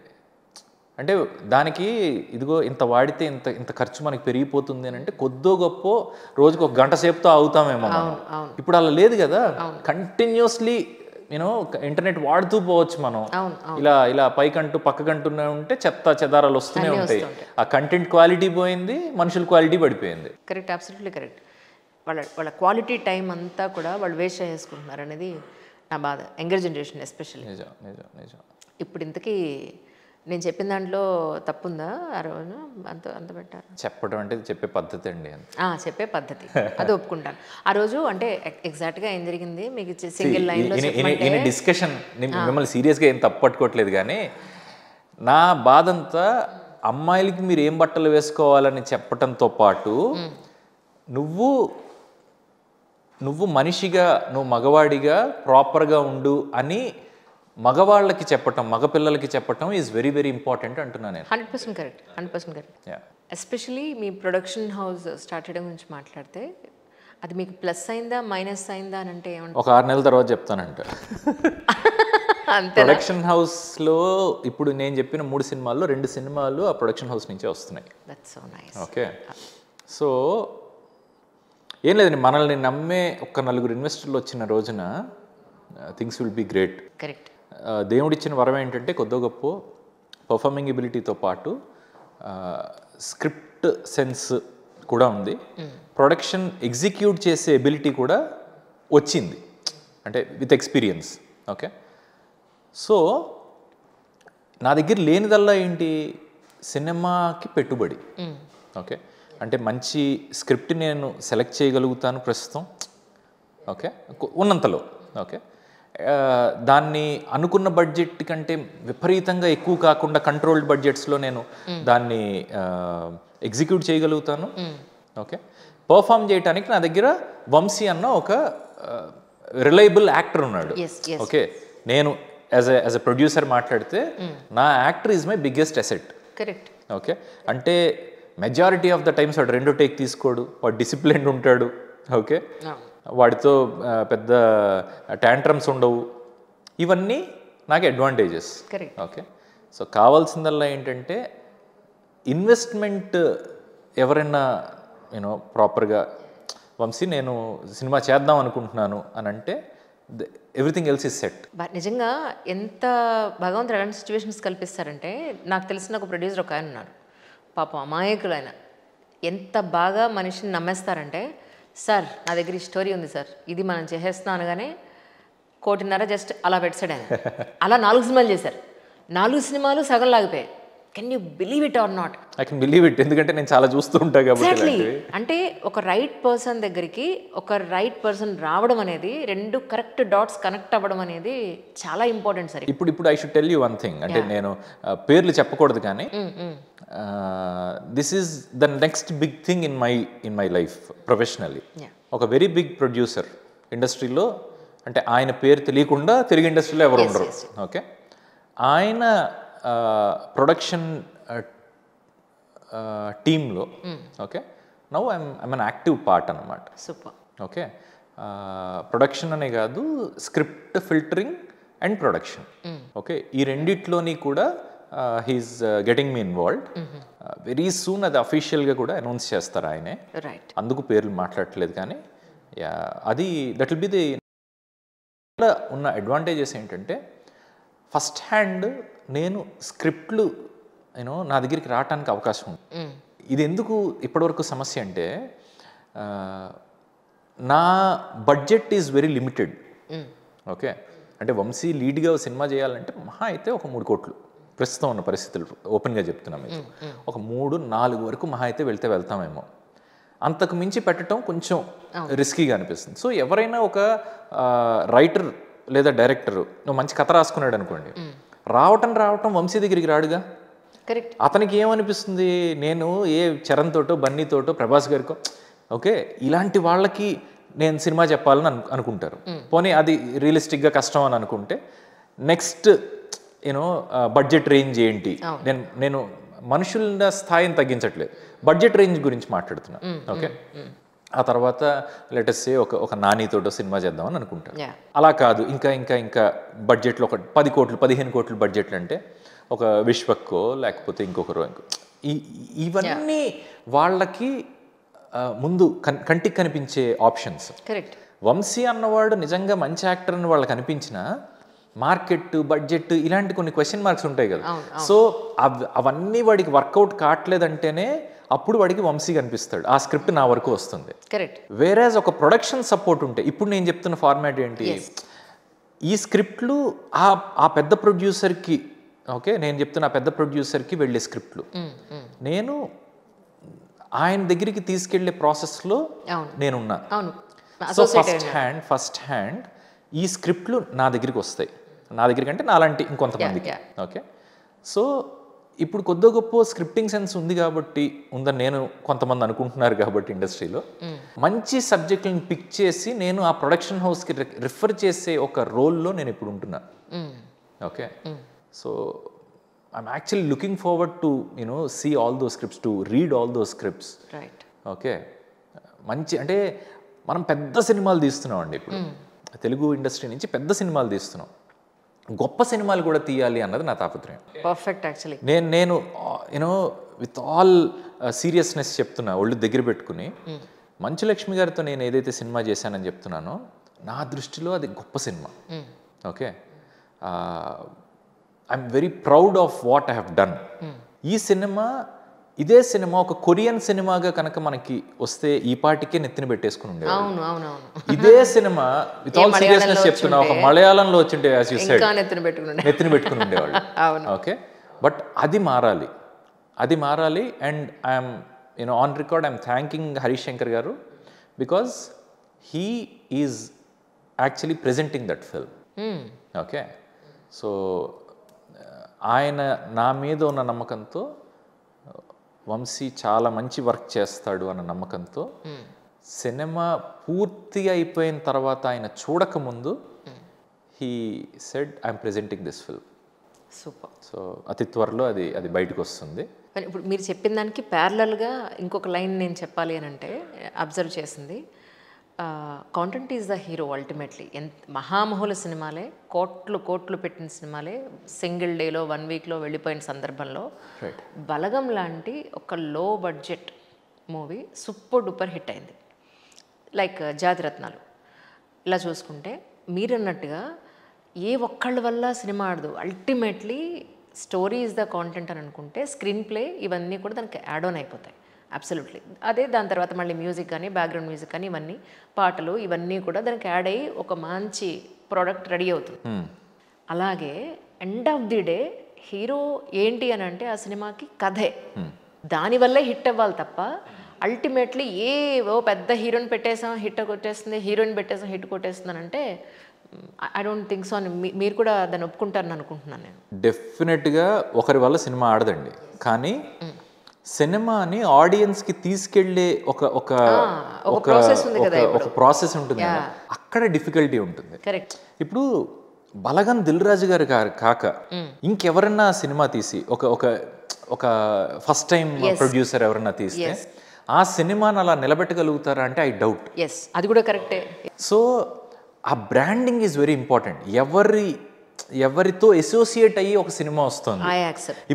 అంటే దానికి ఇదిగో ఇంత వాడితే ఇంత ఇంత ఖర్చు మనకి పెరిగిపోతుంది అని అంటే కొద్దో గొప్ప రోజుకు ఒక గంట సేపుతో అవుతామేమో. ఇప్పుడు అలా లేదు కదా, కంటిన్యూస్లీ యూనో ఇంటర్నెట్ వాడుతూ పోవచ్చు మనం. ఇలా ఇలా పైకంటూ పక్కకంటూనే ఉంటే చెత్త చెదారాలు వస్తూనే ఉంటాయి. ఆ కంటెంట్ క్వాలిటీ పోయింది, మనుషుల క్వాలిటీ పడిపోయింది. Correct, absolutely correct. వాళ్ళ క్వాలిటీ టైం అంతా కూడా వాళ్ళు వేస్ట్ చేసుకుంటున్నారు అనేది నా బాధ. Younger generation especially. నిజం నిజం నిజం. ఇప్పుడు ఇంతకీ నేను చెప్పిన దాంట్లో తప్పుందా? ఆ రోజు అంత అంత పెట్టారు చెప్పడం అంటే చెప్పే పద్ధతి అండి. చెప్పే పద్ధతి అది ఒప్పుకుంటాను. ఆ రోజు అంటే ఎగ్జాక్ట్గా ఏం జరిగింది మీకు సింగిల్ లైన్లో డిస్కషన్. మిమ్మల్ని సీరియస్గా ఏం తప్పు పట్టుకోవట్లేదు, కానీ నా బాధ అంతా అమ్మాయిలకి మీరు ఏం బట్టలు వేసుకోవాలని చెప్పటంతో పాటు నువ్వు మనిషిగా, నువ్వు మగవాడిగా ప్రాపర్గా ఉండు అని మగవాళ్ళకి చెప్పటం, మగపిల్లలకి చెప్పటం ఈజ్ వెరీ వెరీ ఇంపార్టెంట్ అంటున్నాను నేను. 100% కరెక్ట్, 100% కరెక్ట్. ఎస్పెషలీ మీ ప్రొడక్షన్ హౌస్ స్టార్ట్ చేయడం గురించి మాట్లాడితే అది మీకు ప్లస్ అయిందా మైనస్ అయిందా అని అంటే ఏమంటే ఒక 6 నెలల తర్వాత చెప్తానంట. ప్రొడక్షన్ హౌస్లో ఇప్పుడు నేను చెప్పిన 3 సినిమాల్లో 2 సినిమాలు ఆ ప్రొడక్షన్ హౌస్ నుంచే వస్తున్నాయి. That's so nice. Okay, so ఏం లేదండి, మనల్ని నమ్మే ఒక 4 ఇన్వెస్టర్లు వచ్చిన రోజున things will be great. Correct. దేవుడిచ్చిన వరం ఏంటంటే కొద్దో గొప్ప పర్ఫార్మింగ్ ఎబిలిటీతో పాటు స్క్రిప్ట్ సెన్స్ కూడా ఉంది, ప్రొడక్షన్ ఎగ్జిక్యూట్ చేసే ఎబిలిటీ కూడా వచ్చింది, అంటే విత్ ఎక్స్పీరియన్స్. ఓకే, సో నా దగ్గర లేనిదల్లా ఏంటి, సినిమాకి పెట్టుబడి. ఓకే, అంటే మంచి స్క్రిప్ట్ నేను సెలెక్ట్ చేయగలుగుతాను ప్రస్తుతం. ఓకే, ఉన్నంతలో. ఓకే, దాన్ని అనుకున్న బడ్జెట్ కంటే విపరీతంగా ఎక్కువ కాకుండా కంట్రోల్డ్ బడ్జెట్స్లో నేను దాన్ని ఎగ్జిక్యూట్ చేయగలుగుతాను. ఓకే, పర్ఫామ్ చేయడానికి నా దగ్గర వంశీ అన్న ఒక రిలయబుల్ యాక్టర్ ఉన్నాడు. ఓకే, నేను యాజ్ ఎ ప్రొడ్యూసర్ మాట్లాడితే నా actor is my biggest asset. Correct. Okay, అంటే మెజారిటీ ఆఫ్ ద టైమ్స్ వాడు 2 టేక్ తీసుకోడు, వాడు డిసిప్లిన్డ్ ఉంటాడు. ఓకే, వాడితో పెద్ద ట్యాంట్రమ్స్ ఉండవు. ఇవన్నీ నాకు అడ్వాంటేజెస్. ఓకే, సో కావాల్సిందల్లా ఏంటంటే ఇన్వెస్ట్మెంట్ ఎవరైనా ప్రాపర్గా వంశీ నేను సినిమా చేద్దాం అనుకుంటున్నాను అని అంటే ఎవ్రీథింగ్ ఎల్స్ ఇస్ సెట్. నిజంగా ఎంత భగవంతుడు ఎలాంటి సిచ్యువేషన్స్ కల్పిస్తారంటే, నాకు తెలిసిన ఒక ప్రొడ్యూసర్ ఒక ఆయన ఉన్నారు, పాపం అమాయకులు ఆయన. ఎంత బాగా మనిషిని నమ్మేస్తారంటే, సార్ నా దగ్గర ఈ స్టోరీ ఉంది సార్, ఇది మనం చేసేస్తున్నాం అనగానే 1.5 కోటి జస్ట్ అలా పెట్టాడు ఆయన. అలా 4 సినిమాలు చేశారు. 4 సినిమాలు సగం లాగిపోయాయి. Can you believe it or not? I can believe it, ఎందుకంటే నేను చాలా చూస్తూ ఉంటాను కాబట్టి. అంటే ఒక రైట్ పర్సన్ దగ్గరికి ఒక రైట్ పర్సన్ రావడం అనేది, 2 కరెక్ట్ డాట్స్ కనెక్ట్ అవ్వడం అనేది చాలా ఇంపార్టెంట్ సార్. ఇప్పుడు I should tell you one thing, అంటే నేను పేర్లు చెప్పకూడదు కానీ this is the next big thing in my life professionally. ఒక వెరీ బిగ్ ప్రొడ్యూసర్ ఇండస్ట్రీలో, అంటే ఆయన పేరు తెలియకుండా తెలుగు ఇండస్ట్రీలో ఎవరు ఉండరు. ఓకే, ఆయన ప్రొడక్షన్ టీంలో okay now I'm an active part అన్నమాట. సూపర్. ఓకే, ప్రొడక్షన్ అనే కాదు, script filtering and production. Okay, ఈ రెండిట్లోని కూడా he's getting me involved. Very soon అది అఫీషియల్గా కూడా అనౌన్స్ చేస్తారు ఆయనే. అందుకు పేర్లు మాట్లాడట్లేదు కానీ అది దట్ విల్ బి ది ఉన్న అడ్వాంటేజెస్ ఏంటంటే, ఫస్ట్ హ్యాండ్ నేను స్క్రిప్ట్లు నా దగ్గరికి రావడానికి అవకాశం ఉంది. ఇది ఎందుకు ఇప్పటివరకు సమస్య అంటే, నా budget is very limited. Okay, అంటే వంశీ లీడ్గా సినిమా చేయాలంటే మహా అయితే ఒక 3 కోట్లు ప్రస్తుతం ఉన్న పరిస్థితులు, ఓపెన్గా చెప్తున్నాం మీకు. ఒక 3-4 వరకు మహా అయితే వెళ్తామేమో. అంతకు మించి పెట్టడం కొంచెం రిస్కీగా అనిపిస్తుంది. సో ఎవరైనా ఒక రైటర్ లేదా డైరెక్టర్ నువ్వు మంచి కథ రాసుకున్నాడు అనుకోండి, రావటం వంశీ దగ్గరికి రాడుగా. కరెక్ట్. అతనికి ఏమనిపిస్తుంది, నేను ఏ చరణ్ తోటో బన్నీతోటో ప్రభాస్ గారికో ఓకే, ఇలాంటి వాళ్ళకి నేను సినిమా చెప్పాలని అనుకుంటారు. పోనీ అది రియలిస్టిక్గా కష్టం అని అనుకుంటే నెక్స్ట్ యూనో బడ్జెట్ రేంజ్ ఏంటి, నేను మనుషుల స్థాయిని తగ్గించట్లేదు, బడ్జెట్ రేంజ్ గురించి మాట్లాడుతున్నా. ఓకే, ఆ తర్వాత లెటస్ సే ఒక నానితోటో సినిమా చేద్దామని అనుకుంటారు. అలా కాదు, ఇంకా ఇంకా ఇంకా బడ్జెట్లో ఒక 10 కోట్లు 15 కోట్లు బడ్జెట్లు అంటే ఒక విశ్వక్కో లేకపోతే ఇంకొకరు ఇవన్నీ వాళ్ళకి ముందు కంటికి కనిపించే ఆప్షన్స్. కరెక్ట్. వంశీ అన్నవాడు నిజంగా మంచి యాక్టర్ అని వాళ్ళకి అనిపించిన మార్కెట్ బడ్జెట్ ఇలాంటి కొన్ని క్వశ్చన్ మార్క్స్ ఉంటాయి కదా. సో అవన్నీ వాడికి వర్కౌట్ కావట్లేదంటేనే అప్పుడు వాడికి వంశీ కనిపిస్తాడు, ఆ స్క్రిప్ట్ నా వరకు వస్తుంది. కరెక్ట్. వేరేజ్ ఒక ప్రొడక్షన్ సపోర్ట్ ఉంటే, ఇప్పుడు నేను చెప్తున్న ఫార్మాట్ ఏంటి, ఈ స్క్రిప్ట్లు ఆ పెద్ద ప్రొడ్యూసర్కి, ఓకే నేను చెప్తున్న ఆ పెద్ద ప్రొడ్యూసర్కి వెళ్ళే స్క్రిప్ట్లు నేను ఆయన దగ్గరికి తీసుకెళ్లే ప్రాసెస్లో నేనున్నా. సో ఫస్ట్ హ్యాండ్ ఈ స్క్రిప్ట్లు నా దగ్గరికి వస్తాయి, నా దగ్గరికి అంటే నాలాంటి ఇంకొంతమందికి. ఓకే, సో ఇప్పుడు కొద్ది గొప్ప స్క్రిప్టింగ్ సెన్స్ ఉంది కాబట్టి, ఉందని నేను కొంతమంది అనుకుంటున్నారు కాబట్టి ఇండస్ట్రీలో, మంచి సబ్జెక్ట్లను పిక్ చేసి నేను ఆ ప్రొడక్షన్ హౌస్కి రిఫర్ చేసే ఒక రోల్లో నేను ఇప్పుడు ఉంటున్నా. Okay, so I'm actually looking forward to see all those scripts, to read all those scripts. Right. Okay, మంచి అంటే మనం పెద్ద సినిమాలు తీస్తున్నాం అండి ఇప్పుడు, తెలుగు ఇండస్ట్రీ నుంచి పెద్ద సినిమాలు తీస్తున్నాం, గొప్ప సినిమాలు కూడా తీయాలి అన్నది నా తాపత్రయం. పర్ఫెక్ట్. యాక్చువల్లీ నేను విత్ ఆల్ సీరియస్నెస్ చెప్తున్నా, ఒళ్ళు దగ్గర పెట్టుకుని, మంచు లక్ష్మి గారితో నేను ఏదైతే సినిమా చేశానని చెప్తున్నానో నా దృష్టిలో అది గొప్ప cinema. Okay, I'm very proud of what I have done. ఈ సినిమా, ఇదే సినిమా ఒక కొరియన్ సినిమాగా కనుక మనకి వస్తే ఈ పాటికే నెత్తిన పెట్టేసుకుని ఉండేవాళ్ళు. ఇదే సినిమా విత్ ఆల్ సీరియస్నెస్ చెప్తున్నా ఒక మలయాళంలో వచ్చింటే నెత్తిన పెట్టుకుని ఉండేవాళ్ళు. ఓకే, బట్ అది మారాలి, అది మారాలి. And I'm on record I'm thanking Harish Shankar garu, because he is actually presenting that film. Okay, so ఆయన నా మీద ఉన్న నమ్మకంతో, వంశీ చాలా మంచి వర్క్ చేస్తాడు అన్న నమ్మకంతో, సినిమా పూర్తి అయిపోయిన తర్వాత ఆయన చూడకముందు he said I'm presenting this film. Super. So అతి త్వరలో అది బయటకు వస్తుంది. ఇప్పుడు మీరు చెప్పిన దానికి ప్యారలల్గా ఇంకొక లైన్ నేను చెప్పాలి అని అంటే, అబ్జర్వ్ చేసింది, content is the hero ultimately. మహామహుల సినిమాలే, కోట్లు పెట్టిన సినిమాలే సింగిల్ డేలో 1 వీక్లో వెళ్ళిపోయిన సందర్భంలో బలగం లాంటి ఒక లో budget movie super duper hit అయింది, లైక్ జాతిరత్నాలు. ఇలా చూసుకుంటే మీరన్నట్టుగా ఏ ఒక్కళ్ళ వల్ల సినిమా ఆడదు, ultimately story is the content అని అనుకుంటే స్క్రీన్ ప్లే ఇవన్నీ కూడా దానికి యాడ్ ఆన్ అయిపోతాయి. అబ్సల్యూట్లీ. అదే దాని తర్వాత మళ్ళీ మ్యూజిక్ కానీ, బ్యాక్గ్రౌండ్ మ్యూజిక్ కానీ, ఇవన్నీ పాటలు ఇవన్నీ కూడా దానికి యాడ్ అయ్యి ఒక మంచి ప్రోడక్ట్ రెడీ అవుతుంది. అలాగే end of the day hero ఏంటి అని అంటే ఆ సినిమాకి కథే, దానివల్లే హిట్ అవ్వాలి తప్ప అల్టిమేట్లీ పెద్ద హీరోయిన్ పెట్టేసాం హిట్ కొట్టేస్తుంది, హీరోయిన్ పెట్టేసాం హిట్ కొట్టేస్తుంది అని అంటే ఐ డోంట్ థింక్ సో అని మీరు కూడా దాన్ని ఒప్పుకుంటారని అనుకుంటున్నాను నేను. డెఫినెట్గా ఒకరి వల్ల సినిమా ఆడదండి, కానీ సినిమాని ఆడియన్స్కి తీసుకెళ్లే ఒక ప్రాసెస్ ఉంటుంది, అక్కడ డిఫికల్టీ ఉంటుంది. ఇప్పుడు బలగం దిల్ రాజు గారు కాక ఇంకెవరన్నా సినిమా తీసి ఒక ఫస్ట్ టైం ప్రొడ్యూసర్ ఎవరన్నా తీస్తే ఆ సినిమాని అలా నిలబెట్టగలుగుతారా అంటే ఐ డౌట్. అది కూడా కరెక్టే. సో ఆ బ్రాండింగ్ ఈజ్ వెరీ ఇంపార్టెంట్. ఎవరితో అసోసియేట్ అయ్యి ఒక సినిమా వస్తుంది.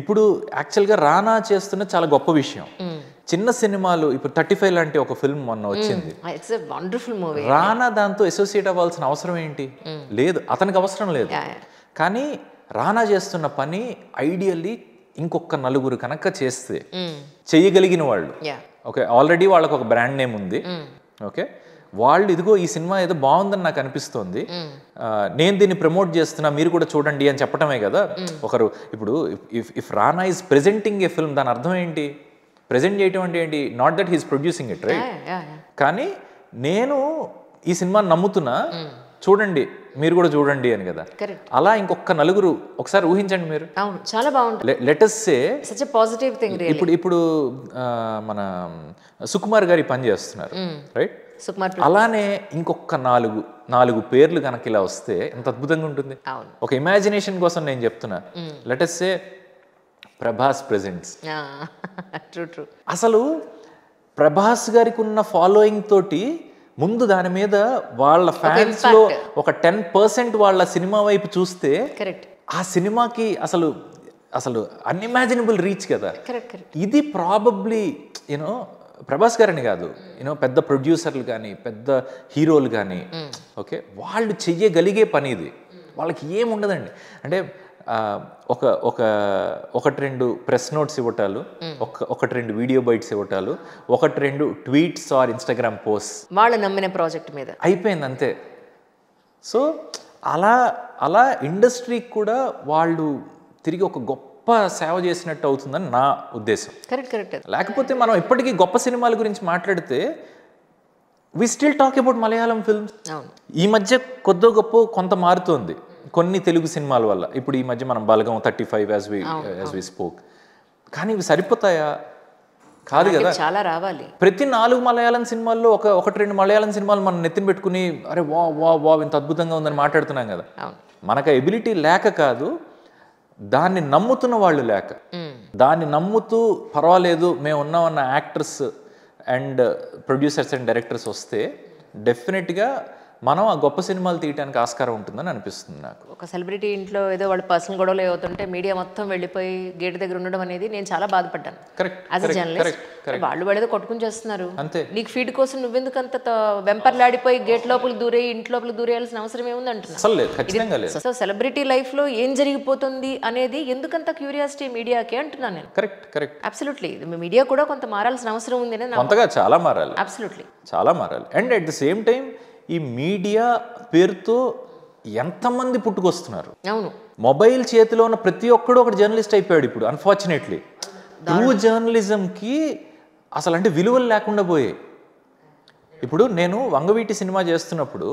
ఇప్పుడు యాక్చువల్గా రానా చేస్తున్న చాలా గొప్ప విషయం. చిన్న సినిమాలు ఇప్పుడు 35 లాంటి ఒక ఫిల్మ్ మొన్న వచ్చింది, రానా దాంతో అసోసియేట్ అవ్వాల్సిన అవసరం ఏంటి? లేదు, అతనికి అవసరం లేదు. కానీ రానా చేస్తున్న పని ఐడియల్లీ ఇంకొక నలుగురు కనుక చేస్తే చేయగలిగిన వాళ్ళు, ఓకే ఆల్రెడీ వాళ్ళకు ఒక బ్రాండ్ నేమ్ ఉంది, ఓకే వాళ్ళు ఇదిగో ఈ సినిమా ఏదో బాగుందని నాకు అనిపిస్తోంది, నేను దీన్ని ప్రమోట్ చేస్తున్నా మీరు కూడా చూడండి అని చెప్పటమే కదా ఒకరు. ఇప్పుడు if Rana is presenting a film, దాని అర్థం ఏంటి? ప్రెజెంట్ చేయటం అంటే ఏంటి? Not that he's producing it, right? కానీ నేను ఈ సినిమాని నమ్ముతున్నా, చూడండి మీరు కూడా చూడండి అని కదా. అలా ఇంకొక నలుగురు ఒకసారి ఊహించండి మీరు. అవును, చాలా బాగుంటుంది. Let us say such a positive thing really. ఇప్పుడు మన సుకుమార్ గారి పని చేస్తున్నారు రైట్. అలానే ఇంకొక నాలుగు పేర్లు కనుక ఇలా వస్తే ఎంత అద్భుతంగా ఉంటుంది. ఒక ఇమాజినేషన్ కోసం నేను చెప్తున్నా. Let us say Prabhas presents. అసలు ప్రభాస్ గారికి ఉన్న ఫాలోయింగ్ తోటి ముందు దాని మీద వాళ్ళ ఫ్యాన్స్ లో ఒక 10% వాళ్ళ సినిమా వైపు చూస్తే ఆ సినిమాకి అసలు అన్ఇమాజినబుల్ రీచ్ కదా. ఇది ప్రాబబ్లీ యూనో ప్రభాస్ గారని కాదు, యూనో పెద్ద ప్రొడ్యూసర్లు కానీ పెద్ద హీరోలు కానీ ఓకే వాళ్ళు చెయ్యగలిగే పని ఇది. వాళ్ళకి ఏముండదండి అంటే ఒకటి రెండు ప్రెస్ నోట్స్ ఇవ్వటాలు, ఒకటి రెండు వీడియో బైట్స్ ఇవ్వటాలు, ఒకటి రెండు ట్వీట్స్ ఆర్ ఇన్స్టాగ్రామ్ పోస్ట్, వాళ్ళు నమ్మిన ప్రాజెక్ట్ మీద అయిపోయింది అంతే. సో అలా ఇండస్ట్రీకి కూడా వాళ్ళు తిరిగి ఒక గొప్ప సేవ చేసినట్టు అవుతుందని నా ఉద్దేశం. లేకపోతే మనం ఇప్పటికీ గొప్ప సినిమాల గురించి మాట్లాడితే we still talk about Malayalam films. ఈ మధ్య కొద్దో గొప్ప కొంత మారుతోంది కొన్ని తెలుగు సినిమాల వల్ల. ఇప్పుడు ఈ మధ్య మనం బలగం 35 as we spoke. కానీ ఇవి సరిపోతాయా? కాదు కదా, చాలా రావాలి. ప్రతి 4 మలయాళం సినిమాల్లో ఒకటి రెండు మలయాళం సినిమాలు మనం నెత్తిన పెట్టుకుని అరే వా ఇంత అద్భుతంగా ఉందని మాట్లాడుతున్నాం కదా. మనకు ఎబిలిటీ లేక కాదు, దాన్ని నమ్ముతున్న వాళ్ళు లేక. దాన్ని నమ్ముతూ పర్వాలేదు మేము ఉన్నామన్న actors and producers and directors వస్తే డెఫినెట్గా మనం ఆ గొప్ప సినిమాలు తీయడానికి ఆస్కారం ఉంటుందని అనిపిస్తుంది నాకు. ఒక సెలబ్రిటీ ఇంట్లో ఏదో వాళ్ళు పర్సనల్ గొడవలు అవుతుంటే మీడియా మొత్తం వెళ్ళిపోయి గేట్ దగ్గర ఉండడం అనేది నేను చాలా బాధపడ్డాను. As a journalist. వాళ్ళు ఏదో కొట్టుకుని చేస్తున్నారు, నీకు ఫీడ్ కోసం నువ్వెందుకు అంత వెంపర్లాడిపోయి గేట్ లోపలికి దూరే ఇంటి లోపలికి దూరేయాల్సిన అవసరం ఏముంది అంటున్నాను. సో సెలబ్రిటీ లైఫ్ లో ఏం జరిగిపోతుంది అనేది ఎందుకంత క్యూరియాసిటీ మీడియాకి అంటున్నాను నేను. Correct absolutely. మీడియా కూడా కొంత మారాల్సిన అవసరం ఉంది అని అంతగా చాలా మారాలి. అబ్సల్యూట్లీ చాలా మారాలి. And at the same time ఈ మీడియా పేరుతో ఎంతమంది పుట్టుకొస్తున్నారు. అవును, మొబైల్ చేతిలో ఉన్న ప్రతి ఒక్కడు ఒక జర్నలిస్ట్ అయిపోయాడు ఇప్పుడు. అన్ఫార్చునేట్లీ ట్రూ జర్నలిజంకి అసలు అంటే విలువలు లేకుండా పోయాయి. ఇప్పుడు నేను వంగవీటి సినిమా చేస్తున్నప్పుడు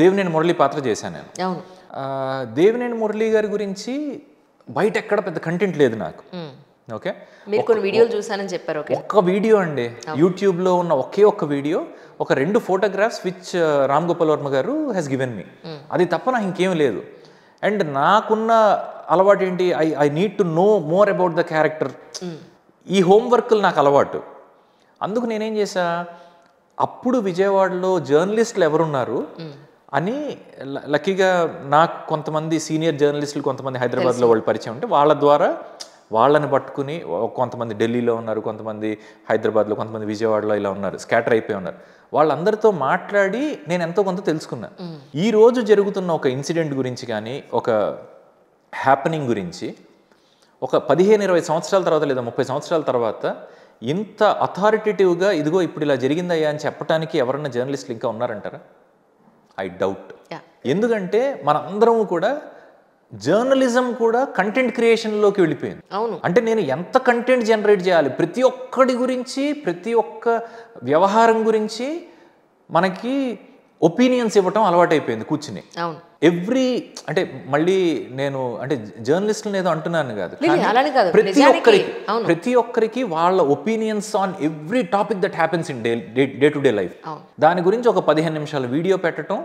దేవినేని మురళి పాత్ర చేశాను నేను. దేవినేని మురళి గారి గురించి బయట ఎక్కడ పెద్ద కంటెంట్ లేదు నాకు. ఓకే, మీరు కొన్ని వీడియోలు చూసానని చెప్పారు. ఒక్క వీడియో అండి, యూట్యూబ్లో ఉన్న ఒక్క వీడియో, ఒక 2 ఫోటోగ్రాఫ్స్ విచ్ రామ్ గోపాల్ వర్మ గారు హ్యాస్ గివెన్ మీ. అది తప్ప నాకు ఇంకేం లేదు. అండ్ నాకున్న అలవాటు ఏంటి, I need to know more about the character. ఈ హోంవర్క్లు నాకు అలవాటు. అందుకు నేనేం చేశా, అప్పుడు విజయవాడలో జర్నలిస్టులు ఎవరున్నారు అని లక్కీగా నాకు కొంతమంది సీనియర్ జర్నలిస్టులు కొంతమంది హైదరాబాద్లో వాళ్ళు పరిచయం ఉంటే వాళ్ళ ద్వారా వాళ్ళని పట్టుకుని, కొంతమంది ఢిల్లీలో ఉన్నారు, కొంతమంది హైదరాబాద్లో, కొంతమంది విజయవాడలో ఇలా ఉన్నారు, స్కాటర్ అయిపోయి ఉన్నారు. వాళ్ళందరితో మాట్లాడి నేను ఎంతో కొంత తెలుసుకున్నా. ఈ రోజు జరుగుతున్న ఒక ఇన్సిడెంట్ గురించి కానీ ఒక హ్యాపెనింగ్ గురించి ఒక 15-20 సంవత్సరాల తర్వాత లేదా 30 సంవత్సరాల తర్వాత ఇంత అథారిటేటివ్గా ఇదిగో ఇప్పుడు ఇలా జరిగిందయ్యా అని చెప్పడానికి ఎవరన్నా జర్నలిస్టులు ఇంకా ఉన్నారంటారా? I doubt. ఎందుకంటే మనందరం కూడా జర్నలిజం కూడా కంటెంట్ క్రియేషన్లోకి వెళ్ళిపోయింది. అంటే నేను ఎంత కంటెంట్ జనరేట్ చేయాలి, ప్రతి ఒక్కడి గురించి ప్రతి ఒక్క వ్యవహారం గురించి మనకి ఒపీనియన్స్ ఇవ్వటం అలవాటైపోయింది కూర్చుని. అంటే మళ్ళీ నేను అంటే జర్నలిస్టులను ఏదో అంటున్నాను కాదు, ప్రతి ఒక్కరికి వాళ్ళ opinions on every topic that happens in day to day life. దాని గురించి ఒక 15 నిమిషాల వీడియో పెట్టడం,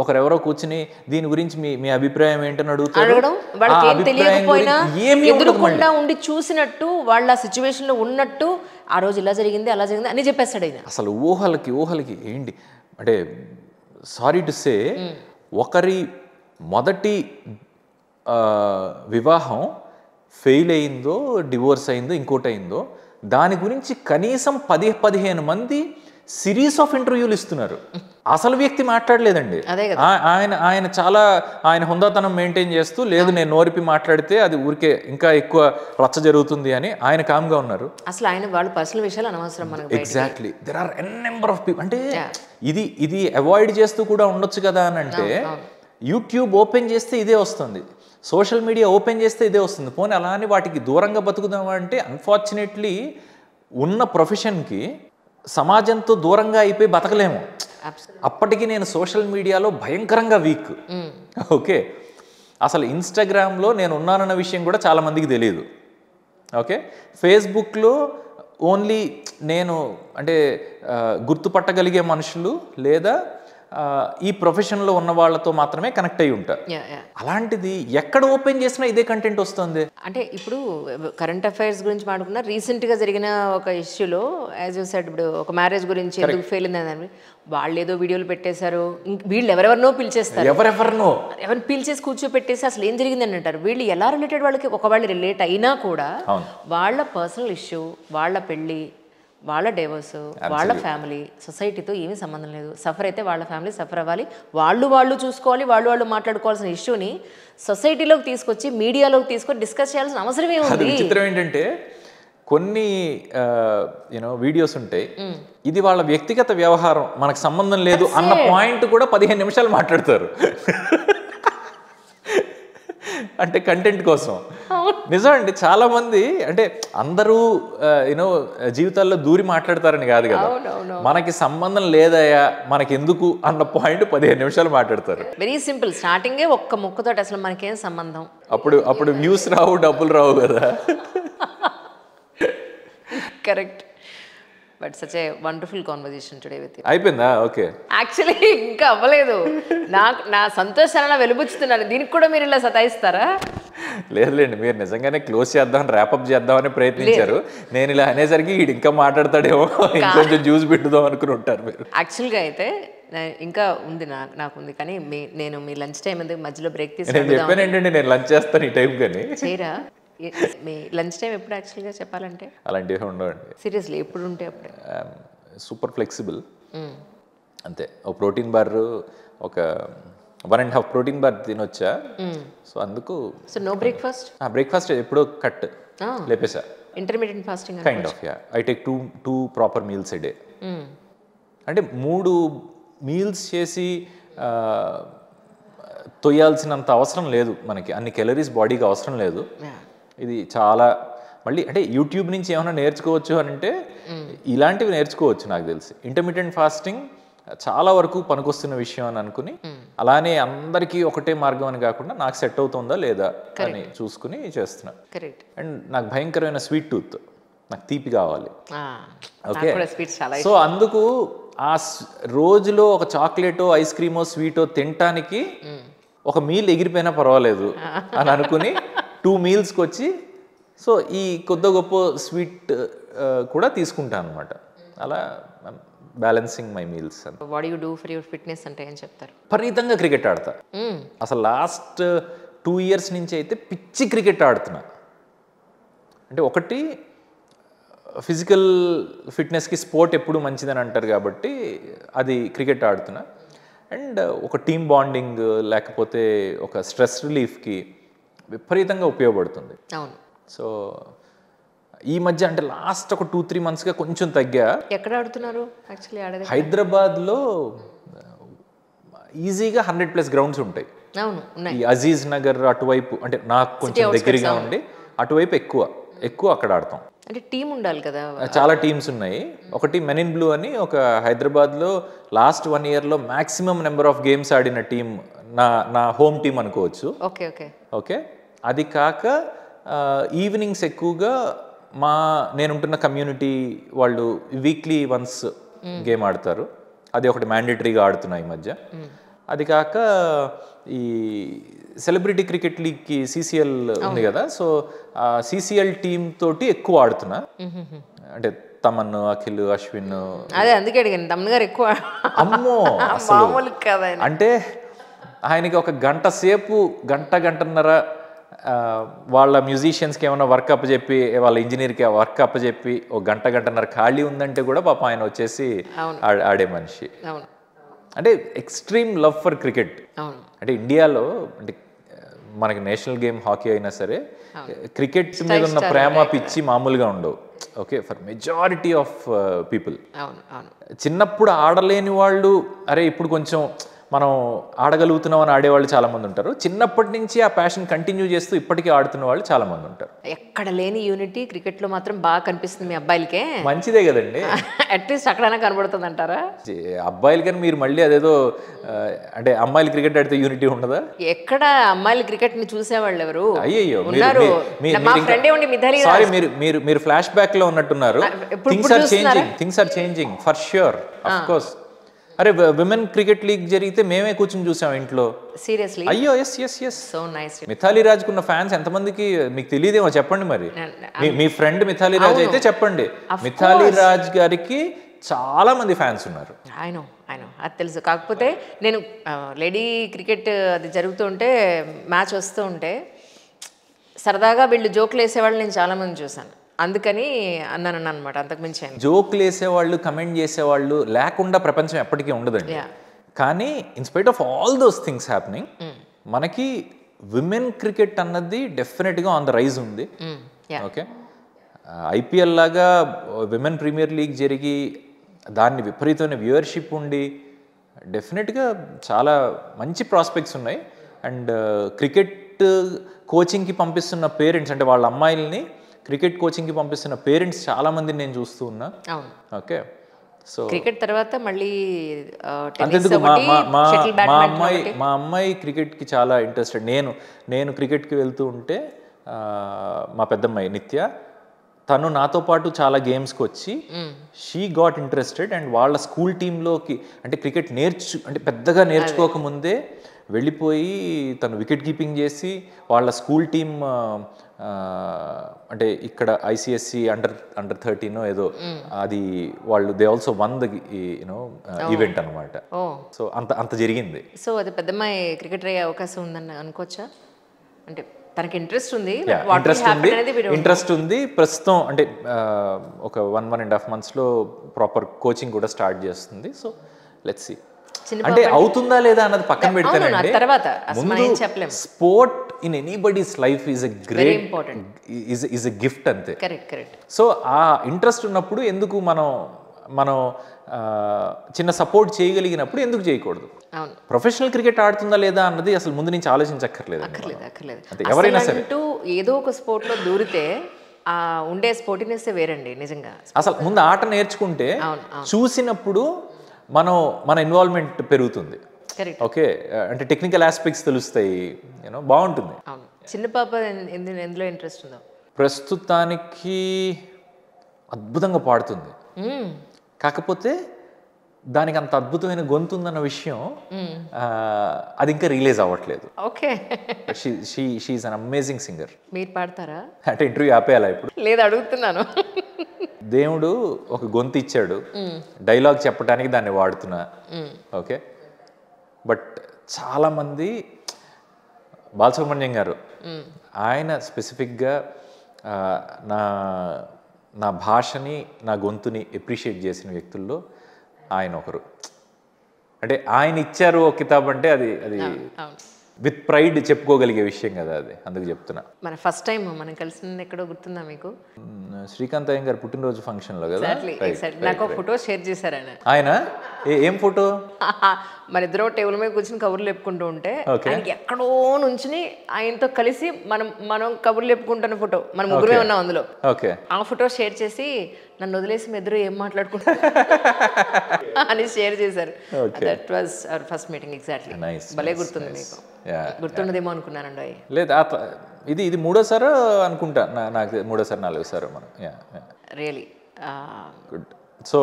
ఒకరెవరో కూర్చుని దీని గురించి మీ అభిప్రాయం ఏంటని అడుగుతారు. ఎదురుకుండా ఉండి చూసినట్టు వాళ్ళ సిచ్యువేషన్ లో ఉన్నట్టు ఆ రోజు ఇలా జరిగింది అలా జరిగింది అని చెప్పేస్తాడు. అసలు ఊహలకి ఏంటి అంటే సారీ టు సే, ఒకరి మొదటి వివాహం ఫెయిల్ అయిందో, డివోర్స్ అయిందో, ఇంకోటి అయిందో, దాని గురించి కనీసం 10-15 మంది సిరీస్ ఆఫ్ ఇంటర్వ్యూలు ఇస్తున్నారు. అసలు వ్యక్తి మాట్లాడలేదండి. ఆయన చాలా ఆయన హుందాతనం మెయింటైన్ చేస్తూ, లేదు నేను నోరిపి మాట్లాడితే అది ఊరికే ఇంకా ఎక్కువ రచ్చ జరుగుతుంది అని ఆయన కామ్గా ఉన్నారు. అసలు ఆయన వాళ్ళ పర్సనల్ విషయాలు అనవసరం. Exactly, there are n number of people. అంటే ఇది అవాయిడ్ చేస్తూ కూడా ఉండొచ్చు కదా అని అంటే, యూట్యూబ్ ఓపెన్ చేస్తే ఇదే వస్తుంది, సోషల్ మీడియా ఓపెన్ చేస్తే ఇదే వస్తుంది. పోనీ అలా అని వాటికి దూరంగా బతుకుదామా అంటే అన్ఫార్చునేట్లీ ఉన్న ప్రొఫెషన్కి సమాజంతో దూరంగా అయిపోయి బతకలేము. అప్పటికి నేను సోషల్ మీడియాలో భయంకరంగా వీక్. ఓకే, అసలు ఇన్స్టాగ్రామ్లో నేను ఉన్నానన్న విషయం కూడా చాలామందికి తెలియదు. ఓకే, ఫేస్బుక్లో ఓన్లీ నేను అంటే గుర్తుపట్టగలిగే మనుషులు లేదా ఈ ప్రొఫెషన్లో ఉన్న వాళ్ళతో మాత్రమే కనెక్ట్ అయ్యి ఉంటారు. అలాంటిది ఎక్కడ ఓపెన్ చేసినా ఇదే కంటెంట్ వస్తుంది. అంటే ఇప్పుడు కరెంట్ అఫైర్స్ గురించి మాట్లాడుకున్నా, రీసెంట్గా జరిగిన ఒక ఇష్యూలో యాజ్ యూ సెడ్, ఇప్పుడు ఒక మ్యారేజ్ గురించి ఎందుకు ఫెయిల్ అయిందని వాళ్ళు ఏదో వీడియోలు పెట్టేశారు, వీళ్ళు ఎవరెవరినో పిలిచేస్తారు, ఎవరిని పిలిచేసి కూర్చోపెట్టేసి అసలు ఏం జరిగిందని అంటారు. వీళ్ళు ఎలా రిలేటెడ్, వాళ్ళకి ఒకవేళ రిలేట్ అయినా కూడా వాళ్ళ పర్సనల్ ఇష్యూ, వాళ్ళ పెళ్ళి, వాళ్ళ డైవర్స్, వాళ్ళ ఫ్యామిలీ, సొసైటీతో ఏమీ సంబంధం లేదు. సఫర్ అయితే వాళ్ళ ఫ్యామిలీ సఫర్ అవ్వాలి, వాళ్ళు చూసుకోవాలి, వాళ్ళు మాట్లాడుకోవాల్సిన ఇష్యూని సొసైటీలోకి తీసుకొచ్చి మీడియాలోకి తీసుకొని డిస్కస్ చేయాల్సిన అవసరం ఏముంది? విచిత్రం ఏంటంటే కొన్ని వీడియోస్ ఉంటాయి, ఇది వాళ్ళ వ్యక్తిగత వ్యవహారం, మనకు సంబంధం లేదు అన్న పాయింట్ కూడా 15 నిమిషాలు మాట్లాడతారు. అంటే కంటెంట్ కోసం. నిజం అండి, చాలా మంది అంటే అందరూ జీవితాల్లో దూరి మాట్లాడతారని కాదు కదా, మనకి సంబంధం లేదయా మనకి ఎందుకు అన్న పాయింట్ 15 నిమిషాలు మాట్లాడతారు. వెరీ సింపుల్, స్టార్టింగే ఒక్క ముక్కతో అసలు మనకేం సంబంధం, అప్పుడు వ్యూస్ రావు, డబ్బులు రావు కదా. Correct. But such a wonderful conversation today with you. అయిపోయిందా? ఓకే, యాక్చువల్లీ ఇంకా అవ్వలేదు. నా సంతోషాన్ని వెలుబుచ్చుతున్నాను, దీనికి కూడా మీరు ఇలా సతాయిస్తారా? లేదులేండి, మీరు నిజంగానే క్లోజ్ చేద్దాం, ర్యాపప్ చేద్దామని ప్రయత్నించారు. నేను ఇలా అనేసరికి ఇంకా మాట్లాడతాడేమో, ఇంకొంచెం జ్యూస్ పెట్టుదాం అనుకుని ఉంటారు మీరు. యాక్చువల్గా అయితే ఇంకా ఉంది, నాకు ఉంది, కానీ నేను మీ లంచ్ టైం ఎందుకు మధ్యలో బ్రేక్ తీసుకుని నేను చెప్పాను ఏంటండి, నేను లంచ్ చేస్తాను ఈ టైం, కానీ చేయరా? మీ లంచ్ టైం ఎప్పుడు యాక్చువల్గా చెప్పాలంటే? అలాంటివి ఉండవండి, సీరియస్లీ ఎప్పుడు ఉంటే అప్పుడే. సూపర్ ఫ్లెక్సిబుల్ అంతే. ఒక ప్రోటీన్ బార్, ఒక 1.5 ప్రోటీన్ బార్ తినొచ్చా, సో అందుకు. So no breakfast? బ్రేక్ఫాస్ట్ ఎప్పుడో కట్ లేపేసా. Intermediate fasting kind of. I take two proper meals a day. అంటే 3 మీల్స్ చేసి తొయ్యాల్సినంత అవసరం లేదు మనకి, అన్ని కెలరీస్ బాడీకి అవసరం లేదు. ఇది చాలా మళ్ళీ అంటే యూట్యూబ్ నుంచి ఏమైనా నేర్చుకోవచ్చు అని అంటే ఇలాంటివి నేర్చుకోవచ్చు నాకు తెలిసి. ఇంటర్మీడియట్ ఫాస్టింగ్ చాలా వరకు పనికొస్తున్న విషయం అని అనుకుని, అలానే అందరికీ ఒకటే మార్గం అని కాకుండా నాకు సెట్ అవుతుందా లేదా అని చూసుకుని చేస్తున్నా. అండ్ నాకు భయంకరమైన స్వీట్ టూత్, నాకు తీపి కావాలి. ఓకే, సో అందుకు ఆ రోజులో ఒక చాక్లెటో, ఐస్ క్రీమో, స్వీటో తినటానికి ఒక మీల్ ఎగిరిపోయినా పర్వాలేదు అని అనుకుని 2 మీల్స్కి వచ్చి, సో ఈ కొద్ది గొప్ప స్వీట్ కూడా తీసుకుంటాను అనమాట. అలా balancing my meals. What you do for your fitness అంటే ఏం చెప్తారు? విపరీతంగా క్రికెట్ ఆడతా. అసలు లాస్ట్ 2 ఇయర్స్ నుంచి అయితే పిచ్చి క్రికెట్ ఆడుతున్నా. అంటే ఒకటి ఫిజికల్ ఫిట్నెస్కి స్పోర్ట్ ఎప్పుడు మంచిదని అంటారు కాబట్టి అది క్రికెట్ ఆడుతున్నా. అండ్ ఒక టీమ్ బాండింగ్ లేకపోతే ఒక స్ట్రెస్ రిలీఫ్కి విపరీతంగా ఉపయోగపడుతుంది. అవును. సో ఈ మధ్య అంటే లాస్ట్ ఒక 2-3 మంత్స్గా కొంచెం తగ్గా. ఎక్కడ ఆడుతున్నారు యాక్చువల్లీ? ఆడేది హైదరాబాద్లో ఈజీగా 100+ గ్రౌండ్స్ ఉంటాయి. అవును, ఉన్నాయి. ఈ అజీజ్ నగర్ అటువైపు, అంటే నాకు కొంచెం దగ్గరగా ఉండి అటువైపు ఎక్కువ అక్కడ ఆడతాం. అంటే టీం ఉండాలి కదా, చాలా టీమ్స్ ఉన్నాయి. ఒకటి మెన్ ఇన్ బ్లూ అని ఒక హైదరాబాద్లో లాస్ట్ 1 ఇయర్లో మ్యాక్సిమం నెంబర్ ఆఫ్ గేమ్స్ ఆడిన టీం నా హోమ్ టీం అనుకోవచ్చు. ఓకే, అది కాక ఈవినింగ్స్ ఎక్కువగా నేనుంటున్న కమ్యూనిటీ వాళ్ళు వీక్లీ వన్స్ గేమ్ ఆడతారు. అది ఒకటి మ్యాండేటరీగా ఆడుతున్నా ఈ మధ్య. అది కాక ఈ సెలబ్రిటీ క్రికెట్ లీగ్కి CCL ఉంది కదా, సో CCL టీమ్ తోటి ఎక్కువ ఆడుతున్నా. అంటే తమన్, అఖిల్, అశ్విన్. అదే అందుకే అడిగాను, తమన్ గారు ఎక్కువ. అమ్మో, అంటే ఆయనకి ఒక గంట సేపు, గంటన్నర వాళ్ళ మ్యూజిషియన్స్కి ఏమైనా వర్క్ అప్పచెప్పి, వాళ్ళ ఇంజనీర్కి వర్క్ అప్పచెప్పి ఒక గంటన్నర ఖాళీ ఉందంటే కూడా పాప ఆయన వచ్చేసి ఆడే మనిషి. అంటే ఎక్స్ట్రీమ్ లవ్ ఫర్ క్రికెట్. అంటే ఇండియాలో అంటే మనకి నేషనల్ గేమ్ హాకీ అయినా సరే క్రికెట్ మీద ఉన్న ప్రేమ పిచ్చి మామూలుగా ఉండవు. Okay, for majority of people. చిన్నప్పుడు ఆడలేని వాళ్ళు అరే ఇప్పుడు కొంచెం మనం ఆడగలుగుతున్నాం అని ఆడేవాళ్ళు చాలామంది ఉంటారు. చిన్నప్పటి నుంచి ఆ ప్యాషన్ కంటిన్యూ చేస్తూ ఇప్పటికీ ఆడుతున్న వాళ్ళు చాలామంది ఉంటారు. ఎక్కడ లేని యూనిటీ క్రికెట్లో మాత్రం బాగా కనిపిస్తుంది మీ అబ్బాయిలకే. మంచిదే కదండి. అట్లీస్ట్ అక్కడైనా కనబడుతుంది అంటారా? అబ్బాయిలు కానీ మీరు మళ్ళీ అదేదో అంటే అమ్మాయిలు క్రికెట్ ఆడితే యూనిటీ ఉండదా? ఎక్కడ అమ్మాయిలు క్రికెట్ని చూసేవాళ్ళు ఎవరు? అయ్యయ్యో, ఉన్నారు. మా ఫ్రెండ్ ఏమండి మిథాలి. సారీ, మీరు ఫ్లాష్ బ్యాక్ లో ఉన్నట్టున్నారు. Things are changing for sure, of course. అరే, విమెన్ క్రికెట్ లీగ్ జరిగితే మేమే కూర్చొని చూసాం ఇంట్లో. సీరియస్లీ? అయ్యో, yes. So nice. Mithali Raj కున్న ఫ్యాన్స్ ఎంతమందికి మీకు తెలియదేమో, చెప్పండి మరి. మీ ఫ్రెండ్ మిథాలి రాజ్ అయితే చెప్పండి. మిథాలి రాజ్ గారికి చాలా మంది ఫ్యాన్స్ ఉన్నారు. ఐ నో అది తెలుసు. కాకపోతే నేను లేడీ క్రికెట్ అది జరుగుతుంటే, మ్యాచ్ వస్తూ ఉంటే సరదాగా వీళ్ళు జోకులు వేసేవాళ్ళు నేను చాలామంది చూసాను. అందుకని అన్నాను అనమాట. అంతకుమించి జోకులు వేసేవాళ్ళు, కమెంట్ చేసేవాళ్ళు లేకుండా ప్రపంచం ఎప్పటికీ ఉండదండి. కానీ in spite of all those things happening, మనకి విమెన్ క్రికెట్ అన్నది డెఫినెట్గా ఆన్ ద రైజ్ ఉంది. ఓకే, ఐపీఎల్ లాగా విమెన్ ప్రీమియర్ లీగ్ జరిగి దాన్ని విపరీతమైన వ్యూవర్షిప్ ఉండి డెఫినెట్గా చాలా మంచి ప్రాస్పెక్ట్స్ ఉన్నాయి. అండ్ క్రికెట్ కోచింగ్కి పంపిస్తున్న పేరెంట్స్, అంటే వాళ్ళ అమ్మాయిల్ని క్రికెట్ కోచింగ్కి పంపిస్తున్న పేరెంట్స్ చాలా మందిని నేను చూస్తూ ఉన్నా. ఓకే, సో క్రికెట్ తర్వాత మళ్ళీ అంతెందుకు మా అమ్మాయి క్రికెట్కి చాలా ఇంట్రెస్టెడ్. నేను క్రికెట్కి వెళ్తూ ఉంటే మా పెద్దమ్మాయి నిత్య, తను నాతో పాటు చాలా గేమ్స్కి వచ్చి షీ గాట్ ఇంట్రెస్టెడ్. అండ్ వాళ్ళ స్కూల్ టీంలోకి, అంటే క్రికెట్ అంటే పెద్దగా నేర్చుకోకముందే వెళ్ళిపోయి తను వికెట్ కీపింగ్ చేసి వాళ్ళ స్కూల్ టీమ్, అంటే ఇక్కడ ఐసిఎస్సి అండర్ 13 ఏదో, అది వాళ్ళు they also one the event అనమాట. సో అంత జరిగింది. సో అది పెద్దమ్మాయి క్రికెటర్ అయ్యే అవకాశం ఉందని అనుకోవచ్చా? అంటే తనకి ఇంట్రెస్ట్ ఉంది. ఇంట్రెస్ట్ ఉంది ప్రస్తుతం. అంటే ఒక 1.5 monthsలో ప్రాపర్ కోచింగ్ కూడా స్టార్ట్ చేస్తుంది. So let's see. అంటే అవుతుందా లేదా అన్నది పక్కన పెడితేనండి, sport in anybody's life is a great, is a gift అంతే. సో ఆ ఇంట్రెస్ట్ ఉన్నప్పుడు ఎందుకు మనం చిన్న సపోర్ట్ చేయగలిగినప్పుడు ఎందుకు చేయకూడదు? ప్రొఫెషనల్ క్రికెట్ ఆడుతుందా లేదా అన్నది అసలు ముందు నుంచి ఆలోచించక్కర్లేదు. ఎవరైనా సరే ఏదో ఒక స్పోర్ట్ లో దూరితే ఉండే స్పోర్టినెస్ వేరండి నిజంగా. అసలు ముందు ఆట నేర్చుకుంటే చూసినప్పుడు మన ఇన్వాల్వ్మెంట్ పెరుగుతుంది. ఓకే, అంటే టెక్నికల్ ఆస్పెక్ట్స్ తెలుస్తాయి, బాగుంటుంది. చిన్న పాప ఎందులో ఇంట్రెస్ట్ ఉందో? ప్రస్తుతానికి అద్భుతంగా పాడుతుంది. కాకపోతే దానికి అంత అద్భుతమైన గొంతు ఉందన్న విషయం అది ఇంకా రిలీజ్ అవ్వట్లేదు. Okay, she is an amazing singer. మీరు పాడతారా? అంటే ఇంటర్వ్యూ ఆపేయాలా ఇప్పుడు? లేదు, అడుగుతున్నాను. దేవుడు ఒక గొంతు ఇచ్చాడు, డైలాగ్ చెప్పడానికి దాన్ని వాడుతున్నా. ఓకే, బట్ చాలామంది, బాలసుబ్రహ్మణ్యం గారు ఆయన స్పెసిఫిక్గా నా భాషని, నా గొంతుని ఎప్రిషియేట్ చేసిన వ్యక్తుల్లో ఆయన ఒకరు. అంటే ఆయన ఇచ్చారు ఒక కితాబ్ అంటే అది విత్ ప్రైడ్ చెప్పుకోగలిగే విషయం కదా అది, అందుకు చెప్తున్నా. మన ఫస్ట్ టైం మనం కలిసింది ఎక్కడో గుర్తుందా మీకు? శ్రీకాంత్ అయ్య గారు పుట్టినరోజు ఫంక్షన్లో కదా. నాకు ఫోటో షేర్ చేశారు ఆయన. ఏం ఫోటో? మన ఇద్దరు టేబుల్ మీద కూర్చొని కబుర్లు చెప్పుకుంటూ ఉంటే ఆయనకి ఎక్కడో నుంచి ఆయనతో కలిసి మనం కబుర్లు చెప్పుకుంటున్న ఫోటో, మనం ముగ్గురే ఉన్నాం అందులో. ఆ ఫోటో షేర్ చేసి నన్ను వదిలేసి మీ ఇద్దరు ఏం మాట్లాడుకుంటారు అని షేర్ చేశారు. That was our first meeting. Exactly. భలే గుర్తుంది మీకు. గుర్తుండదేమో అనుకున్నానండి. లేదు, ఇది మూడోసారి అనుకుంటా, నాకు మూడోసారి 4సారి మనం. Really good. సో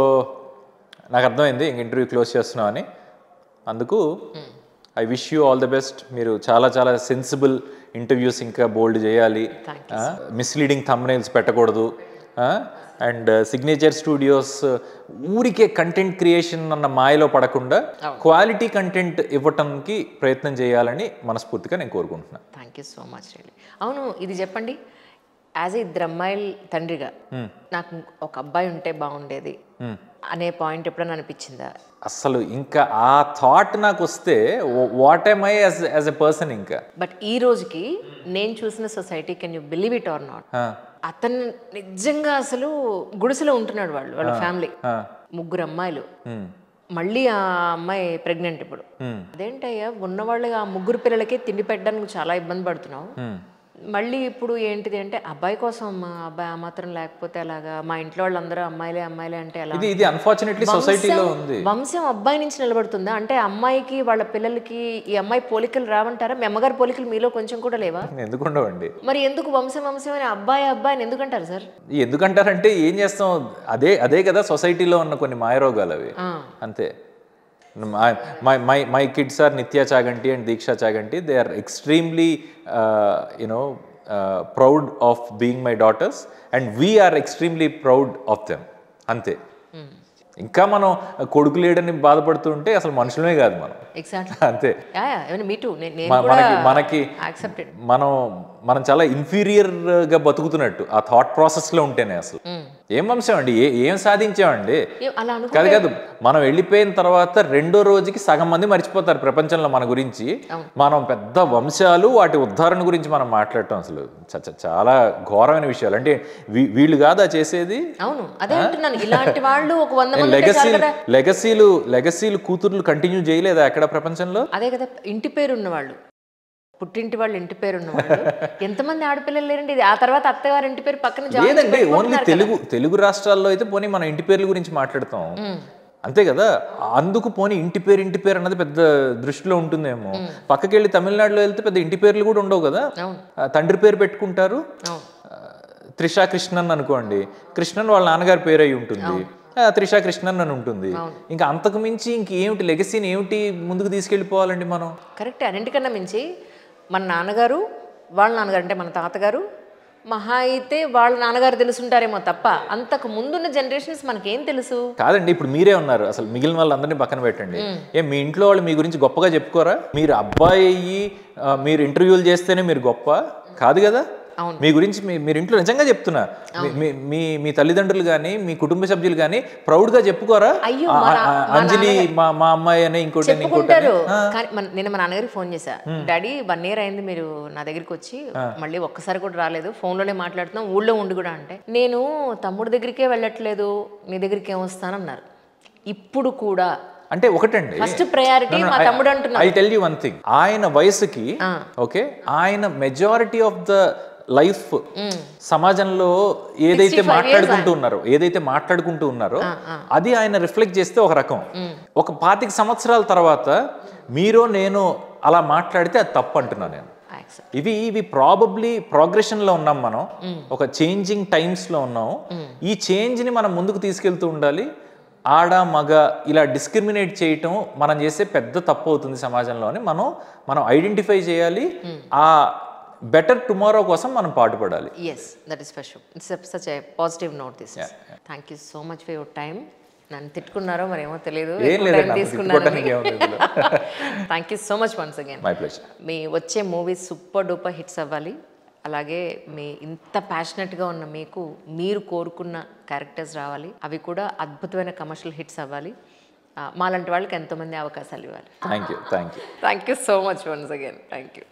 నాకు అర్థమైంది ఇంక ఇంటర్వ్యూ క్లోజ్ చేస్తున్నాం అని. అందుకు I wish you all the best. మీరు చాలా చాలా సెన్సిబుల్ ఇంటర్వ్యూస్ ఇంకా బోల్డ్ చేయాలి, మిస్లీడింగ్ థంబ్నెయిల్స్ పెట్టకూడదు, అండ్ సిగ్నేచర్ స్టూడియోస్ ఊరికే కంటెంట్ క్రియేషన్ అన్న మాయలో పడకుండా క్వాలిటీ కంటెంట్ ఇవ్వటానికి ప్రయత్నం చేయాలని మనస్ఫూర్తిగా నేను కోరుకుంటున్నాను. Thank you so much. అవును, ఇది చెప్పండి, యాజ్ ఏ 2 అమ్మాయిల తండ్రిగా నాకు ఒక అబ్బాయి ఉంటే బాగుండేది అనే పాయింట్ ఎప్పుడైనా అనిపించిందా? అసలు ఇంకా ఆ థాట్ నాకు వస్తే what am I as a person ఇంకా. బట్ ఈ రోజుకి నేను చూసిన society, can you believe it or not, అతను నిజంగా అసలు గుడిసెలో ఉంటున్నాడు. వాళ్ళ ఫ్యామిలీ 3 అమ్మాయిలు, మళ్ళీ ఆ అమ్మాయి ప్రెగ్నెంట్ ఇప్పుడు. అదేంటయ్యా ఉన్నవాళ్ళు ఆ ముగ్గురు పిల్లలకి తిండి పెట్టడానికి చాలా ఇబ్బంది పడుతున్నావు, మళ్ళీ ఇప్పుడు ఏంటిది అంటే అబ్బాయి కోసం అమ్మా, అబ్బాయి ఆ మాత్రం లేకపోతే అలాగా, మా ఇంట్లో వాళ్ళందరూ అమ్మాయిలే అమ్మాయిలే అంటే ఎలా? ఇది అన్ఫార్చునేట్లీ సొసైటీలో ఉంది. వంశం అబ్బాయి నుంచి నిలబడుతుందా అంటే అమ్మాయికి వాళ్ళ పిల్లలకి ఈ అమ్మాయి పోలికలు రావంటారా? మీ అమ్మగారి పోలికలు మీలో కొంచెం కూడా లేవా? ఎందుకు ఉండవండి? మరి ఎందుకు వంశం వంశం అని అబ్బాయి అబ్బాయి అని ఎందుకంటారు సార్? ఎందుకంటారంటే ఏం చేస్తాం, అదే కదా సొసైటీలో ఉన్న కొన్ని మాయరోగాలు అవి, అంతే. My kids are Nitya Chaganti and Diksha Chaganti. They are extremely, proud of being my daughters, and we are extremely proud of them. Ante. ఇంకా మనం కొడుకు లేడని బాధపడుతుంటే అసలు మనుషులమే కాదు మనం. అంతే. మనకి మనం చాలా ఇన్ఫీరియర్ గా బతుకుతున్నట్టు ఆ థాట్ ప్రాసెస్ లో ఉంటేనే అసలు ఏం వంశం అండి, ఏం సాధించామండి? కాదు, మనం వెళ్ళిపోయిన తర్వాత రెండో రోజుకి సగం మంది మర్చిపోతారు ప్రపంచంలో మన గురించి. మనం పెద్ద వంశాలు వాటి ఉద్ధారణ గురించి మనం మాట్లాడటం అసలు చాలా ఘోరమైన విషయాలు. అంటే వీళ్ళు కాదా చేసేది? అవును, అదే అంటున్నాను. ఇలాంటి వాళ్ళు ఒక 100 లెగసీలు కూతుర్లు కంటిన్యూ చేయలేదా ఎక్కడ ప్రపంచంలో? అదే కదా, ఇంటి పేరు ఉన్నవాళ్ళు, పుట్టింటి వాళ్ళు ఇంటి పేరు ఉన్నవాళ్ళు ఎంతమంది ఆడపిల్లలు లేరండి. ఆ తర్వాత అత్తగారి ఇంటి పేరు పక్కన లేదండి. ఓన్లీ తెలుగు రాష్ట్రాల్లో అయితే పోనీ మన ఇంటి పేర్ల గురించి మాట్లాడతాం, అంతే కదా. అందుకు పోనీ ఇంటి పేరు అన్నది పెద్ద దృష్టిలో ఉంటుందేమో. పక్కకెళ్ళి తమిళనాడులో వెళ్తే పెద్ద ఇంటి పేర్లు కూడా ఉండవు కదా, తండ్రి పేరు పెట్టుకుంటారు. త్రిషా కృష్ణన్ అనుకోండి, కృష్ణన్ వాళ్ళ నాన్నగారి పేరు అయి ఉంటుంది, త్రిషా కృష్ణన్ అని ఉంటుంది. ఇంకా అంతకు మించి ఇంకేమిటి లెగసీని ఏమిటి ముందుకు తీసుకెళ్ళిపోవాలండి మనం? కరెక్ట్. అన్నింటికన్నా మించి మన నాన్నగారు, వాళ్ళ నాన్నగారు అంటే మన తాతగారు, మహా అయితే వాళ్ళ నాన్నగారు తెలుసుంటారేమో తప్ప అంతకు ముందున్న జనరేషన్స్ మనకేం తెలుసు? కాదండి, ఇప్పుడు మీరే ఉన్నారు, అసలు మిగిలిన వాళ్ళందరినీ పక్కన పెట్టండి. మీ ఇంట్లో వాళ్ళు మీ గురించి గొప్పగా చెప్పుకోరా? మీరు అబ్బాయి అయ్యి మీరు ఇంటర్వ్యూలు చేస్తేనే మీరు గొప్ప కాదు కదా. మీ గురించి మీరు ఇంట్లో నిజంగా చెప్తున్నా, మీ తల్లిదండ్రులు కానీ మీ కుటుంబ సభ్యులు కానీ ప్రౌడ్ గా చెప్పుకోరా? అంజలి మా అమ్మాయి అని ఇంకోటి నేను మా నాన్నగారికి ఫోన్ చేశా, డాడీ 1 year అయింది మీరు నా దగ్గరికి వచ్చి, మళ్ళీ ఒక్కసారి కూడా రాలేదు, ఫోన్లోనే మాట్లాడుతున్నాం, ఊళ్ళో ఉండి కూడా. అంటే నేను తమ్ముడి దగ్గరికే వెళ్ళట్లేదు, నీ దగ్గరికి ఏమొస్తానన్నారు. ఇప్పుడు కూడా అంటే ఒకటండి, ఫస్ట్ ప్రయారిటీ మా తమ్ముడు అంటున్నా. I tell you one thing, ఆయన వయసుకి ఓకే, ఆయన మెజారిటీ ఆఫ్ ద లైఫ్ సమాజంలో ఏదైతే మాట్లాడుకుంటూ ఉన్నారో అది ఆయన రిఫ్లెక్ట్ చేస్తే ఒక రకం. ఒక 25 సంవత్సరాల తర్వాత మీరో నేను అలా మాట్లాడితే అది తప్పు అంటున్నాను నేను. ఇవి ప్రాబబ్లీ ప్రోగ్రెషన్ లో ఉన్నాం మనం, ఒక చేంజింగ్ టైమ్స్ లో ఉన్నాం. ఈ చేంజ్ ని మనం ముందుకు తీసుకెళ్తూ ఉండాలి. ఆడ మగ ఇలా డిస్క్రిమినేట్ చేయటం మనం చేసే పెద్ద తప్పు అవుతుంది సమాజంలోని. మనం ఐడెంటిఫై చేయాలి, ఆ బెటర్ టుమారో కోసం మనం పాటుపడాలి. Yes, that is for sure. It's such a positive note this is. Thank you so much for your time. నన్ను తిట్టుకున్నారో మరేమో తెలియదు, thank you so much once again. My pleasure. మీ వచ్చే మూవీస్ సూపర్ డూపర్ హిట్స్ అవ్వాలి. అలాగే మీ ఇంత ప్యాషనెట్గా ఉన్న మీకు మీరు కోరుకున్న క్యారెక్టర్స్ రావాలి, అవి కూడా అద్భుతమైన కమర్షియల్ హిట్స్ అవ్వాలి. మాలాంటి వాళ్ళకి ఎంతోమంది అవకాశాలు ఇవ్వాలి. Thank you so much once again. Thank you.